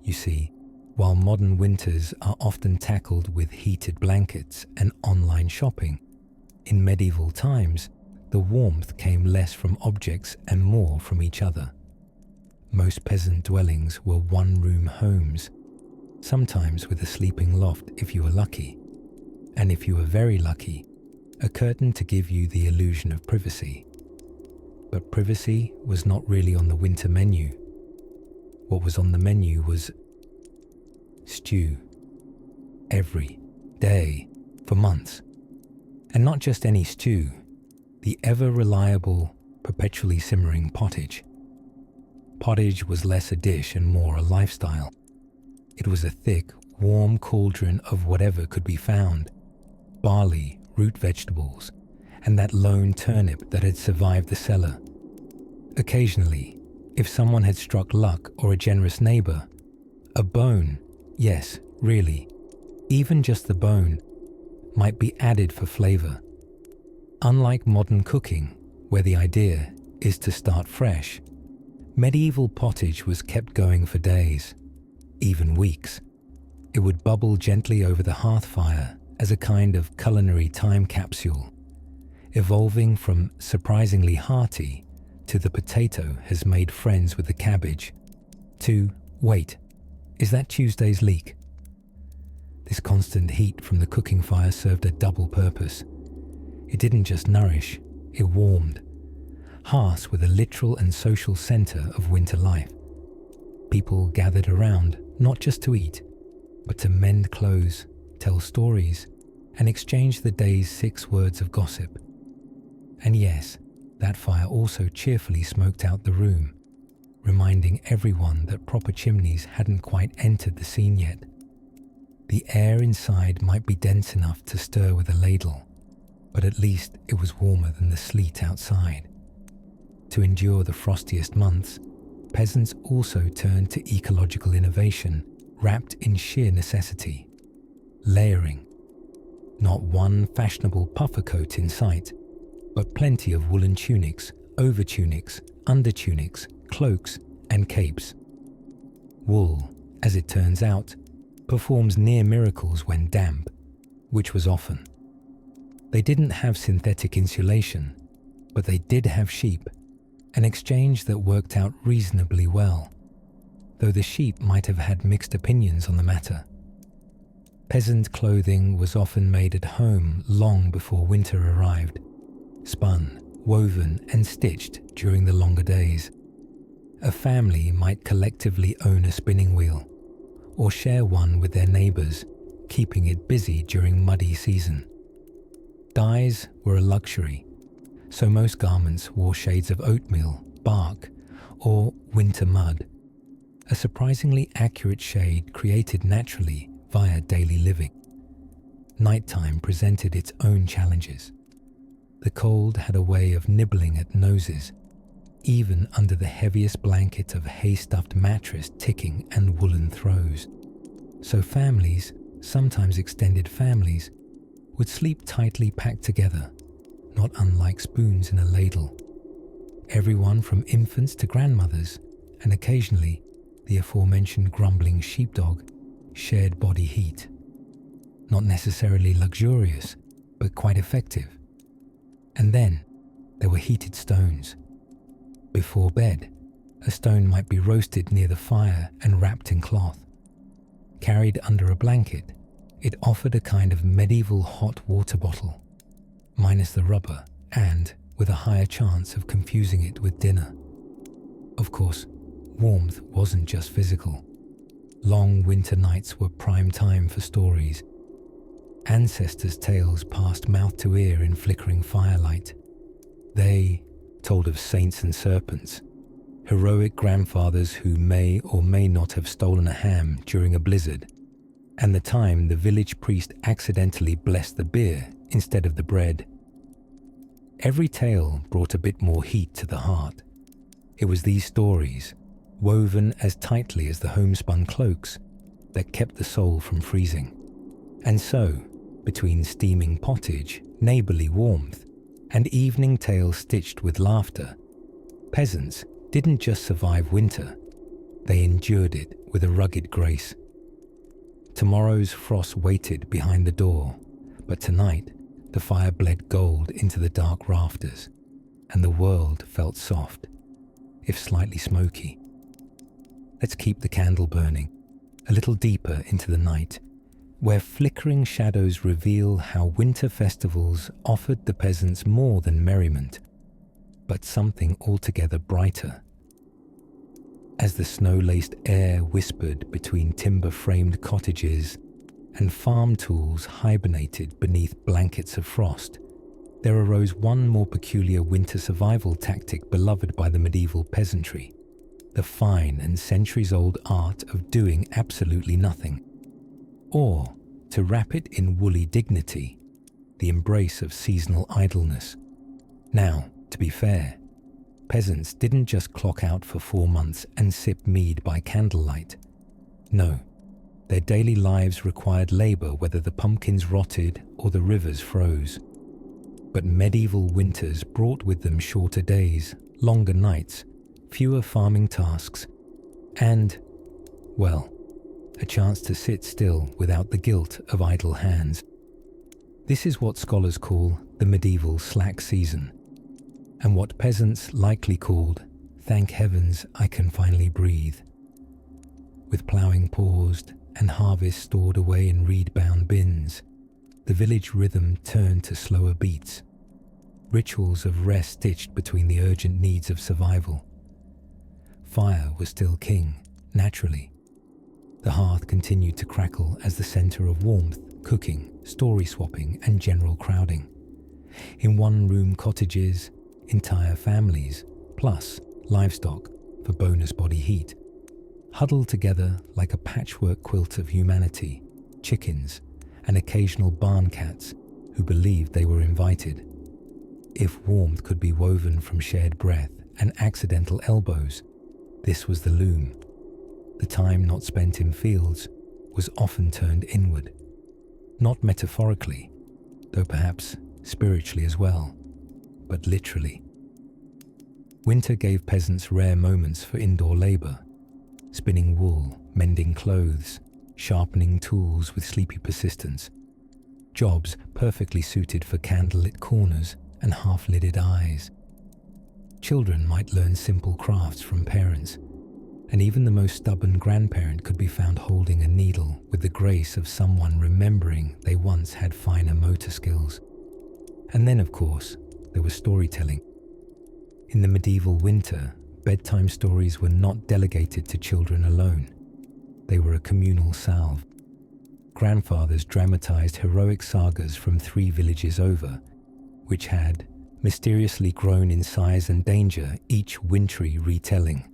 You see, while modern winters are often tackled with heated blankets and online shopping, in medieval times, the warmth came less from objects and more from each other. Most peasant dwellings were one-room homes, sometimes with a sleeping loft if you were lucky, and if you were very lucky, a curtain to give you the illusion of privacy. But privacy was not really on the winter menu. What was on the menu was stew. Every day, for months. And not just any stew, the ever-reliable, perpetually simmering pottage. Pottage was less a dish and more a lifestyle. It was a thick, warm cauldron of whatever could be found. Barley, root vegetables, and that lone turnip that had survived the cellar. Occasionally, if someone had struck luck or a generous neighbor, a bone, yes, really, even just the bone, might be added for flavor. Unlike modern cooking, where the idea is to start fresh, medieval pottage was kept going for days, even weeks. It would bubble gently over the hearth fire as a kind of culinary time capsule, evolving from surprisingly hearty to the potato has made friends with the cabbage, to, wait, is that Tuesday's leek? This constant heat from the cooking fire served a double purpose. It didn't just nourish, it warmed. Hearths were the literal and social center of winter life. People gathered around not just to eat, but to mend clothes, tell stories, and exchange the day's 6 words of gossip. And yes, that fire also cheerfully smoked out the room, reminding everyone that proper chimneys hadn't quite entered the scene yet. The air inside might be dense enough to stir with a ladle, but at least it was warmer than the sleet outside. To endure the frostiest months, peasants also turned to ecological innovation, wrapped in sheer necessity. Layering. Not one fashionable puffer coat in sight, but plenty of woolen tunics, overtunics, undertunics, cloaks, and capes. Wool, as it turns out, performs near miracles when damp, which was often. They didn't have synthetic insulation, but they did have sheep, an exchange that worked out reasonably well, though the sheep might have had mixed opinions on the matter. Peasant clothing was often made at home long before winter arrived, spun, woven, and stitched during the longer days. A family might collectively own a spinning wheel, or share one with their neighbors, keeping it busy during muddy season. Dyes were a luxury, so most garments wore shades of oatmeal, bark, or winter mud, a surprisingly accurate shade created naturally via daily living. Nighttime presented its own challenges. The cold had a way of nibbling at noses, even under the heaviest blanket of hay-stuffed mattress ticking and woolen throws. So families, sometimes extended families, would sleep tightly packed together, not unlike spoons in a ladle. Everyone from infants to grandmothers, and occasionally the aforementioned grumbling sheepdog, shared body heat. Not necessarily luxurious, but quite effective. And then there were heated stones. Before bed, a stone might be roasted near the fire and wrapped in cloth. Carried under a blanket, it offered a kind of medieval hot water bottle, minus the rubber and with a higher chance of confusing it with dinner. Of course, warmth wasn't just physical. Long winter nights were prime time for stories. Ancestors' tales passed mouth to ear in flickering firelight. They told of saints and serpents, heroic grandfathers who may or may not have stolen a ham during a blizzard, and the time the village priest accidentally blessed the beer instead of the bread. Every tale brought a bit more heat to the heart. It was these stories, woven as tightly as the homespun cloaks, that kept the soul from freezing. And so, between steaming pottage, neighborly warmth, and evening tales stitched with laughter, Peasants didn't just survive winter, they endured it with a rugged grace. Tomorrow's frost waited behind the door, but tonight the fire bled gold into the dark rafters, and the world felt soft, if slightly smoky. Let's keep the candle burning, a little deeper into the night, where flickering shadows reveal how winter festivals offered the peasants more than merriment, but something altogether brighter. As the snow-laced air whispered between timber-framed cottages and farm tools hibernated beneath blankets of frost, there arose one more peculiar winter survival tactic beloved by the medieval peasantry: the fine and centuries-old art of doing absolutely nothing. Or, to wrap it in woolly dignity, the embrace of seasonal idleness. Now, to be fair, peasants didn't just clock out for 4 months and sip mead by candlelight. No, their daily lives required labour whether the pumpkins rotted or the rivers froze. But medieval winters brought with them shorter days, longer nights, fewer farming tasks, and, well, a chance to sit still without the guilt of idle hands. This is what scholars call the medieval slack season, and what peasants likely called, "Thank heavens I can finally breathe." With ploughing paused and harvest stored away in reed-bound bins, the village rhythm turned to slower beats, rituals of rest stitched between the urgent needs of survival. Fire was still king, naturally. The hearth continued to crackle as the centre of warmth, cooking, story-swapping, and general crowding. In one-room cottages, entire families, plus livestock for bonus body heat, huddled together like a patchwork quilt of humanity, chickens, and occasional barn cats who believed they were invited. If warmth could be woven from shared breath and accidental elbows, this was the loom. The time not spent in fields was often turned inward, not metaphorically, though perhaps spiritually as well, but literally. Winter gave peasants rare moments for indoor labour, spinning wool, mending clothes, sharpening tools with sleepy persistence, jobs perfectly suited for candlelit corners and half-lidded eyes. Children might learn simple crafts from parents, and even the most stubborn grandparent could be found holding a needle with the grace of someone remembering they once had finer motor skills. And then, of course, there was storytelling. In the medieval winter, bedtime stories were not delegated to children alone. They were a communal salve. Grandfathers dramatized heroic sagas from 3 villages over, which had mysteriously grown in size and danger each wintry retelling.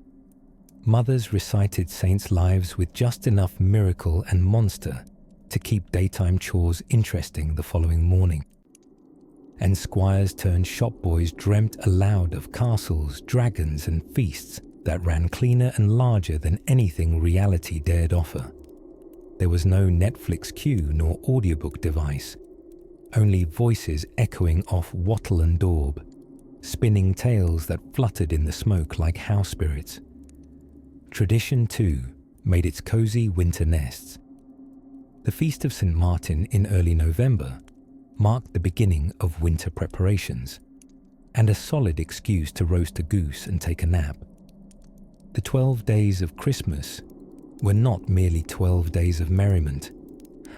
Mothers recited saints' lives with just enough miracle and monster to keep daytime chores interesting the following morning. And squires turned shopboys dreamt aloud of castles, dragons, and feasts that ran cleaner and larger than anything reality dared offer. There was no Netflix queue nor audiobook device, only voices echoing off wattle and daub, spinning tales that fluttered in the smoke like house spirits. Tradition, too, made its cosy winter nests. The Feast of St. Martin in early November marked the beginning of winter preparations, and a solid excuse to roast a goose and take a nap. The 12 days of Christmas were not merely 12 days of merriment,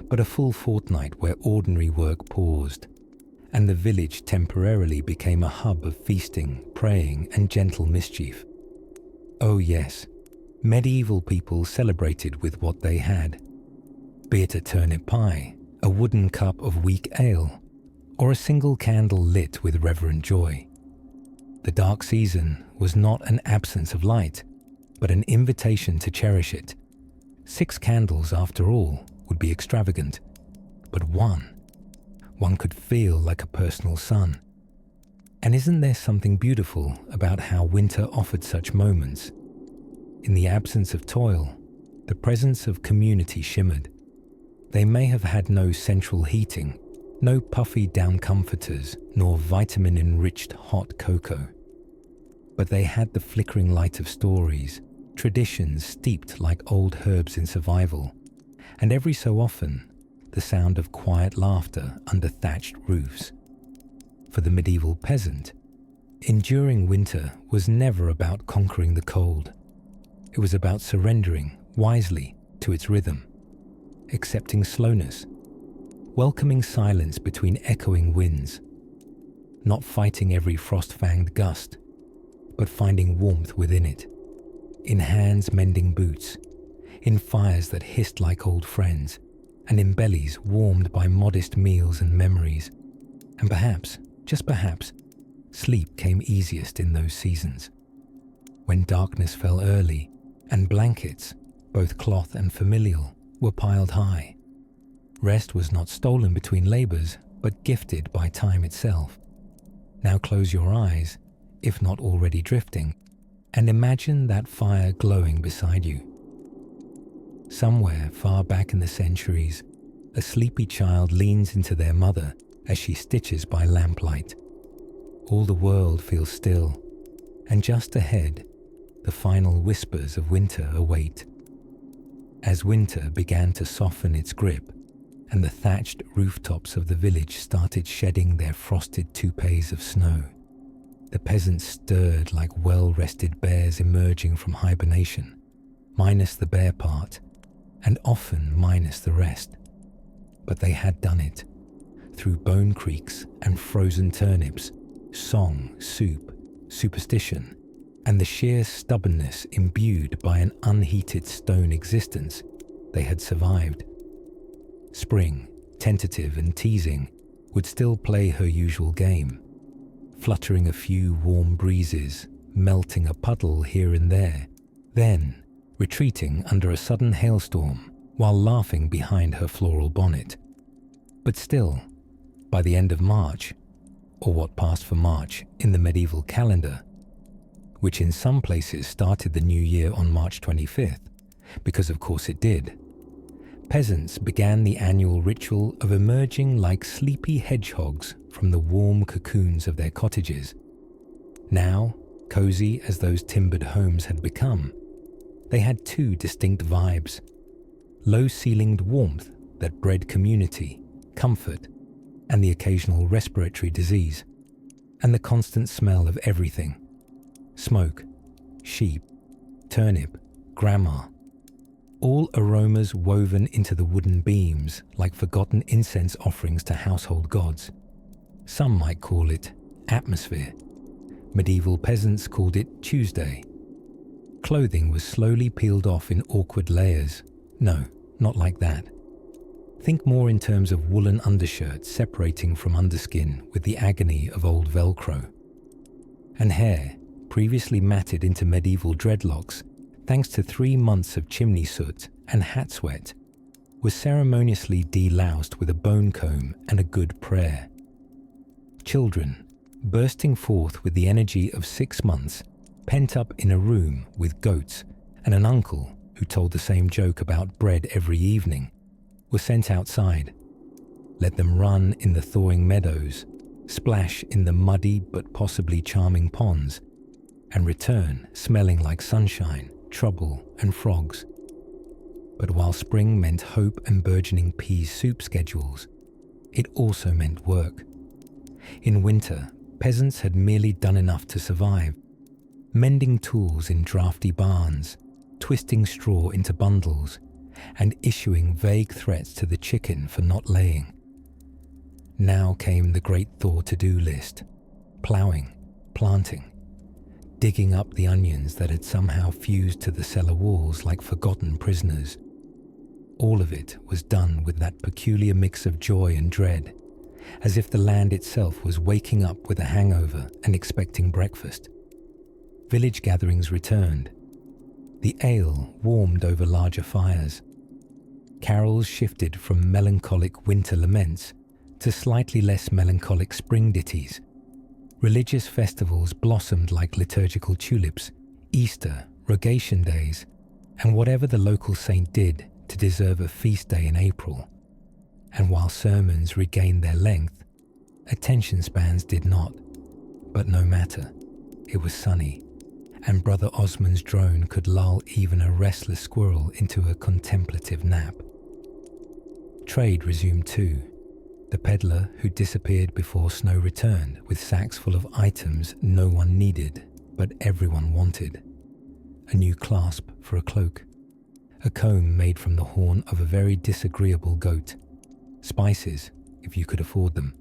but a full fortnight where ordinary work paused, and the village temporarily became a hub of feasting, praying, and gentle mischief. Oh yes, medieval people celebrated with what they had, be it a turnip pie, a wooden cup of weak ale, or a single candle lit with reverent joy. The dark season was not an absence of light, but an invitation to cherish it. 6 candles, after all, would be extravagant, but one could feel like a personal sun. And isn't there something beautiful about how winter offered such moments? In the absence of toil, the presence of community shimmered. They may have had no central heating, no puffy down comforters, nor vitamin-enriched hot cocoa. But they had the flickering light of stories, traditions steeped like old herbs in survival, and every so often, the sound of quiet laughter under thatched roofs. For the medieval peasant, enduring winter was never about conquering the cold. It was about surrendering wisely to its rhythm, accepting slowness, welcoming silence between echoing winds, not fighting every frost-fanged gust, but finding warmth within it, in hands mending boots, in fires that hissed like old friends, and in bellies warmed by modest meals and memories. And perhaps, just perhaps, sleep came easiest in those seasons, when darkness fell early and blankets, both cloth and familial, were piled high. Rest was not stolen between labours, but gifted by time itself. Now close your eyes, if not already drifting, and imagine that fire glowing beside you. Somewhere far back in the centuries, a sleepy child leans into their mother as she stitches by lamplight. All the world feels still, and just ahead, the final whispers of winter await. As winter began to soften its grip, and the thatched rooftops of the village started shedding their frosted toupees of snow, the peasants stirred like well-rested bears emerging from hibernation, minus the bear part, and often minus the rest. But they had done it, through bone creaks and frozen turnips, song, soup, superstition, and the sheer stubbornness imbued by an unheated stone existence. They had survived. Spring, tentative and teasing, would still play her usual game, fluttering a few warm breezes, melting a puddle here and there, then retreating under a sudden hailstorm while laughing behind her floral bonnet. But still, by the end of March, or what passed for March in the medieval calendar, which in some places started the new year on March 25th, because of course it did, peasants began the annual ritual of emerging like sleepy hedgehogs from the warm cocoons of their cottages. Now, cozy as those timbered homes had become, they had two distinct vibes: low-ceilinged warmth that bred community, comfort, and the occasional respiratory disease, and the constant smell of everything: smoke, sheep, turnip, grandma, all aromas woven into the wooden beams like forgotten incense offerings to household gods. Some might call it atmosphere. Medieval peasants called it Tuesday. Clothing was slowly peeled off in awkward layers. No, not like that. Think more in terms of woolen undershirts separating from underskin with the agony of old Velcro. And hair, previously matted into medieval dreadlocks, thanks to 3 months of chimney soot and hat sweat, was ceremoniously deloused with a bone comb and a good prayer. Children, bursting forth with the energy of 6 months, pent up in a room with goats and an uncle who told the same joke about bread every evening, were sent outside. Let them run in the thawing meadows, splash in the muddy but possibly charming ponds, and return smelling like sunshine, trouble, and frogs. But while spring meant hope and burgeoning pea soup schedules, it also meant work. In winter, peasants had merely done enough to survive, mending tools in drafty barns, twisting straw into bundles, and issuing vague threats to the chicken for not laying. Now came the great Thor to-do list: ploughing, planting, digging up the onions that had somehow fused to the cellar walls like forgotten prisoners. All of it was done with that peculiar mix of joy and dread, as if the land itself was waking up with a hangover and expecting breakfast. Village gatherings returned. The ale warmed over larger fires. Carols shifted from melancholic winter laments to slightly less melancholic spring ditties. Religious festivals blossomed like liturgical tulips, Easter, Rogation days, and whatever the local saint did to deserve a feast day in April. And while sermons regained their length, attention spans did not. But no matter, it was sunny, and Brother Osman's drone could lull even a restless squirrel into a contemplative nap. Trade resumed too. The peddler who disappeared before snow returned with sacks full of items no one needed, but everyone wanted. A new clasp for a cloak, a comb made from the horn of a very disagreeable goat, spices, if you could afford them,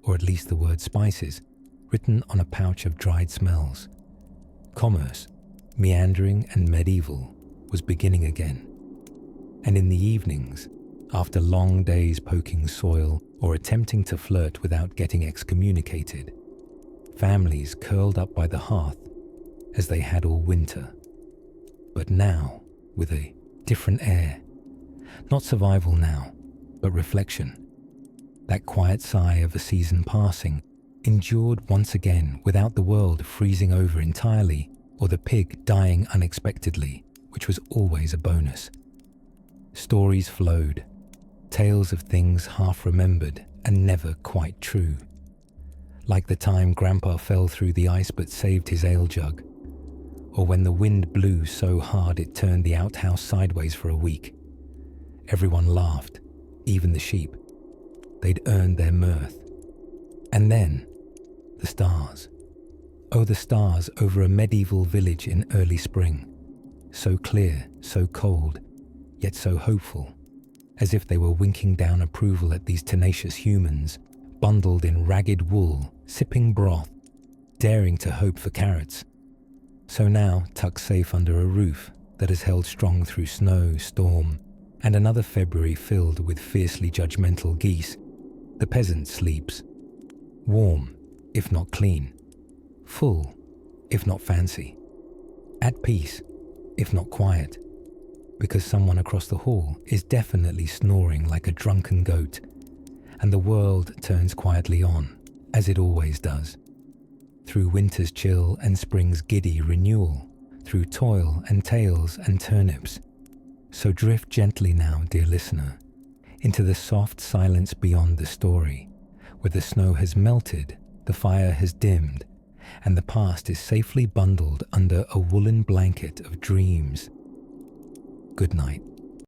or at least the word spices, written on a pouch of dried smells. Commerce, meandering and medieval, was beginning again. And in the evenings, after long days poking soil or attempting to flirt without getting excommunicated, families curled up by the hearth as they had all winter. But now, with a different air. Not survival now, but reflection. That quiet sigh of a season passing, endured once again without the world freezing over entirely or the pig dying unexpectedly, which was always a bonus. Stories flowed, tales of things half remembered and never quite true. Like the time Grandpa fell through the ice but saved his ale jug, or when the wind blew so hard it turned the outhouse sideways for a week. Everyone laughed, even the sheep. They'd earned their mirth. And then, the stars. Oh, the stars over a medieval village in early spring. So clear, so cold, yet so hopeful, as if they were winking down approval at these tenacious humans, bundled in ragged wool, sipping broth, daring to hope for carrots. So now tucked safe under a roof that has held strong through snow, storm, and another February filled with fiercely judgmental geese, the peasant sleeps. Warm, if not clean. Full, if not fancy. At peace, if not quiet. Because someone across the hall is definitely snoring like a drunken goat, and the world turns quietly on, as it always does. Through winter's chill and spring's giddy renewal, through toil and tales and turnips. So drift gently now, dear listener, into the soft silence beyond the story, where the snow has melted, the fire has dimmed, and the past is safely bundled under a woolen blanket of dreams. Good night.